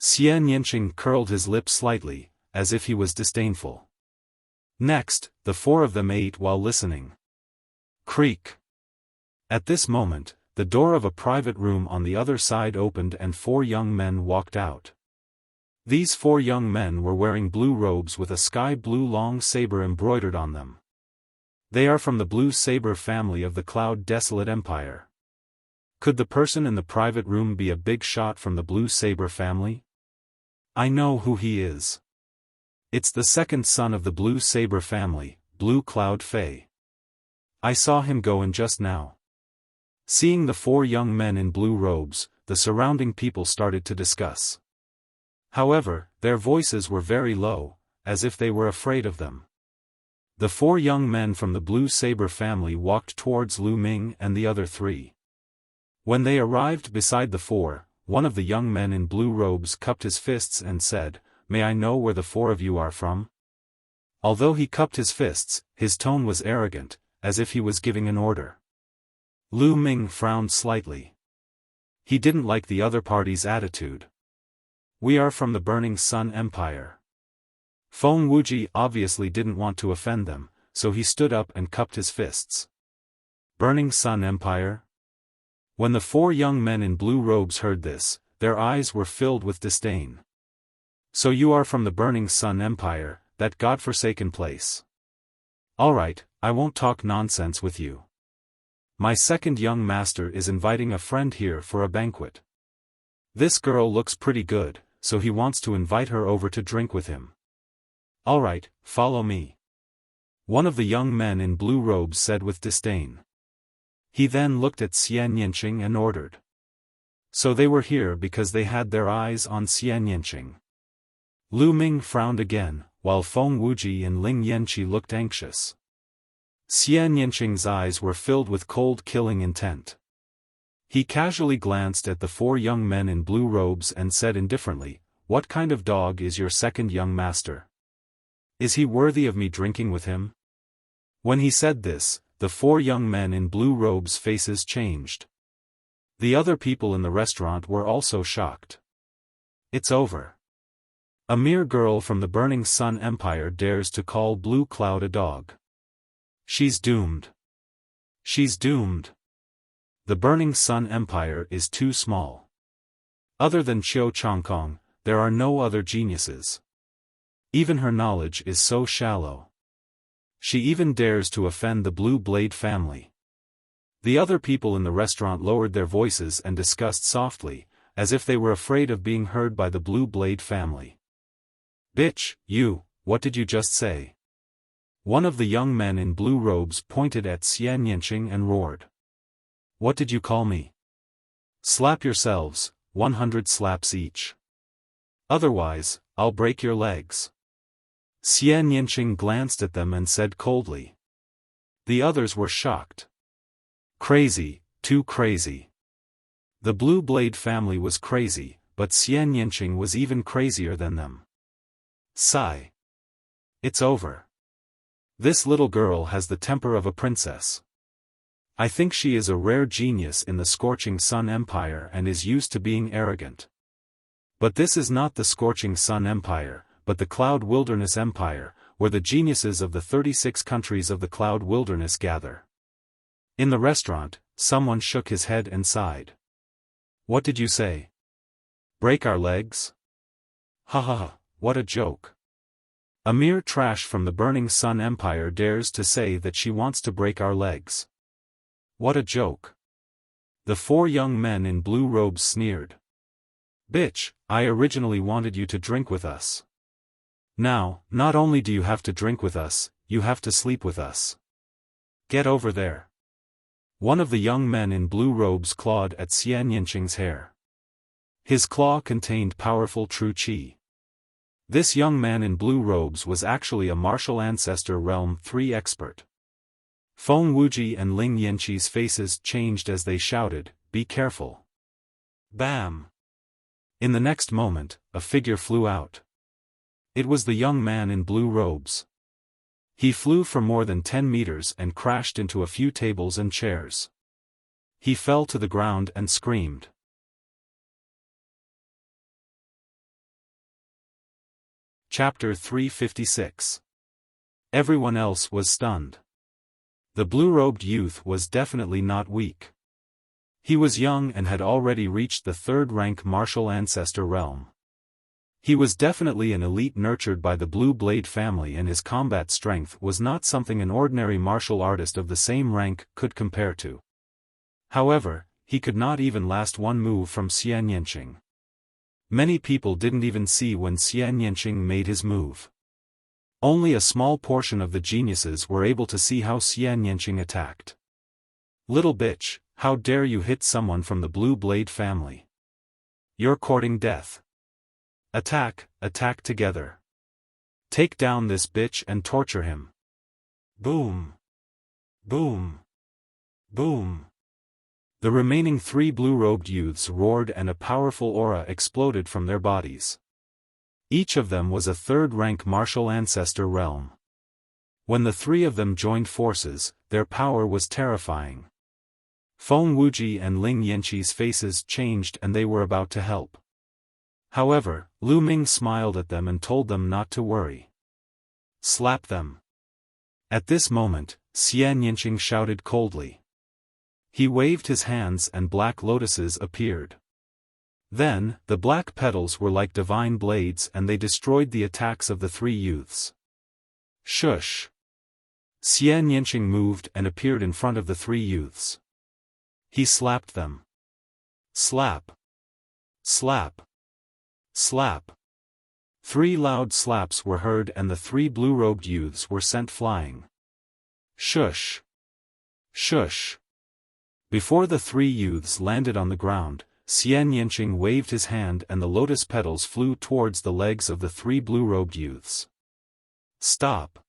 Xian Yanqing curled his lips slightly, as if he was disdainful. Next, the 4 of them ate while listening. Creak. At this moment, the door of a private room on the other side opened and 4 young men walked out. These 4 young men were wearing blue robes with a sky blue long saber embroidered on them. They are from the Blue Saber family of the Cloud Desolate Empire. Could the person in the private room be a big shot from the Blue Saber family? I know who he is. It's the 2nd son of the Blue Saber family, Blue Cloud Fei. I saw him go in just now. Seeing the 4 young men in blue robes, the surrounding people started to discuss. However, their voices were very low, as if they were afraid of them. The 4 young men from the Blue Saber family walked towards Lu Ming and the other 3. When they arrived beside the 4, one of the young men in blue robes cupped his fists and said, "May I know where the 4 of you are from?" Although he cupped his fists, his tone was arrogant, as if he was giving an order. Lu Ming frowned slightly. He didn't like the other party's attitude. "We are from the Burning Sun Empire." Feng Wuji obviously didn't want to offend them, so he stood up and cupped his fists. Burning Sun Empire? When the 4 young men in blue robes heard this, their eyes were filled with disdain. "So you are from the Burning Sun Empire, that godforsaken place. Alright, I won't talk nonsense with you. My second young master is inviting a friend here for a banquet. This girl looks pretty good, so he wants to invite her over to drink with him. Alright, follow me." One of the young men in blue robes said with disdain. He then looked at Xian Yanqing and ordered. So they were here because they had their eyes on Xian Yanqing. Lu Ming frowned again, while Feng Wuji and Ling Yanqi looked anxious. Xian Yanqing's eyes were filled with cold killing intent. He casually glanced at the 4 young men in blue robes and said indifferently, "What kind of dog is your second young master? Is he worthy of me drinking with him?" When he said this, the 4 young men in blue robes' faces changed. The other people in the restaurant were also shocked. It's over. A mere girl from the Burning Sun Empire dares to call Blue Cloud a dog. She's doomed. She's doomed. The Burning Sun Empire is too small. Other than Qiu Changkong, there are no other geniuses. Even her knowledge is so shallow. She even dares to offend the Blue Blade family. The other people in the restaurant lowered their voices and discussed softly, as if they were afraid of being heard by the Blue Blade family. "Bitch, you, what did you just say?" One of the young men in blue robes pointed at Xian Yanqing and roared. "What did you call me? Slap yourselves, 100 slaps each. Otherwise, I'll break your legs." Xian Yanqing glanced at them and said coldly. The others were shocked. Crazy, too crazy. The Blue Blade family was crazy, but Xian Yanqing was even crazier than them. Sigh. It's over. This little girl has the temper of a princess. I think she is a rare genius in the Scorching Sun Empire and is used to being arrogant. But this is not the Scorching Sun Empire, but the Cloud Wilderness Empire, where the geniuses of the 36 countries of the Cloud Wilderness gather. In the restaurant, someone shook his head and sighed. What did you say? Break our legs? Ha ha ha, what a joke. A mere trash from the Burning Sun Empire dares to say that she wants to break our legs. What a joke. The 4 young men in blue robes sneered. Bitch, I originally wanted you to drink with us. Now, not only do you have to drink with us, you have to sleep with us. Get over there. One of the young men in blue robes clawed at Xian Yanqing's hair. His claw contained powerful true qi. This young man in blue robes was actually a martial ancestor realm 3 expert. Feng Wuji and Ling Yanqi's faces changed as they shouted, "Be careful." Bam! In the next moment, a figure flew out. It was the young man in blue robes. He flew for more than 10 meters and crashed into a few tables and chairs. He fell to the ground and screamed. Chapter 356. Everyone else was stunned. The blue-robed youth was definitely not weak. He was young and had already reached the 3rd rank martial ancestor realm. He was definitely an elite nurtured by the Blue Blade family, and his combat strength was not something an ordinary martial artist of the same rank could compare to. However, he could not even last one move from Xian Yanqing. Many people didn't even see when Xian Yanqing made his move. Only a small portion of the geniuses were able to see how Xian Yanqing attacked. Little bitch, how dare you hit someone from the Blue Blade family? You're courting death. Attack, attack together. Take down this bitch and torture him. Boom! Boom! Boom! The remaining 3 blue-robed youths roared and a powerful aura exploded from their bodies. Each of them was a third-rank martial ancestor realm. When the 3 of them joined forces, their power was terrifying. Feng Wuji and Ling Yanqi's faces changed and they were about to help. However, Lu Ming smiled at them and told them not to worry. Slap them. At this moment, Xian Yanqing shouted coldly. He waved his hands and black lotuses appeared. Then, the black petals were like divine blades and they destroyed the attacks of the 3 youths. Shush! Xian Yanqing moved and appeared in front of the 3 youths. He slapped them. Slap! Slap! Slap! 3 loud slaps were heard and the 3 blue-robed youths were sent flying. Shush! Shush! Before the 3 youths landed on the ground, Xian Yanqing waved his hand and the lotus petals flew towards the legs of the 3 blue-robed youths. Stop!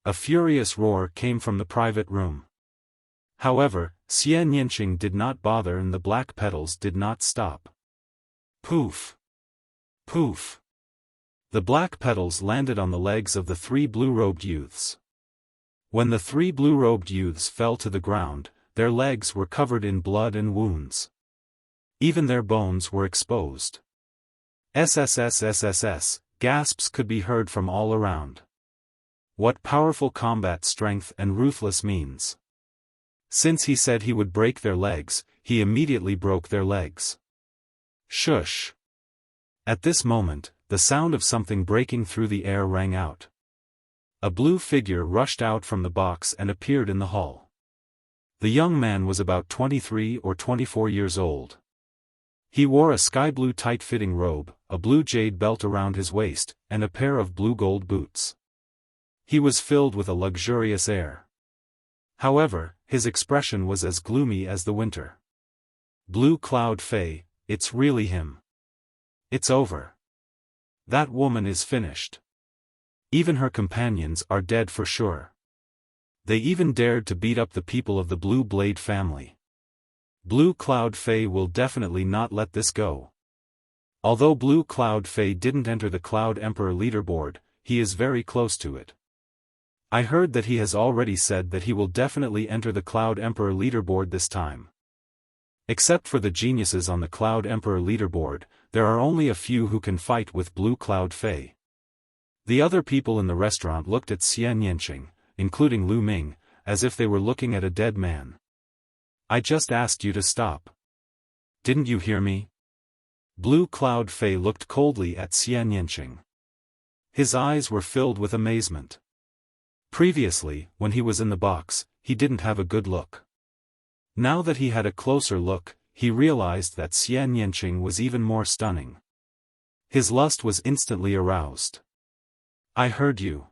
A furious roar came from the private room. However, Xian Yanqing did not bother and the black petals did not stop. Poof! Poof! The black petals landed on the legs of the 3 blue-robed youths. When the 3 blue-robed youths fell to the ground, their legs were covered in blood and wounds. Even their bones were exposed. SSSSSS, gasps could be heard from all around. What powerful combat strength and ruthless means. Since he said he would break their legs, he immediately broke their legs. Shush! At this moment, the sound of something breaking through the air rang out. A blue figure rushed out from the box and appeared in the hall. The young man was about 23 or 24 years old. He wore a sky-blue tight-fitting robe, a blue jade belt around his waist, and a pair of blue-gold boots. He was filled with a luxurious air. However, his expression was as gloomy as the winter. Blue Cloud Fei, it's really him. It's over. That woman is finished. Even her companions are dead for sure. They even dared to beat up the people of the Blue Blade family. Blue Cloud Fei will definitely not let this go. Although Blue Cloud Fei didn't enter the Cloud Emperor leaderboard, he is very close to it. I heard that he has already said that he will definitely enter the Cloud Emperor leaderboard this time. Except for the geniuses on the Cloud Emperor leaderboard, there are only a few who can fight with Blue Cloud Fei. The other people in the restaurant looked at Xian Yanqing, including Lu Ming, as if they were looking at a dead man. I just asked you to stop. Didn't you hear me? Blue Cloud Fei looked coldly at Xian Yanqing. His eyes were filled with amazement. Previously, when he was in the box, he didn't have a good look. Now that he had a closer look, he realized that Xian Yanqing was even more stunning. His lust was instantly aroused. I heard you.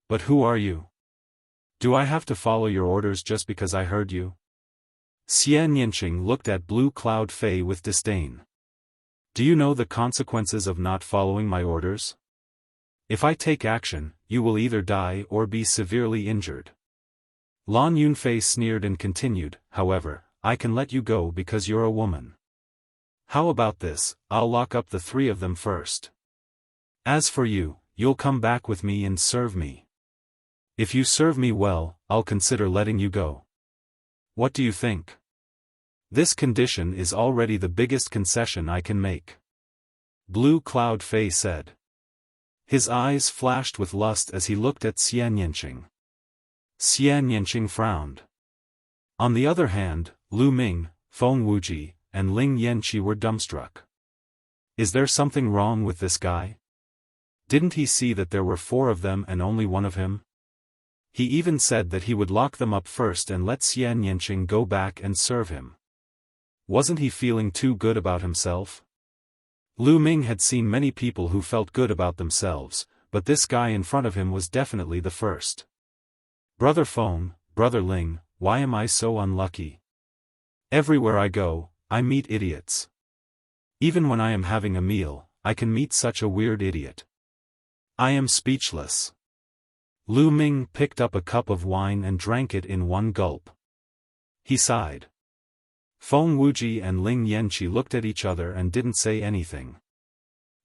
But who are you? Do I have to follow your orders just because I heard you? Xian Yanqing looked at Blue Cloud Fei with disdain. Do you know the consequences of not following my orders? If I take action, you will either die or be severely injured. Lan Yunfei sneered and continued, however, I can let you go because you're a woman. How about this, I'll lock up the 3 of them first. As for you, you'll come back with me and serve me. If you serve me well, I'll consider letting you go. What do you think? This condition is already the biggest concession I can make. Blue Cloud Fei said. His eyes flashed with lust as he looked at Xian Yanqing. Xian Yanqing frowned. On the other hand, Lu Ming, Feng Wuji, and Ling Yanqi were dumbstruck. Is there something wrong with this guy? Didn't he see that there were 4 of them and only 1 of him? He even said that he would lock them up first and let Xian Yanqing go back and serve him. Wasn't he feeling too good about himself? Lu Ming had seen many people who felt good about themselves, but this guy in front of him was definitely the first. Brother Feng, Brother Ling, why am I so unlucky? Everywhere I go, I meet idiots. Even when I am having a meal, I can meet such a weird idiot. I am speechless. Lu Ming picked up a cup of wine and drank it in one gulp. He sighed. Feng Wuji and Ling Yanqi looked at each other and didn't say anything.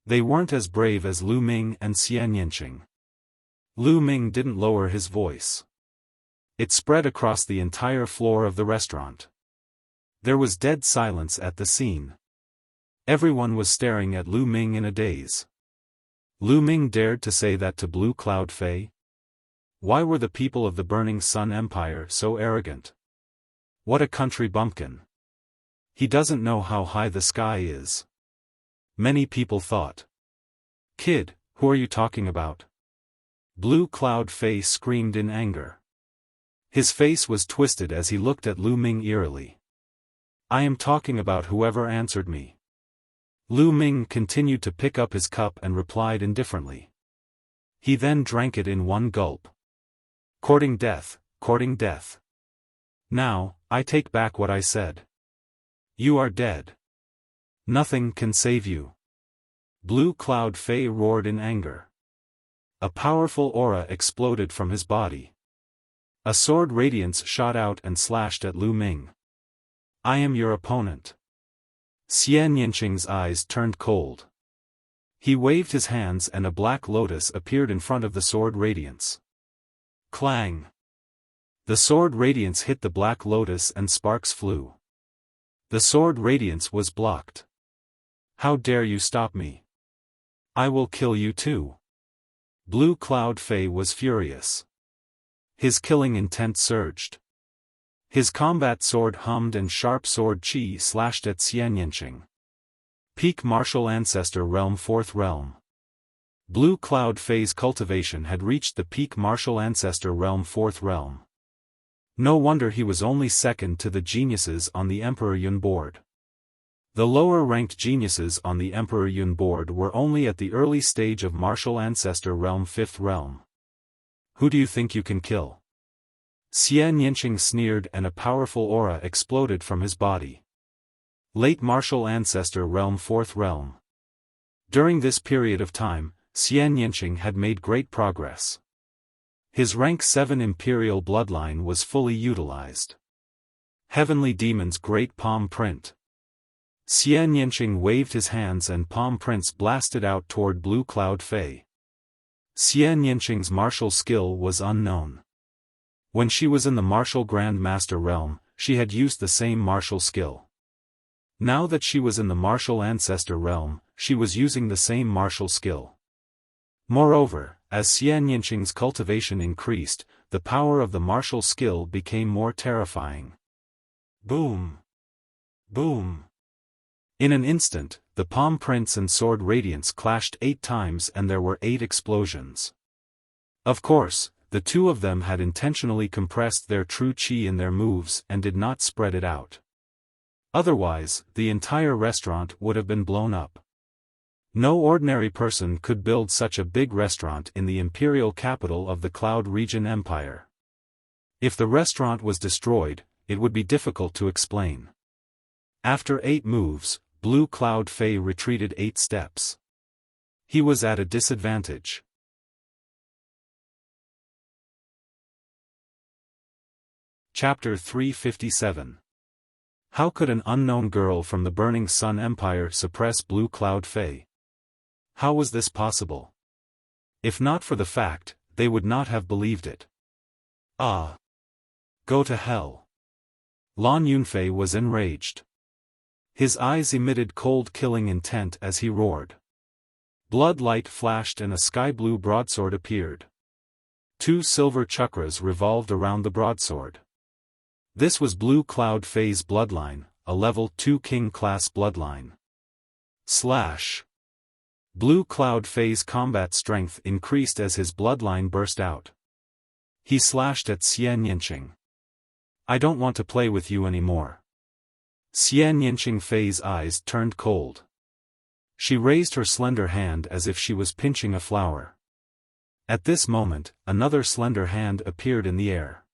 They weren't as brave as Lu Ming and Xian Yanqing. Lu Ming didn't lower his voice. It spread across the entire floor of the restaurant. There was dead silence at the scene. Everyone was staring at Lu Ming in a daze. Lu Ming dared to say that to Blue Cloud Fei? Why were the people of the Burning Sun Empire so arrogant? What a country bumpkin. He doesn't know how high the sky is. Many people thought. Kid, who are you talking about? Blue Cloud Fei screamed in anger. His face was twisted as he looked at Lu Ming eerily. I am talking about whoever answered me. Lu Ming continued to pick up his cup and replied indifferently. He then drank it in one gulp. Courting death, courting death. Now, I take back what I said. You are dead. Nothing can save you. Blue Cloud Fei roared in anger. A powerful aura exploded from his body. A sword radiance shot out and slashed at Lu Ming. I am your opponent. Xian Yanqing's eyes turned cold. He waved his hands and a black lotus appeared in front of the sword radiance. Clang! The sword radiance hit the black lotus and sparks flew. The sword radiance was blocked. How dare you stop me? I will kill you too. Blue Cloud Fei was furious. His killing intent surged. His combat sword hummed and sharp sword chi slashed at Xian Yanqing. Peak Martial Ancestor Realm 4th Realm. Blue Cloud Fei's cultivation had reached the Peak Martial Ancestor Realm 4th Realm. No wonder he was only second to the geniuses on the Emperor Yun board. The lower-ranked geniuses on the Emperor Yun board were only at the early stage of Martial Ancestor Realm 5th Realm. Who do you think you can kill? Xian Yanqing sneered and a powerful aura exploded from his body. Late Martial Ancestor Realm 4th Realm. During this period of time, Xian Yanqing had made great progress. His rank 7 Imperial bloodline was fully utilized. Heavenly Demon's Great Palm Print. Xian Yanqing waved his hands and palm prints blasted out toward Blue Cloud Fei. Xian Yanqing's martial skill was unknown. When she was in the Martial Grand Master realm, she had used the same martial skill. Now that she was in the Martial Ancestor realm, she was using the same martial skill. Moreover, as Xian Yanqing's cultivation increased, the power of the martial skill became more terrifying. Boom! Boom! In an instant, the palm prints and sword radiance clashed 8 times and there were 8 explosions. Of course, the two of them had intentionally compressed their true chi in their moves and did not spread it out. Otherwise, the entire restaurant would have been blown up. No ordinary person could build such a big restaurant in the imperial capital of the Cloud Region Empire. If the restaurant was destroyed, it would be difficult to explain. After 8 moves, Blue Cloud Fei retreated 8 steps. He was at a disadvantage. Chapter 357. How could an unknown girl from the Burning Sun Empire suppress Blue Cloud Fei? How was this possible? If not for the fact, they would not have believed it. Ah! Go to hell! Lan Yunfei was enraged. His eyes emitted cold killing intent as he roared. Blood light flashed and a sky-blue broadsword appeared. 2 silver chakras revolved around the broadsword. This was Blue Cloud Fei's bloodline, a level 2 king-class bloodline. Slash! Blue Cloud Fei's combat strength increased as his bloodline burst out. He slashed at Xian Yanqing. I don't want to play with you anymore. Xian Yanqing Fei's eyes turned cold. She raised her slender hand as if she was pinching a flower. At this moment, another slender hand appeared in the air.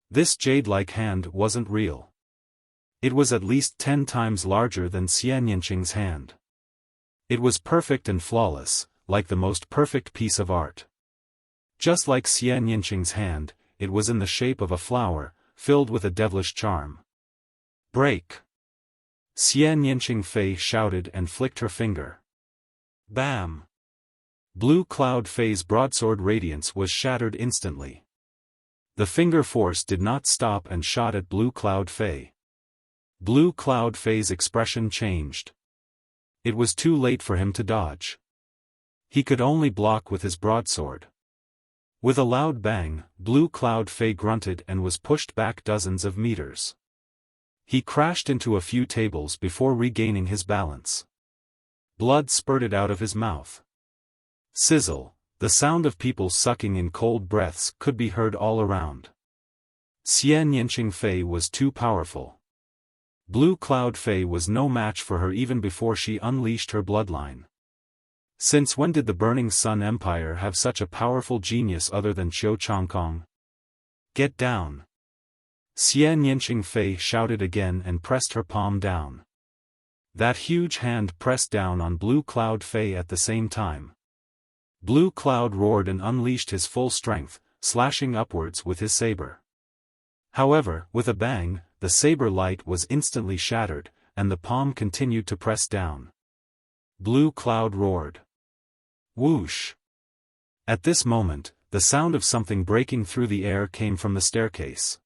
This jade-like hand wasn't real. It was at least 10 times larger than Xian Yanqing's hand. It was perfect and flawless, like the most perfect piece of art. Just like Xian Yinqing's hand, it was in the shape of a flower, filled with a devilish charm. Break! Xian Yinqing Fei shouted and flicked her finger. Bam! Blue Cloud Fei's broadsword radiance was shattered instantly. The finger force did not stop and shot at Blue Cloud Fei. Blue Cloud Fei's expression changed. It was too late for him to dodge. He could only block with his broadsword. With a loud bang, Blue Cloud Fei grunted and was pushed back dozens of meters. He crashed into a few tables before regaining his balance. Blood spurted out of his mouth. Sizzle, the sound of people sucking in cold breaths could be heard all around. Xian Yinqing Fei was too powerful. Blue Cloud Fei was no match for her even before she unleashed her bloodline. Since when did the Burning Sun Empire have such a powerful genius other than Qiu Changkong? Get down! Xian Yinqing Fei shouted again and pressed her palm down. That huge hand pressed down on Blue Cloud Fei at the same time. Blue Cloud roared and unleashed his full strength, slashing upwards with his saber. However, with a bang, the saber light was instantly shattered, and the palm continued to press down. Blue Cloud roared. Whoosh! At this moment, the sound of something breaking through the air came from the staircase.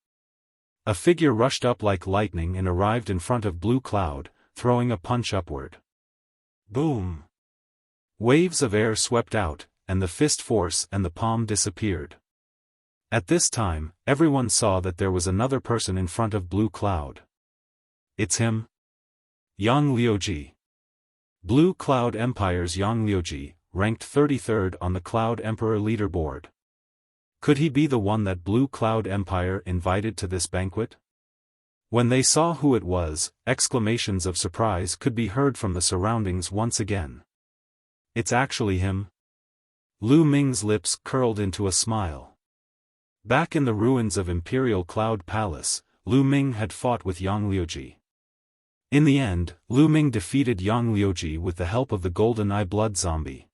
A figure rushed up like lightning and arrived in front of Blue Cloud, throwing a punch upward. Boom! Waves of air swept out, and the fist force and the palm disappeared. At this time, everyone saw that there was another person in front of Blue Cloud. It's him? Yang Liuji. Blue Cloud Empire's Yang Liuji, ranked 33rd on the Cloud Emperor leaderboard. Could he be the one that Blue Cloud Empire invited to this banquet? When they saw who it was, exclamations of surprise could be heard from the surroundings once again. It's actually him? Lu Ming's lips curled into a smile. Back in the ruins of Imperial Cloud Palace, Lu Ming had fought with Yang Liuji. In the end, Lu Ming defeated Yang Liuji with the help of the Golden Eye Blood Zombie.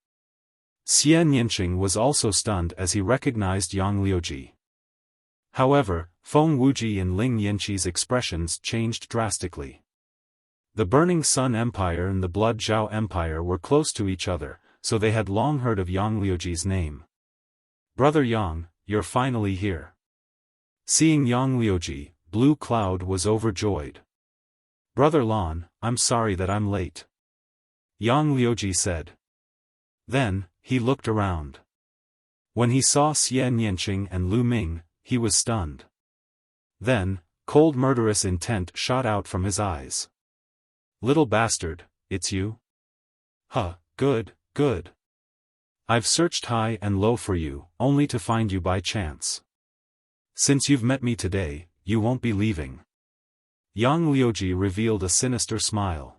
Xian Yinqing was also stunned as he recognized Yang Liuji. However, Feng Wuji and Ling Yanqi's expressions changed drastically. The Burning Sun Empire and the Blood Zhao Empire were close to each other, so they had long heard of Yang Liuji's name. Brother Yang, you're finally here. Seeing Yang Liuji, Blue Cloud was overjoyed. Brother Lan, I'm sorry that I'm late. Yang Liuji said. Then, he looked around. When he saw Xian Yinqing and Lu Ming, he was stunned. Then, cold murderous intent shot out from his eyes. Little bastard, it's you? Huh, good, good. I've searched high and low for you, only to find you by chance. Since you've met me today, you won't be leaving. Yang Liuji revealed a sinister smile.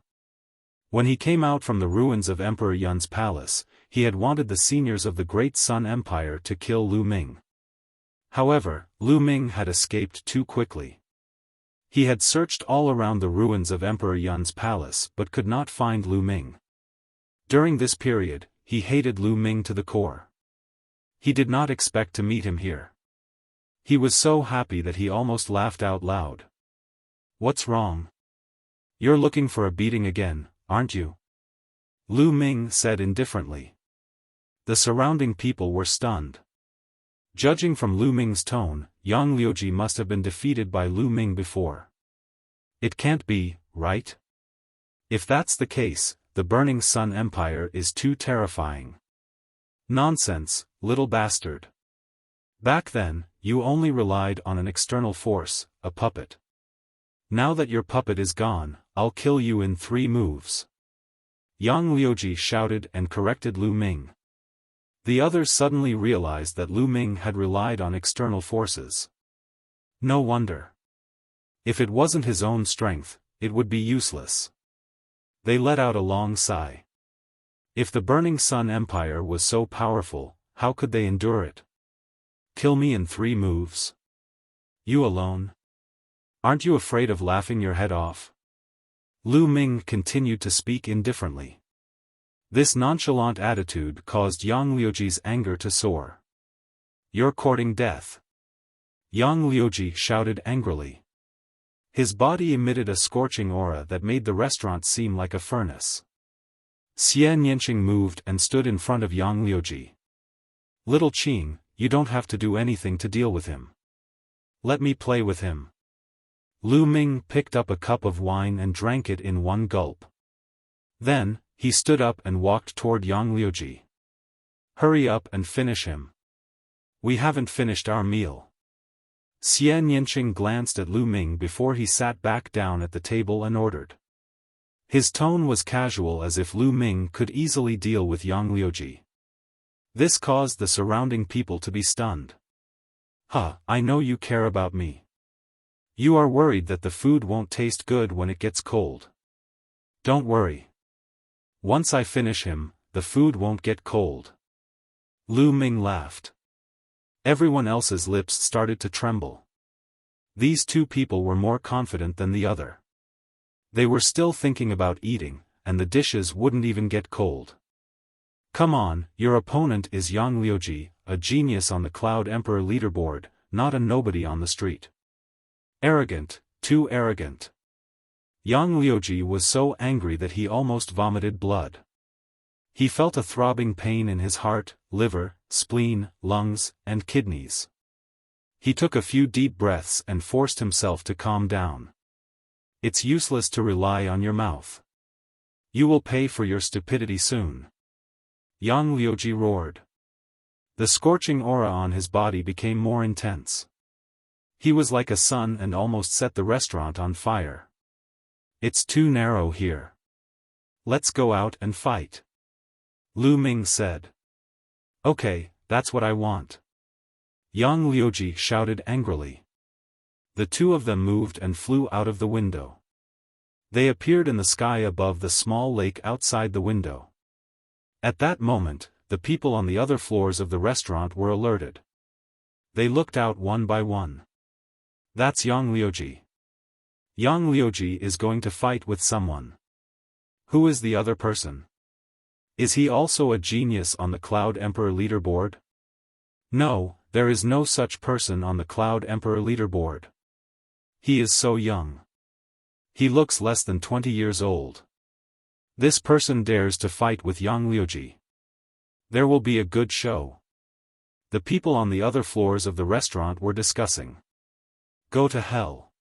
When he came out from the ruins of Emperor Yun's palace, he had wanted the seniors of the Great Sun Empire to kill Lu Ming. However, Lu Ming had escaped too quickly. He had searched all around the ruins of Emperor Yun's palace but could not find Lu Ming. During this period, he hated Lu Ming to the core. He did not expect to meet him here. He was so happy that he almost laughed out loud. What's wrong? You're looking for a beating again, aren't you? Lu Ming said indifferently. The surrounding people were stunned. Judging from Lu Ming's tone, Yang Liuji must have been defeated by Lu Ming before. It can't be, right? If that's the case, the Burning Sun Empire is too terrifying. Nonsense, little bastard. Back then, you only relied on an external force, a puppet. Now that your puppet is gone, I'll kill you in 3 moves. Yang Liuji shouted and corrected Lu Ming. The others suddenly realized that Lu Ming had relied on external forces. No wonder. If it wasn't his own strength, it would be useless. They let out a long sigh. If the Burning Sun Empire was so powerful, how could they endure it? Kill me in 3 moves? You alone? Aren't you afraid of laughing your head off? Lu Ming continued to speak indifferently. This nonchalant attitude caused Yang Liuji's anger to soar. You're courting death. Yang Liuji shouted angrily. His body emitted a scorching aura that made the restaurant seem like a furnace. Xian Yanqing moved and stood in front of Yang Liuji. Little Qing, you don't have to do anything to deal with him. Let me play with him. Lu Ming picked up a cup of wine and drank it in one gulp. Then, he stood up and walked toward Yang Liuji. Hurry up and finish him. We haven't finished our meal. Xian Yanqing glanced at Lu Ming before he sat back down at the table and ordered. His tone was casual, as if Lu Ming could easily deal with Yang Liuji. This caused the surrounding people to be stunned. I know you care about me. You are worried that the food won't taste good when it gets cold. Don't worry. Once I finish him, the food won't get cold. Lu Ming laughed. Everyone else's lips started to tremble. These two people were more confident than the other. They were still thinking about eating, and the dishes wouldn't even get cold. Come on, your opponent is Yang Liuji, a genius on the Cloud Emperor leaderboard, not a nobody on the street. Arrogant, too arrogant. Yang Liuji was so angry that he almost vomited blood. He felt a throbbing pain in his heart, liver, spleen, lungs, and kidneys. He took a few deep breaths and forced himself to calm down. It's useless to rely on your mouth. You will pay for your stupidity soon. Yang Liuji roared. The scorching aura on his body became more intense. He was like a sun and almost set the restaurant on fire. It's too narrow here. Let's go out and fight. Lu Ming said. Okay, that's what I want. Yang Liuji shouted angrily. The two of them moved and flew out of the window. They appeared in the sky above the small lake outside the window. At that moment, the people on the other floors of the restaurant were alerted. They looked out one by one. That's Yang Liuji. Yang Liuji is going to fight with someone. Who is the other person? Is he also a genius on the Cloud Emperor leaderboard? No, there is no such person on the Cloud Emperor leaderboard. He is so young. He looks less than 20 years old. This person dares to fight with Yang Liuji. There will be a good show. The people on the other floors of the restaurant were discussing. Go to hell.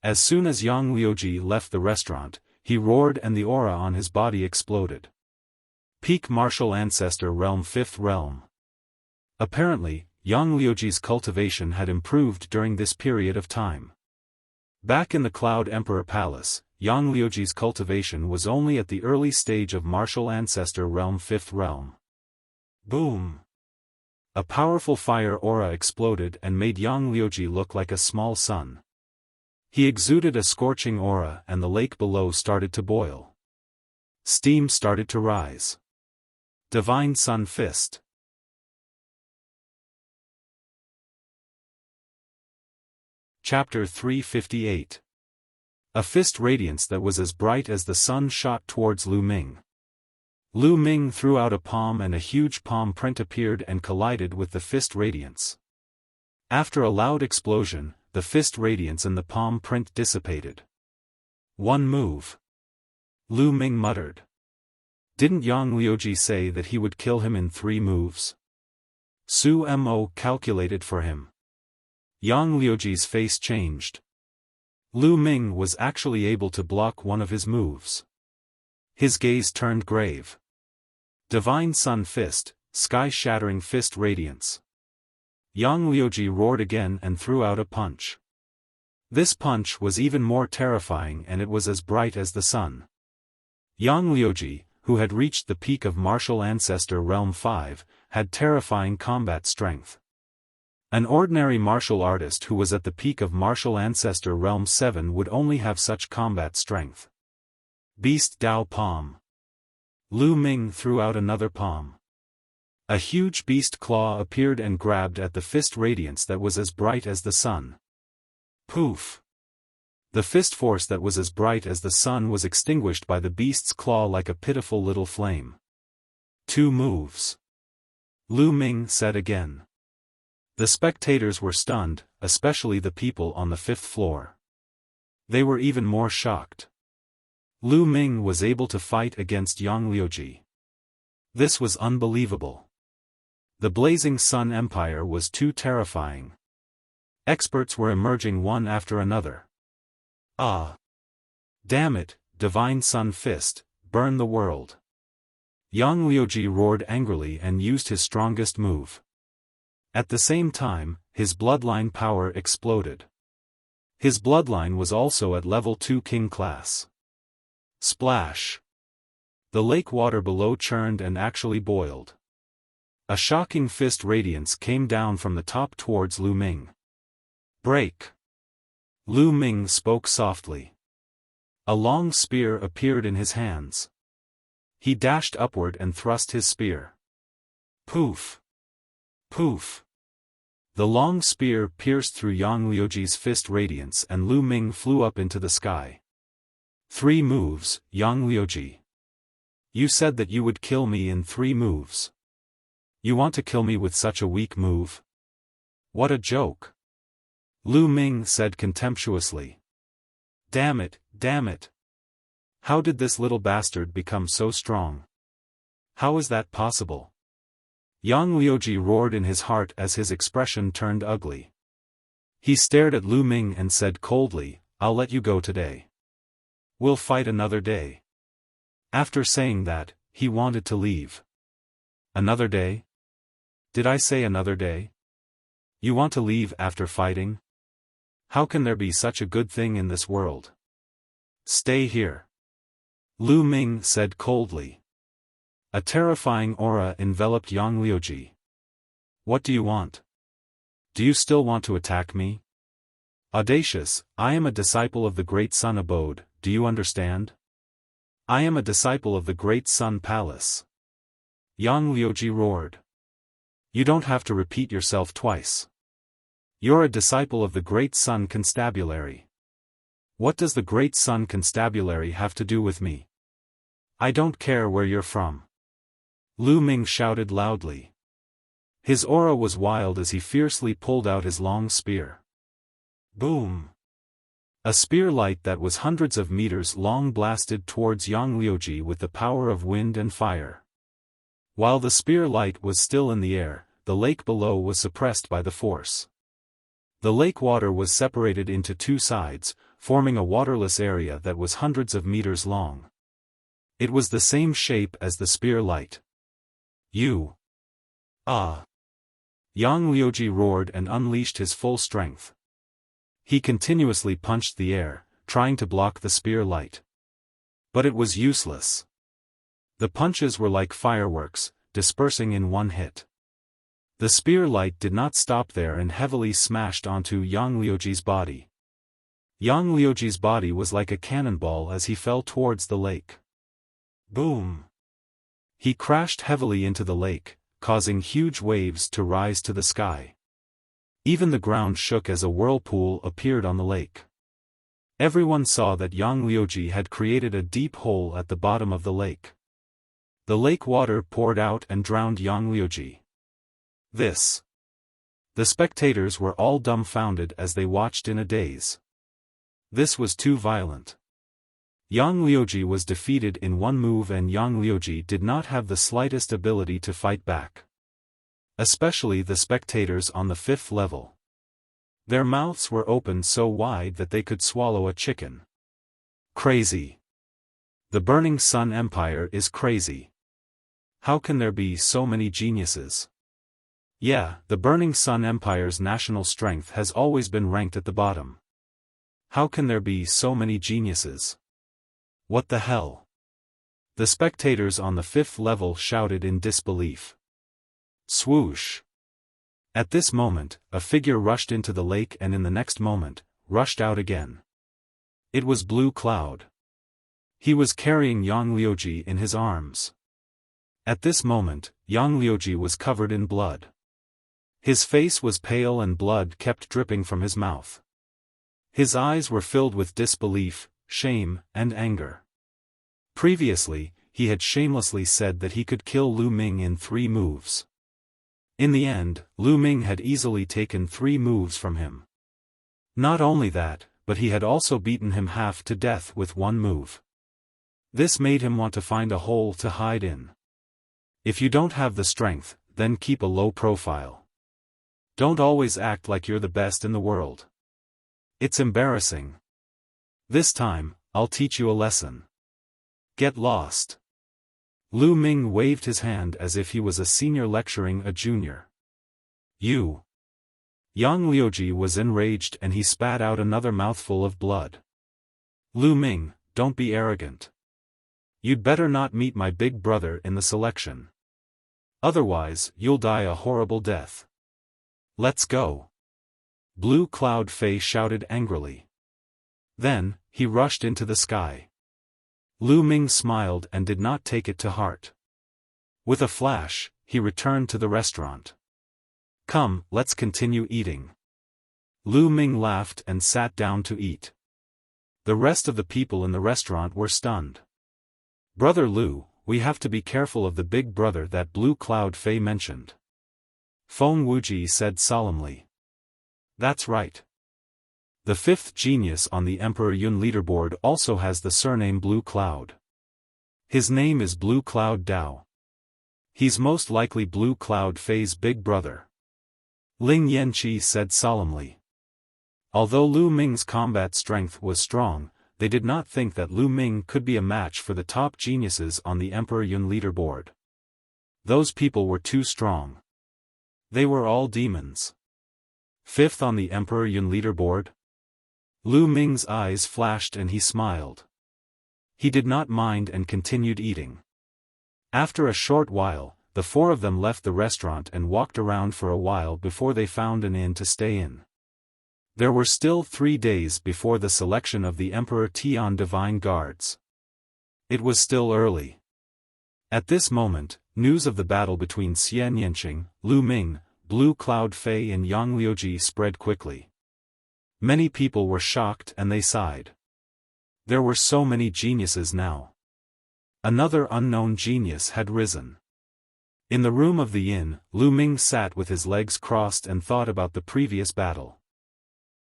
As soon as Yang Liuji left the restaurant, he roared and the aura on his body exploded. Peak Martial Ancestor Realm 5th Realm. Apparently, Yang Liuji's cultivation had improved during this period of time. Back in the Cloud Emperor Palace, Yang Liuji's cultivation was only at the early stage of Martial Ancestor Realm 5th Realm. Boom! A powerful fire aura exploded and made Yang Liuji look like a small sun. He exuded a scorching aura and the lake below started to boil. Steam started to rise. Divine Sun Fist. Chapter 358. A fist radiance that was as bright as the sun shot towards Lu Ming. Lu Ming threw out a palm and a huge palm print appeared and collided with the fist radiance. After a loud explosion, the fist radiance and the palm print dissipated. One move. Lu Ming muttered. Didn't Yang Liuji say that he would kill him in 3 moves? Su Mo calculated for him. Yang Liuji's face changed. Lu Ming was actually able to block one of his moves. His gaze turned grave. Divine Sun Fist, sky-shattering fist radiance. Yang Liuji roared again and threw out a punch. This punch was even more terrifying and it was as bright as the sun. Yang Liuji, who had reached the peak of Martial Ancestor Realm 5, had terrifying combat strength. An ordinary martial artist who was at the peak of Martial Ancestor Realm 7 would only have such combat strength. Beast Dao Palm. Lu Ming threw out another palm. A huge beast claw appeared and grabbed at the fist radiance that was as bright as the sun. Poof! The fist force that was as bright as the sun was extinguished by the beast's claw like a pitiful little flame. 2 moves. Lu Ming said again. The spectators were stunned, especially the people on the 5th floor. They were even more shocked. Lu Ming was able to fight against Yang Liuji. This was unbelievable. The Blazing Sun Empire was too terrifying. Experts were emerging one after another. Ah! Damn it, Divine Sun Fist, burn the world. Yang Liuji roared angrily and used his strongest move. At the same time, his bloodline power exploded. His bloodline was also at level 2 king class. Splash! The lake water below churned and actually boiled. A shocking fist radiance came down from the top towards Lu Ming. Break! Lu Ming spoke softly. A long spear appeared in his hands. He dashed upward and thrust his spear. Poof! Poof! The long spear pierced through Yang Liuji's fist radiance and Lu Ming flew up into the sky. 3 moves, Yang Liuji. You said that you would kill me in 3 moves. You want to kill me with such a weak move? What a joke! Lu Ming said contemptuously. Damn it, damn it! How did this little bastard become so strong? How is that possible? Yang Liuji roared in his heart as his expression turned ugly. He stared at Lu Ming and said coldly, I'll let you go today. We'll fight another day. After saying that, he wanted to leave. Another day? Did I say another day? You want to leave after fighting? How can there be such a good thing in this world? Stay here. Lu Ming said coldly. A terrifying aura enveloped Yang Liuji. What do you want? Do you still want to attack me? Audacious, I am a disciple of the Great Sun Abode, do you understand? I am a disciple of the Great Sun Palace. Yang Liuji roared. You don't have to repeat yourself twice. You're a disciple of the Great Sun Constabulary. What does the Great Sun Constabulary have to do with me? I don't care where you're from. Lu Ming shouted loudly. His aura was wild as he fiercely pulled out his long spear. Boom! A spear light that was hundreds of meters long blasted towards Yang Liuji with the power of wind and fire. While the spear light was still in the air, the lake below was suppressed by the force. The lake water was separated into 2 sides, forming a waterless area that was hundreds of meters long. It was the same shape as the spear light. You! Ah! Yang Liuji roared and unleashed his full strength. He continuously punched the air, trying to block the spear light. But it was useless. The punches were like fireworks, dispersing in one hit. The spear light did not stop there and heavily smashed onto Yang Liuji's body. Yang Liuji's body was like a cannonball as he fell towards the lake. Boom! He crashed heavily into the lake, causing huge waves to rise to the sky. Even the ground shook as a whirlpool appeared on the lake. Everyone saw that Yang Liuji had created a deep hole at the bottom of the lake. The lake water poured out and drowned Yang Liuji. This. The spectators were all dumbfounded as they watched in a daze. This was too violent. Yang Liuji was defeated in 1 move and Yang Liuji did not have the slightest ability to fight back. Especially the spectators on the 5th level. Their mouths were opened so wide that they could swallow a chicken. Crazy. The Burning Sun Empire is crazy. How can there be so many geniuses? Yeah, the Burning Sun Empire's national strength has always been ranked at the bottom. How can there be so many geniuses? What the hell? The spectators on the 5th level shouted in disbelief. Swoosh! At this moment, a figure rushed into the lake and in the next moment, rushed out again. It was Blue Cloud. He was carrying Yang Liuji in his arms. At this moment, Yang Liuji was covered in blood. His face was pale and blood kept dripping from his mouth. His eyes were filled with disbelief, shame, and anger. Previously, he had shamelessly said that he could kill Lu Ming in 3 moves. In the end, Lu Ming had easily taken 3 moves from him. Not only that, but he had also beaten him half to death with 1 move. This made him want to find a hole to hide in. If you don't have the strength, then keep a low profile. Don't always act like you're the best in the world. It's embarrassing. This time, I'll teach you a lesson. Get lost. Lu Ming waved his hand as if he was a senior lecturing a junior. You. Yang Liuji was enraged and he spat out another mouthful of blood. Lu Ming, don't be arrogant. You'd better not meet my big brother in the selection. Otherwise, you'll die a horrible death. Let's go. Blue Cloud Fei shouted angrily. Then, he rushed into the sky. Lu Ming smiled and did not take it to heart. With a flash, he returned to the restaurant. Come, let's continue eating. Lu Ming laughed and sat down to eat. The rest of the people in the restaurant were stunned. Brother Lu, we have to be careful of the big brother that Blue Cloud Fei mentioned. Feng Wuji said solemnly. That's right. The 5th genius on the Emperor Yun leaderboard also has the surname Blue Cloud. His name is Blue Cloud Dao. He's most likely Blue Cloud Fei's big brother. Ling Yanqi said solemnly. Although Lu Ming's combat strength was strong, they did not think that Lu Ming could be a match for the top geniuses on the Emperor Yun leaderboard. Those people were too strong. They were all demons. 5th on the Emperor Yun leaderboard? Lu Ming's eyes flashed and he smiled. He did not mind and continued eating. After a short while, the 4 of them left the restaurant and walked around for a while before they found an inn to stay in. There were still 3 days before the selection of the Emperor Tian Divine Guards. It was still early. At this moment, news of the battle between Xian Yanqing, Lu Ming, Blue Cloud Fei and Yang Liuji spread quickly. Many people were shocked and they sighed. There were so many geniuses now. Another unknown genius had risen. In the room of the inn, Lu Ming sat with his legs crossed and thought about the previous battle.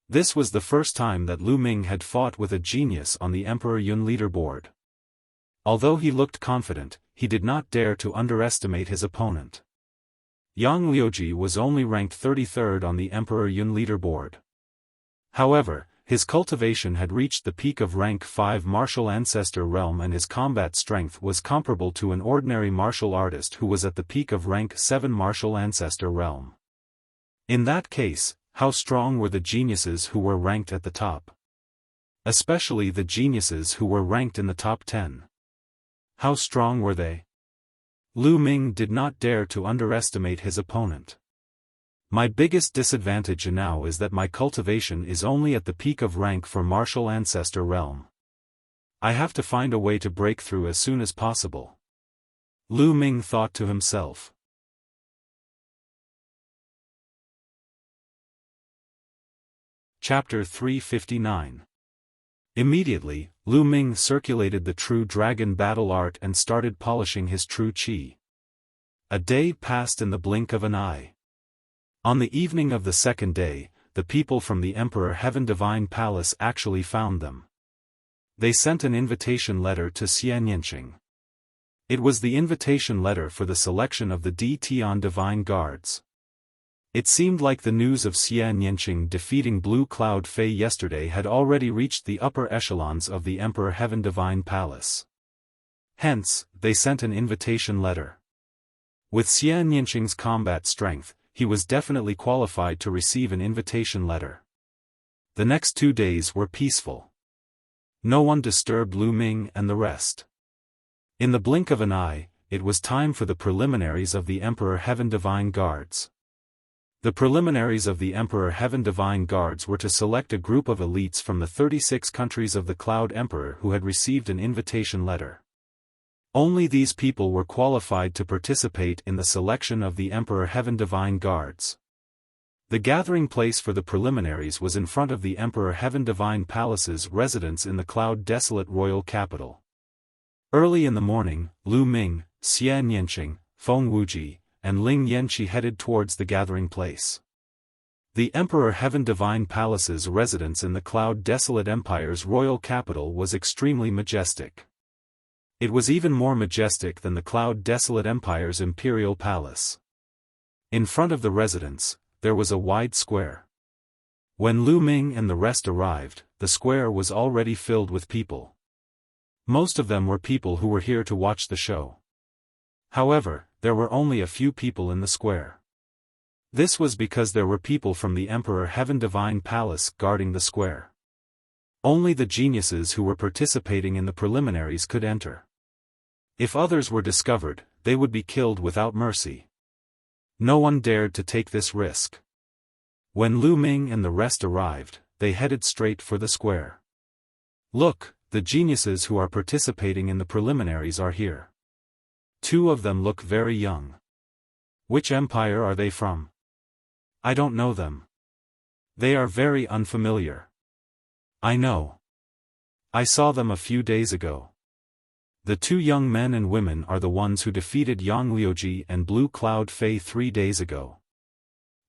This was the first time that Lu Ming had fought with a genius on the Emperor Yun leaderboard. Although he looked confident, he did not dare to underestimate his opponent. Yang Liuji was only ranked 33rd on the Emperor Yun leaderboard. However, his cultivation had reached the peak of rank 5 martial ancestor realm and his combat strength was comparable to an ordinary martial artist who was at the peak of rank 7 martial ancestor realm. In that case, how strong were the geniuses who were ranked at the top? Especially the geniuses who were ranked in the top 10. How strong were they? Lu Ming did not dare to underestimate his opponent. My biggest disadvantage now is that my cultivation is only at the peak of rank for martial ancestor realm. I have to find a way to break through as soon as possible. Lu Ming thought to himself. Chapter 359. Immediately, Lu Ming circulated the True Dragon battle art and started polishing his true qi. A day passed in the blink of an eye. On the evening of the 2nd day, the people from the Emperor Heaven Divine Palace actually found them. They sent an invitation letter to Xian Yanqing. It was the invitation letter for the selection of the Tian Divine Guards. It seemed like the news of Xian Yanqing defeating Blue Cloud Fei yesterday had already reached the upper echelons of the Emperor Heaven Divine Palace. Hence, they sent an invitation letter. With Xian Yanqing's combat strength, he was definitely qualified to receive an invitation letter. The next 2 days were peaceful. No one disturbed Lu Ming and the rest. In the blink of an eye, it was time for the preliminaries of the Emperor Heaven Divine Guards. The preliminaries of the Emperor Heaven Divine Guards were to select a group of elites from the 36 countries of the Cloud Emperor who had received an invitation letter. Only these people were qualified to participate in the selection of the Emperor Heaven Divine Guards. The gathering place for the preliminaries was in front of the Emperor Heaven Divine Palace's residence in the Cloud Desolate Royal Capital. Early in the morning, Lu Ming, Xian Yanqing, Feng Wuji, and Ling Yanqi headed towards the gathering place. The Emperor Heaven Divine Palace's residence in the Cloud Desolate Empire's royal capital was extremely majestic. It was even more majestic than the Cloud Desolate Empire's imperial palace. In front of the residence, there was a wide square. When Lu Ming and the rest arrived, the square was already filled with people. Most of them were people who were here to watch the show. However, there were only a few people in the square. This was because there were people from the Emperor Heaven Divine Palace guarding the square. Only the geniuses who were participating in the preliminaries could enter. If others were discovered, they would be killed without mercy. No one dared to take this risk. When Lu Ming and the rest arrived, they headed straight for the square. Look, the geniuses who are participating in the preliminaries are here. 2 of them look very young. Which empire are they from? I don't know them. They are very unfamiliar. I know. I saw them a few days ago. The 2 young men and women are the ones who defeated Yang Liuji and Blue Cloud Fei 3 days ago.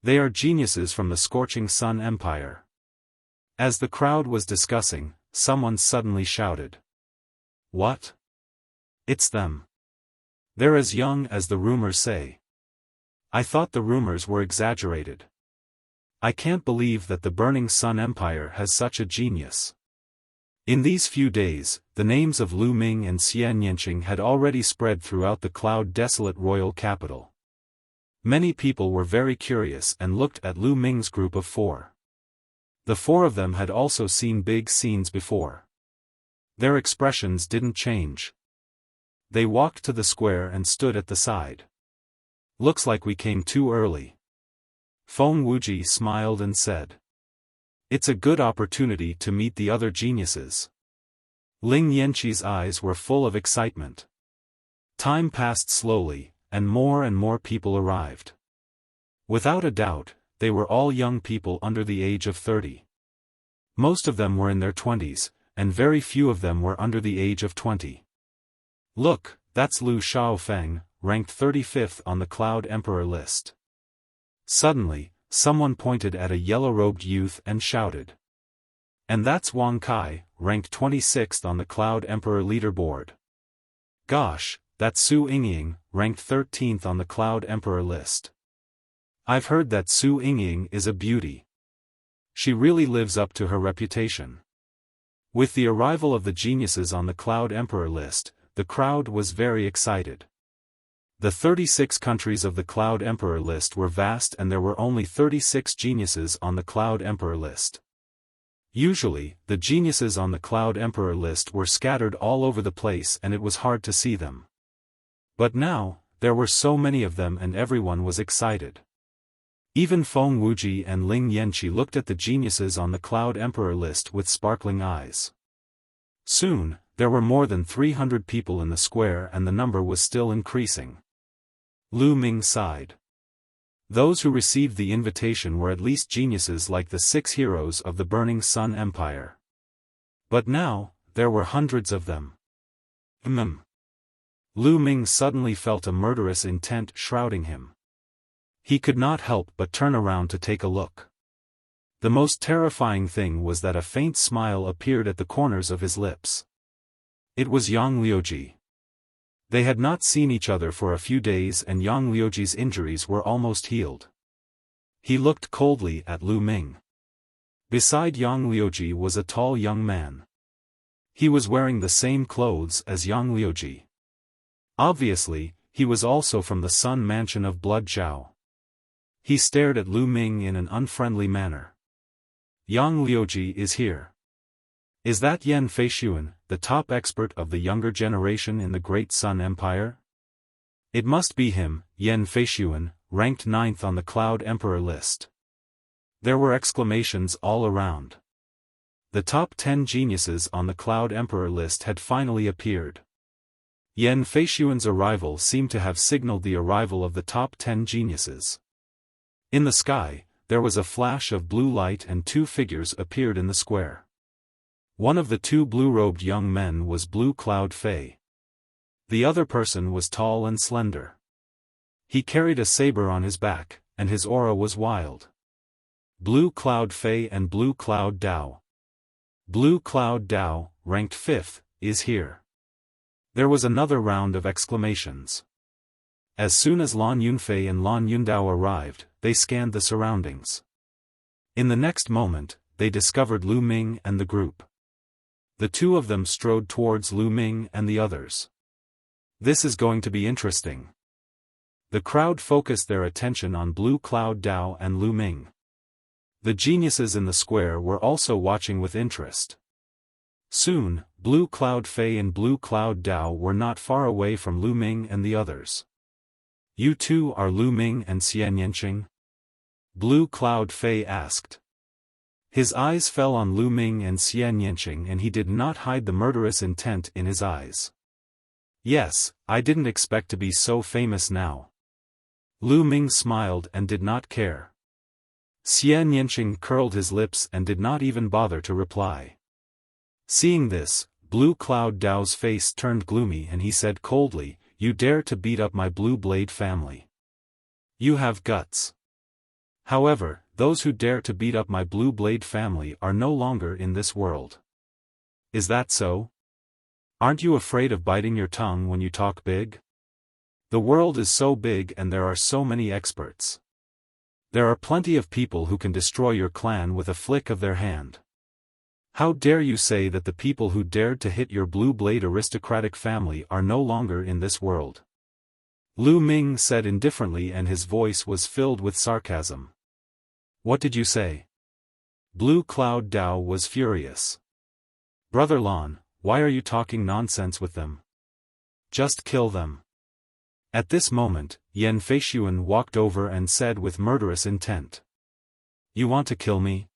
They are geniuses from the Scorching Sun Empire. As the crowd was discussing, someone suddenly shouted. What? It's them. They're as young as the rumors say. I thought the rumors were exaggerated. I can't believe that the Burning Sun Empire has such a genius. In these few days, the names of Lu Ming and Xian Yanqing had already spread throughout the Cloud Desolate royal capital. Many people were very curious and looked at Lu Ming's group of 4. The 4 of them had also seen big scenes before. Their expressions didn't change. They walked to the square and stood at the side. Looks like we came too early. Feng Wuji smiled and said. It's a good opportunity to meet the other geniuses. Ling Yanqi's eyes were full of excitement. Time passed slowly, and more people arrived. Without a doubt, they were all young people under the age of 30. Most of them were in their 20s, and very few of them were under the age of 20. Look, that's Lu Xiaofan, ranked 35th on the Cloud Emperor list. Suddenly, someone pointed at a yellow-robed youth and shouted. And that's Wang Kai, ranked 26th on the Cloud Emperor leaderboard. Gosh, that's Su Yingying, ranked 13th on the Cloud Emperor list. I've heard that Su Yingying is a beauty. She really lives up to her reputation. With the arrival of the geniuses on the Cloud Emperor list, the crowd was very excited. The 36 countries of the Cloud Emperor list were vast and there were only 36 geniuses on the Cloud Emperor list. Usually, the geniuses on the Cloud Emperor list were scattered all over the place and it was hard to see them. But now, there were so many of them and everyone was excited. Even Feng Wuji and Ling Yanqi looked at the geniuses on the Cloud Emperor list with sparkling eyes. Soon, there were more than 300 people in the square and the number was still increasing. Lu Ming sighed. Those who received the invitation were at least geniuses like the 6 heroes of the Burning Sun Empire. But now, there were hundreds of them. Lu Ming suddenly felt a murderous intent shrouding him. He could not help but turn around to take a look. The most terrifying thing was that a faint smile appeared at the corners of his lips. It was Yang Liuji. They had not seen each other for a few days and Yang Liuji's injuries were almost healed. He looked coldly at Lu Ming. Beside Yang Liuji was a tall young man. He was wearing the same clothes as Yang Liuji. Obviously, he was also from the Sun Mansion of Blood Zhao. He stared at Lu Ming in an unfriendly manner. Yang Liuji is here. Is that Yan Feishuan, the top expert of the younger generation in the Great Sun Empire? It must be him, Yan Feishuan, ranked 9th on the Cloud Emperor list. There were exclamations all around. The top 10 geniuses on the Cloud Emperor list had finally appeared. Yan Feishuan's arrival seemed to have signaled the arrival of the top 10 geniuses. In the sky, there was a flash of blue light and 2 figures appeared in the square. One of the 2 blue-robed young men was Blue Cloud Fei. The other person was tall and slender. He carried a saber on his back, and his aura was wild. Blue Cloud Fei and Blue Cloud Dao. Blue Cloud Dao, ranked 5th, is here. There was another round of exclamations. As soon as Lan Yunfei and Lan Yundao arrived, they scanned the surroundings. In the next moment, they discovered Lu Ming and the group. The two of them strode towards Lu Ming and the others. This is going to be interesting. The crowd focused their attention on Blue Cloud Dao and Lu Ming. The geniuses in the square were also watching with interest. Soon, Blue Cloud Fei and Blue Cloud Dao were not far away from Lu Ming and the others. You two are Lu Ming and Xian Yanqing? Blue Cloud Fei asked. His eyes fell on Lu Ming and Xian Yanqing and he did not hide the murderous intent in his eyes. Yes, I didn't expect to be so famous now. Lu Ming smiled and did not care. Xian Yanqing curled his lips and did not even bother to reply. Seeing this, Blue Cloud Dao's face turned gloomy and he said coldly, "You dare to beat up my Blue Blade family. You have guts. However, those who dare to beat up my Blue Blade family are no longer in this world. Is that so? Aren't you afraid of biting your tongue when you talk big? The world is so big and there are so many experts. There are plenty of people who can destroy your clan with a flick of their hand. How dare you say that the people who dared to hit your Blue Blade aristocratic family are no longer in this world?" Lu Ming said indifferently and his voice was filled with sarcasm. "What did you say?" Blue Cloud Dao was furious. "Brother Lan, why are you talking nonsense with them? Just kill them." At this moment, Yan Feishuan walked over and said with murderous intent. "You want to kill me?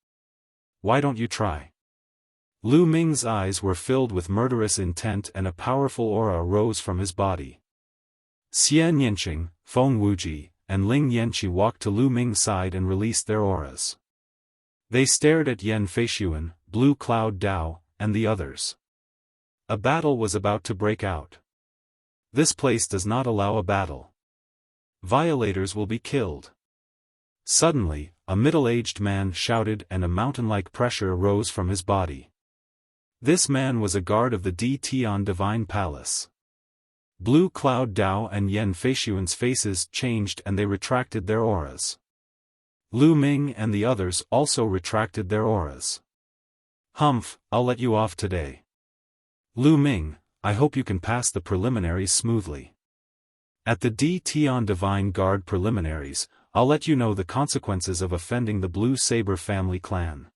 Why don't you try?" Lu Ming's eyes were filled with murderous intent and a powerful aura rose from his body. Xian Yanqing, Feng Wuji, and Ling Yanqi walked to Lu Ming's side and released their auras. They stared at Yan Feishuan, Blue Cloud Dao, and the others. A battle was about to break out. This place does not allow a battle. Violators will be killed. Suddenly, a middle-aged man shouted and a mountain-like pressure rose from his body. This man was a guard of the Di Tian Divine Palace. Blue Cloud Dao and Yan Feishuan's faces changed and they retracted their auras. Lu Ming and the others also retracted their auras. "Humph, I'll let you off today. Lu Ming, I hope you can pass the preliminaries smoothly. At the Di Tian Divine Guard preliminaries, I'll let you know the consequences of offending the Blue Saber family clan."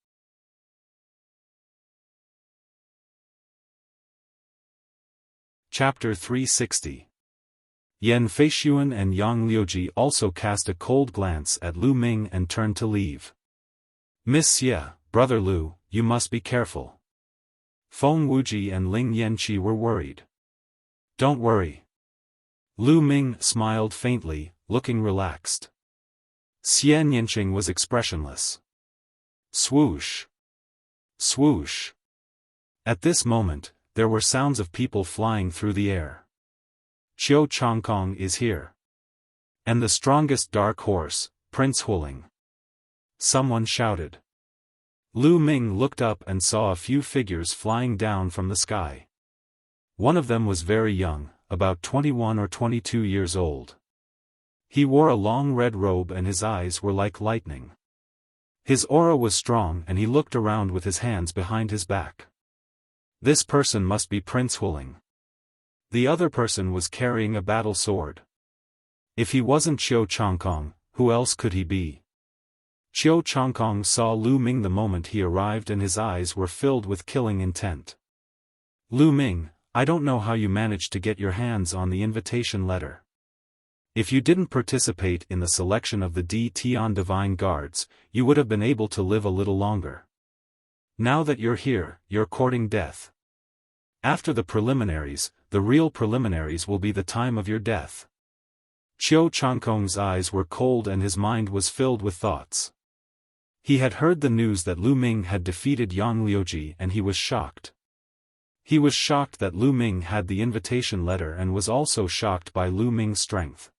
Chapter 360. Yan Feishuan and Yang Liuji also cast a cold glance at Lu Ming and turned to leave. "Miss Xie, Brother Lu, you must be careful." Feng Wuji and Ling Yanqi were worried. "Don't worry." Lu Ming smiled faintly, looking relaxed. Xian Yanqing was expressionless. Swoosh! Swoosh! At this moment, there were sounds of people flying through the air. "Qiu Changkong is here. And the strongest dark horse, Prince Huling." Someone shouted. Lu Ming looked up and saw a few figures flying down from the sky. One of them was very young, about 21 or 22 years old. He wore a long red robe and his eyes were like lightning. His aura was strong and he looked around with his hands behind his back. This person must be Prince Huling. The other person was carrying a battle sword. If he wasn't Qiu Changkong, who else could he be? Qiu Changkong saw Lu Ming the moment he arrived and his eyes were filled with killing intent. "Lu Ming, I don't know how you managed to get your hands on the invitation letter. If you didn't participate in the selection of the Di Tian Divine Guards, you would have been able to live a little longer. Now that you're here, you're courting death. After the preliminaries, the real preliminaries will be the time of your death." Qiu Changkong's eyes were cold and his mind was filled with thoughts. He had heard the news that Lu Ming had defeated Yang Liuji and he was shocked. He was shocked that Lu Ming had the invitation letter and was also shocked by Lu Ming's strength.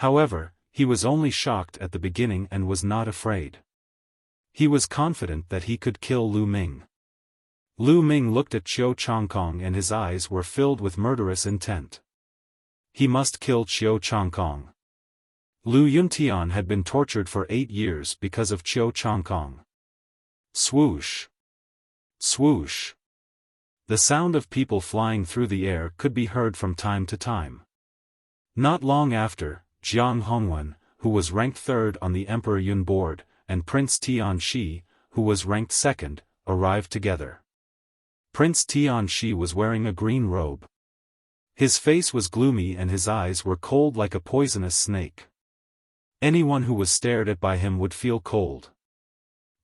However, he was only shocked at the beginning and was not afraid. He was confident that he could kill Lu Ming. Lu Ming looked at Qiu Changkong and his eyes were filled with murderous intent. He must kill Qiu Changkong. Lu Yuntian had been tortured for 8 years because of Qiu Changkong. Swoosh! Swoosh! The sound of people flying through the air could be heard from time to time. Not long after, Jiang Hongwen, who was ranked 3rd on the Emperor Yun board, and Prince Tianxi, who was ranked 2nd, arrived together. Prince Tianxi was wearing a green robe. His face was gloomy and his eyes were cold like a poisonous snake. Anyone who was stared at by him would feel cold.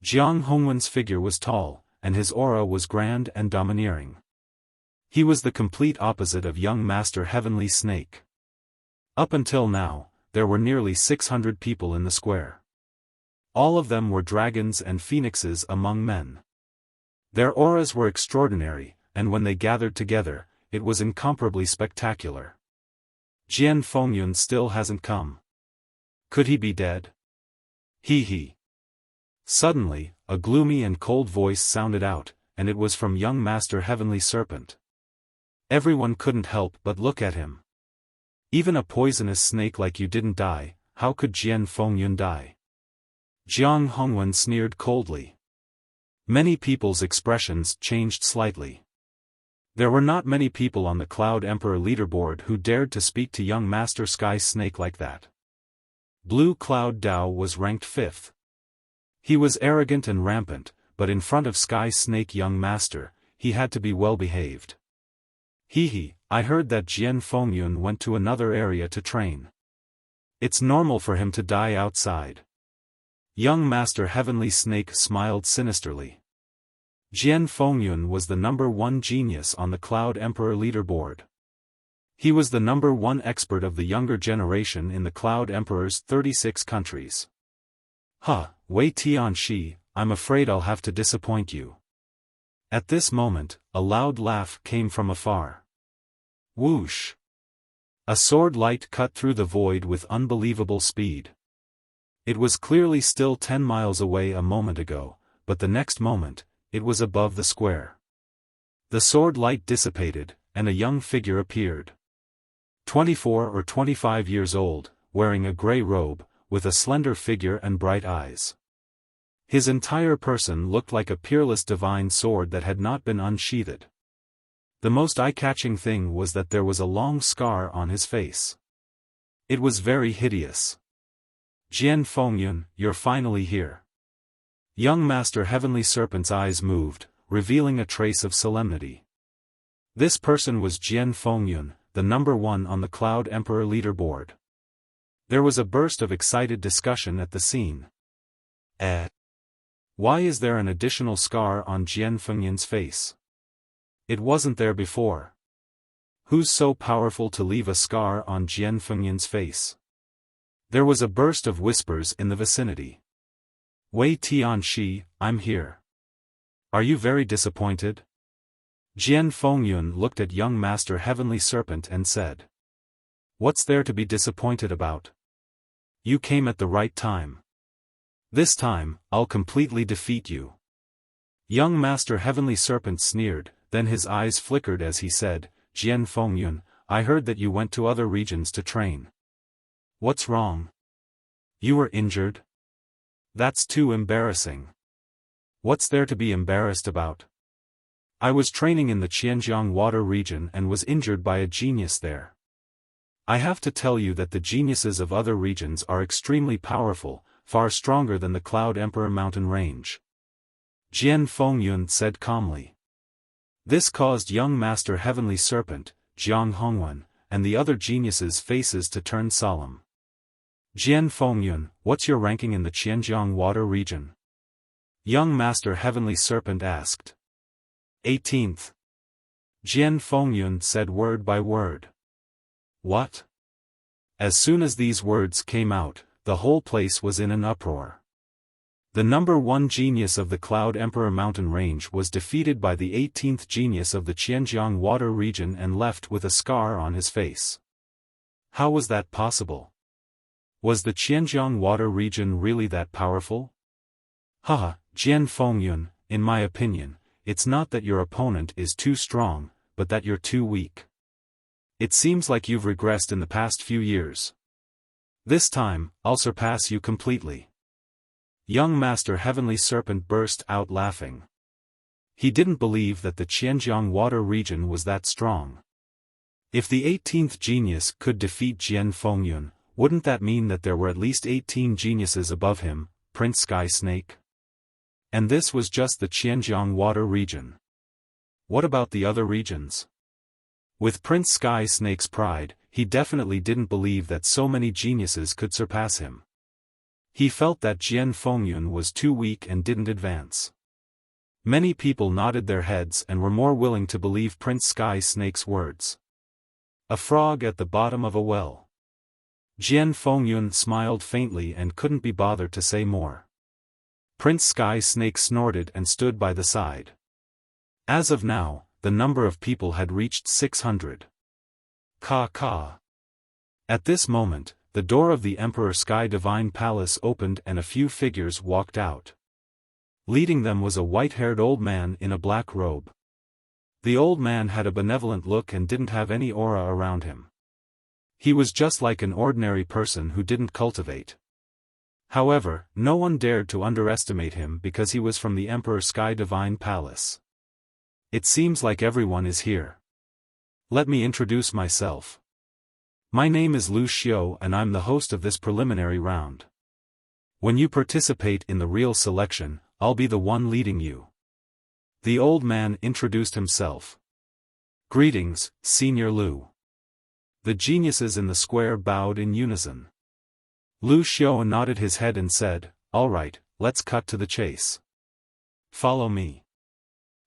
Jiang Hongwen's figure was tall, and his aura was grand and domineering. He was the complete opposite of young Master Heavenly Snake. Up until now, there were nearly 600 people in the square. All of them were dragons and phoenixes among men. Their auras were extraordinary, and when they gathered together, it was incomparably spectacular. Jian Fengyun still hasn't come. Could he be dead? He. Suddenly, a gloomy and cold voice sounded out, and it was from young Master Heavenly Serpent. Everyone couldn't help but look at him. Even a poisonous snake like you didn't die, how could Jian Fengyun die? Jiang Hongwen sneered coldly. Many people's expressions changed slightly. There were not many people on the Cloud Emperor leaderboard who dared to speak to young Master Sky Snake like that. Blue Cloud Dao was ranked 5th. He was arrogant and rampant, but in front of Sky Snake young Master, he had to be well behaved. I heard that Jian Fengyun went to another area to train. It's normal for him to die outside. Young Master Heavenly Snake smiled sinisterly. Jian Fengyun was the #1 genius on the Cloud Emperor leaderboard. He was the #1 expert of the younger generation in the Cloud Emperor's 36 countries. Wei Tianxi, I'm afraid I'll have to disappoint you. At this moment, a loud laugh came from afar. Whoosh! A sword light cut through the void with unbelievable speed. It was clearly still 10 miles away a moment ago, but the next moment, it was above the square. The sword light dissipated, and a young figure appeared. 24 or 25 years old, wearing a gray robe, with a slender figure and bright eyes. His entire person looked like a peerless divine sword that had not been unsheathed. The most eye-catching thing was that there was a long scar on his face. It was very hideous. Jian Fengyun, you're finally here. Young Master Heavenly Serpent's eyes moved, revealing a trace of solemnity. This person was Jian Fengyun, the #1 on the Cloud Emperor leaderboard. There was a burst of excited discussion at the scene. Why is there an additional scar on Jian Fengyun's face? It wasn't there before. Who's so powerful to leave a scar on Jian Fengyun's face? There was a burst of whispers in the vicinity. Wei Tianxi, I'm here. Are you very disappointed? Jian Fengyun looked at young Master Heavenly Serpent and said. What's there to be disappointed about? You came at the right time. This time, I'll completely defeat you. Young Master Heavenly Serpent sneered, then his eyes flickered as he said, Jian Fengyun, I heard that you went to other regions to train. What's wrong? You were injured? That's too embarrassing. What's there to be embarrassed about? I was training in the Qianjiang Water region and was injured by a genius there. I have to tell you that the geniuses of other regions are extremely powerful, far stronger than the Cloud Emperor mountain range. Jian Fengyun said calmly. This caused young Master Heavenly Serpent, Jiang Hongwen, and the other geniuses' faces to turn solemn. Jian Fengyun, what's your ranking in the Qianjiang Water region? Young Master Heavenly Serpent asked. 18th. Jian Fengyun said word by word. What? As soon as these words came out, the whole place was in an uproar. The #1 genius of the Cloud Emperor mountain range was defeated by the 18th genius of the Qianjiang Water region and left with a scar on his face. How was that possible? Was the Qianjiang water region really that powerful? Haha, Jian Fengyun, in my opinion, it's not that your opponent is too strong, but that you're too weak. It seems like you've regressed in the past few years. This time, I'll surpass you completely. Young Master Heavenly Serpent burst out laughing. He didn't believe that the Qianjiang water region was that strong. If the 18th genius could defeat Jian Fengyun, wouldn't that mean that there were at least 18 geniuses above him, Prince Sky Snake? And this was just the Qianjiang water region. What about the other regions? With Prince Sky Snake's pride, he definitely didn't believe that so many geniuses could surpass him. He felt that Jian Fengyun was too weak and didn't advance. Many people nodded their heads and were more willing to believe Prince Sky Snake's words. A frog at the bottom of a well. Jian Fengyun smiled faintly and couldn't be bothered to say more. Prince Sky Snake snorted and stood by the side. As of now, the number of people had reached 600. Ka. At this moment, the door of the Emperor Sky Divine Palace opened and a few figures walked out. Leading them was a white-haired old man in a black robe. The old man had a benevolent look and didn't have any aura around him. He was just like an ordinary person who didn't cultivate. However, no one dared to underestimate him because he was from the Emperor Sky Divine Palace. It seems like everyone is here. Let me introduce myself. My name is Lu Xiao and I'm the host of this preliminary round. When you participate in the real selection, I'll be the one leading you. The old man introduced himself. Greetings, Senior Lu. The geniuses in the square bowed in unison. Lu Xiao nodded his head and said, "All right, let's cut to the chase. Follow me.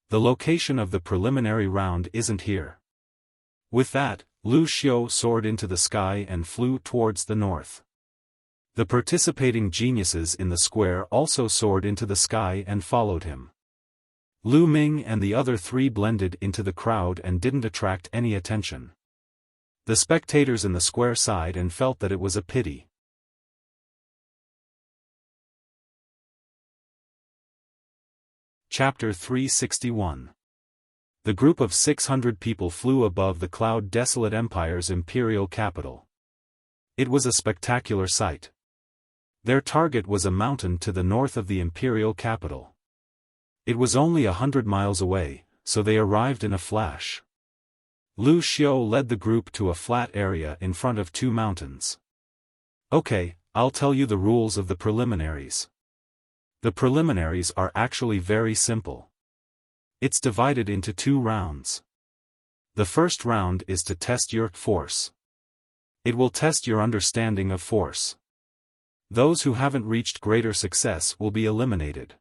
The location of the preliminary round isn't here." With that, Lu Xiao soared into the sky and flew towards the north. The participating geniuses in the square also soared into the sky and followed him. Lu Ming and the other three blended into the crowd and didn't attract any attention. The spectators in the square sighed and felt that it was a pity. Chapter 361. The group of 600 people flew above the cloud-desolate empire's imperial capital. It was a spectacular sight. Their target was a mountain to the north of the imperial capital. It was only 100 miles away, so they arrived in a flash. Lu Xiao led the group to a flat area in front of two mountains. Okay, I'll tell you the rules of the preliminaries. The preliminaries are actually very simple. It's divided into 2 rounds. The first round is to test your force. It will test your understanding of force. Those who haven't reached greater success will be eliminated.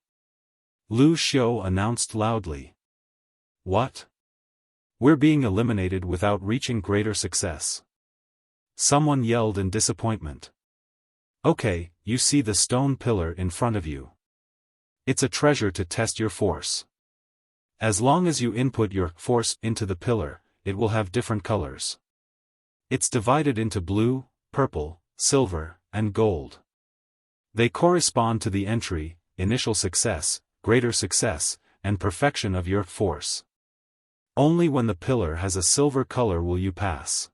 Lu Xiao announced loudly. What? We're being eliminated without reaching greater success. Someone yelled in disappointment. Okay, you see the stone pillar in front of you. It's a treasure to test your force. As long as you input your force into the pillar, it will have different colors. It's divided into blue, purple, silver, and gold. They correspond to the entry, initial success, greater success, and perfection of your force. Only when the pillar has a silver color will you pass.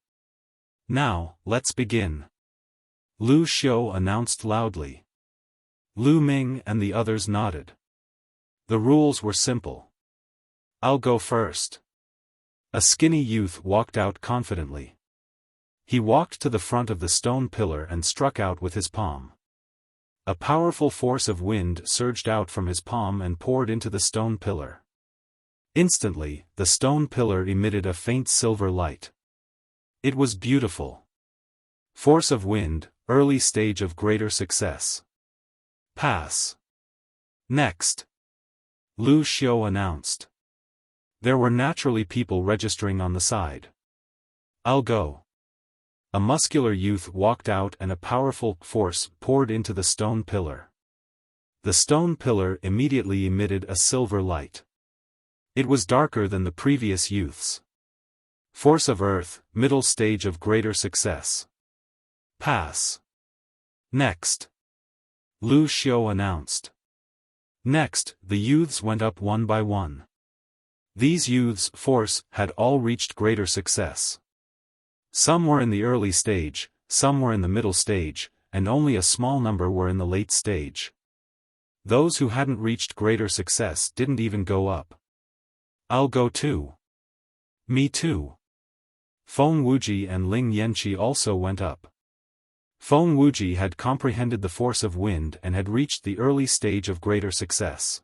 Now, let's begin. Lu Xiao announced loudly. Lu Ming and the others nodded. The rules were simple. I'll go first. A skinny youth walked out confidently. He walked to the front of the stone pillar and struck out with his palm. A powerful force of wind surged out from his palm and poured into the stone pillar. Instantly, the stone pillar emitted a faint silver light. It was beautiful. Force of wind, early stage of greater success. Pass. Next. Lu Xiao announced. There were naturally people registering on the side. I'll go. A muscular youth walked out and a powerful force poured into the stone pillar. The stone pillar immediately emitted a silver light. It was darker than the previous youths. Force of earth, middle stage of greater success. Pass. Next. Lu Xiao announced. Next, the youths went up one by one. These youths' force had all reached greater success. Some were in the early stage, some were in the middle stage, and only a small number were in the late stage. Those who hadn't reached greater success didn't even go up. I'll go too. Me too. Feng Wuji and Ling Yanqi also went up. Feng Wuji had comprehended the force of wind and had reached the early stage of greater success.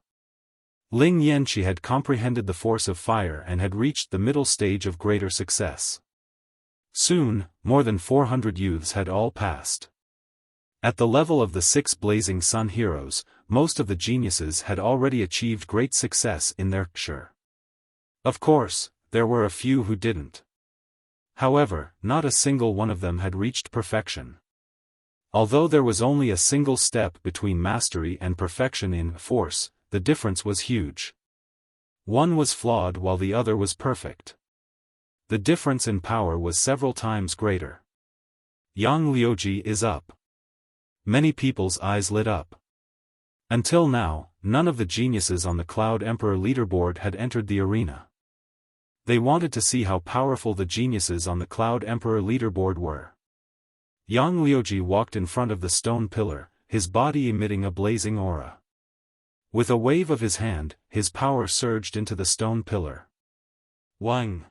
Ling Yanqi had comprehended the force of fire and had reached the middle stage of greater success. Soon, more than 400 youths had all passed. At the level of the 6 blazing sun heroes, most of the geniuses had already achieved great success in their sure. Of course, there were a few who didn't. However, not a single one of them had reached perfection. Although there was only a single step between mastery and perfection in force, the difference was huge. One was flawed while the other was perfect. The difference in power was several times greater. Yang Liuji is up. Many people's eyes lit up. Until now, none of the geniuses on the Cloud Emperor leaderboard had entered the arena. They wanted to see how powerful the geniuses on the Cloud Emperor leaderboard were. Yang Liuji walked in front of the stone pillar, his body emitting a blazing aura. With a wave of his hand, his power surged into the stone pillar. Wang!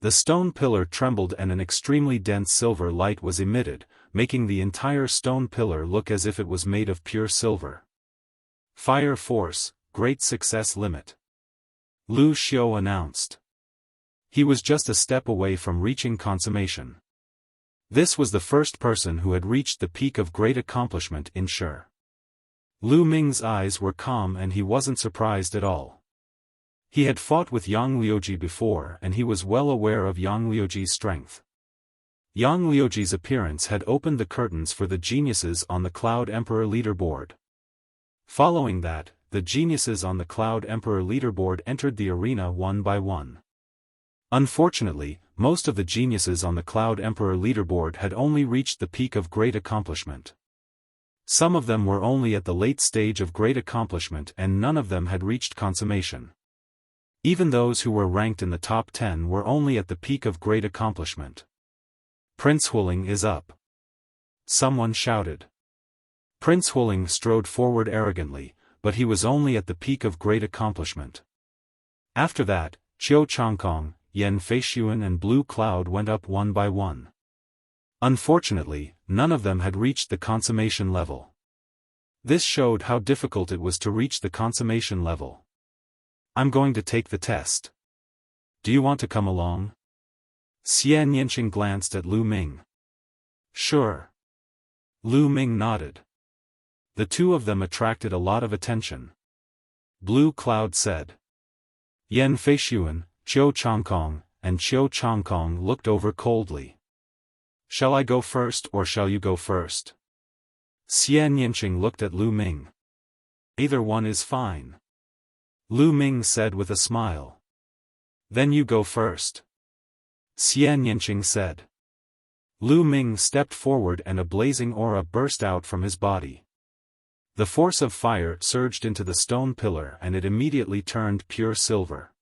The stone pillar trembled and an extremely dense silver light was emitted, making the entire stone pillar look as if it was made of pure silver. Fire force, great success limit. Lu Xiao announced. He was just a step away from reaching consummation. This was the first person who had reached the peak of great accomplishment in Shi. Lu Ming's eyes were calm and he wasn't surprised at all. He had fought with Yang Liuji before and he was well aware of Yang Liuji's strength. Yang Liuji's appearance had opened the curtains for the geniuses on the Cloud Emperor leaderboard. Following that, the geniuses on the Cloud Emperor leaderboard entered the arena one by one. Unfortunately, most of the geniuses on the Cloud Emperor leaderboard had only reached the peak of great accomplishment. Some of them were only at the late stage of great accomplishment and none of them had reached consummation. Even those who were ranked in the top 10 were only at the peak of great accomplishment. Prince Huling is up. Someone shouted. Prince Huling strode forward arrogantly, but he was only at the peak of great accomplishment. After that, Qiu Changkong, Yan Feishuan and Blue Cloud went up one by one. Unfortunately, none of them had reached the consummation level. This showed how difficult it was to reach the consummation level. I'm going to take the test. Do you want to come along? Xian Yanqing glanced at Lu Ming. Sure. Lu Ming nodded. The two of them attracted a lot of attention. Blue Cloud said. Yan Feishuan, Qiu Changkong, and Qiu Changkong looked over coldly. Shall I go first or shall you go first? Xian Yanqing looked at Lu Ming. Either one is fine. Lu Ming said with a smile. Then you go first. Xian Yanqing said. Lu Ming stepped forward and a blazing aura burst out from his body. The force of fire surged into the stone pillar and it immediately turned pure silver.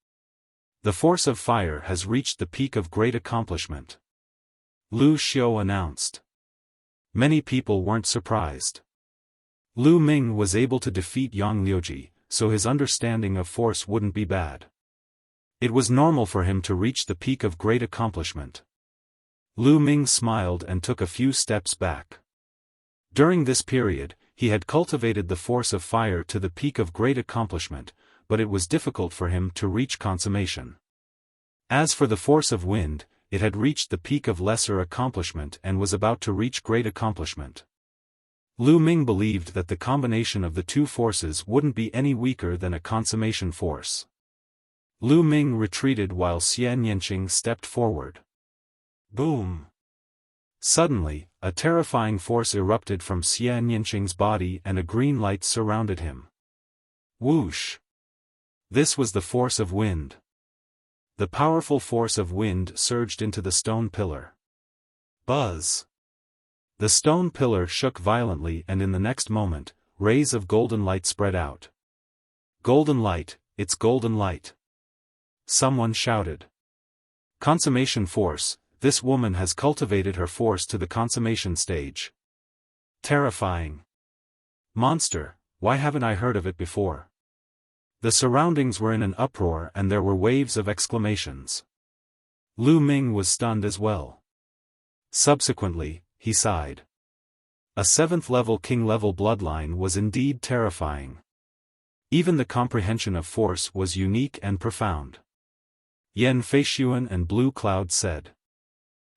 The force of fire has reached the peak of great accomplishment. Lu Xiao announced. Many people weren't surprised. Lu Ming was able to defeat Yang Liuji, so his understanding of force wouldn't be bad. It was normal for him to reach the peak of great accomplishment. Lu Ming smiled and took a few steps back. During this period, he had cultivated the force of fire to the peak of great accomplishment, but it was difficult for him to reach consummation. As for the force of wind, it had reached the peak of lesser accomplishment and was about to reach great accomplishment. Lu Ming believed that the combination of the two forces wouldn't be any weaker than a consummation force. Lu Ming retreated while Xian Yanqing stepped forward. Boom! Suddenly, a terrifying force erupted from Xian Yanqing's body and a green light surrounded him. Whoosh! This was the force of wind. The powerful force of wind surged into the stone pillar. Buzz! The stone pillar shook violently, and in the next moment, rays of golden light spread out. Golden light, it's golden light. Someone shouted. Consummation force, this woman has cultivated her force to the consummation stage. Terrifying. Monster, why haven't I heard of it before? The surroundings were in an uproar and there were waves of exclamations. Lu Ming was stunned as well. Subsequently, he sighed. A 7th-level king-level bloodline was indeed terrifying. Even the comprehension of force was unique and profound. Yan Feishuan and Blue Cloud said.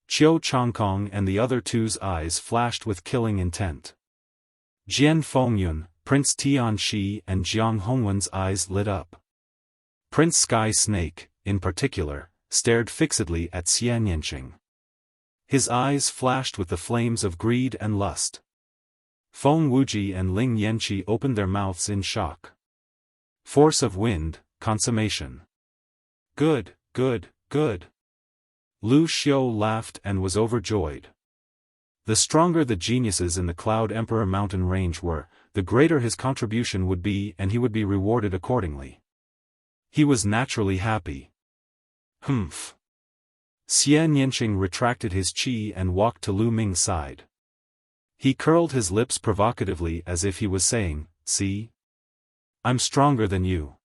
Qiu Chongkong and the other two's eyes flashed with killing intent. Jian Fengyun, Prince Tianxi and Jiang Hongwen's eyes lit up. Prince Sky Snake, in particular, stared fixedly at Xian Yanqing. His eyes flashed with the flames of greed and lust. Feng Wuji and Ling Yanqi opened their mouths in shock. Force of wind, consummation. Good, good, good. Lu Xiu laughed and was overjoyed. The stronger the geniuses in the Cloud Emperor mountain range were, the greater his contribution would be and he would be rewarded accordingly. He was naturally happy. Humph. Xian Yanqing retracted his qi and walked to Lu Ming's side. He curled his lips provocatively as if he was saying, "See? I'm stronger than you."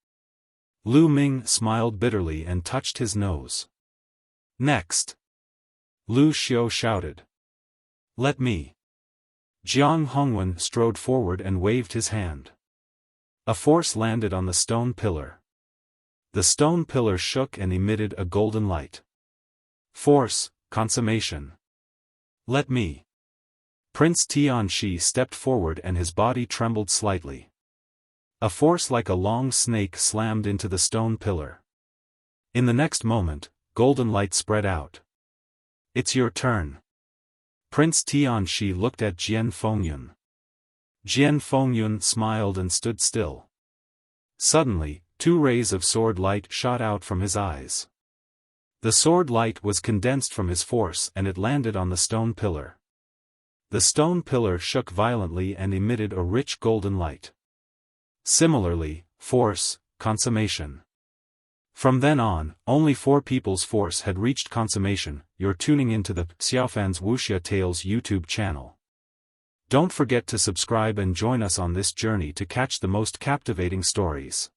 Lu Ming smiled bitterly and touched his nose. Next. Lu Xiu shouted. Let me. Jiang Hongwen strode forward and waved his hand. A force landed on the stone pillar. The stone pillar shook and emitted a golden light. Force, consummation. Let me. Prince Tianxi stepped forward and his body trembled slightly. A force like a long snake slammed into the stone pillar. In the next moment, golden light spread out. It's your turn. Prince Tianxi looked at Jian Fengyun. Jian Fengyun smiled and stood still. Suddenly, 2 rays of sword light shot out from his eyes. The sword light was condensed from his force and it landed on the stone pillar. The stone pillar shook violently and emitted a rich golden light. Similarly, force, consummation. From then on, only 4 people's force had reached consummation. You're tuning into the Xiaofan's Wuxia Tales YouTube channel. Don't forget to subscribe and join us on this journey to catch the most captivating stories.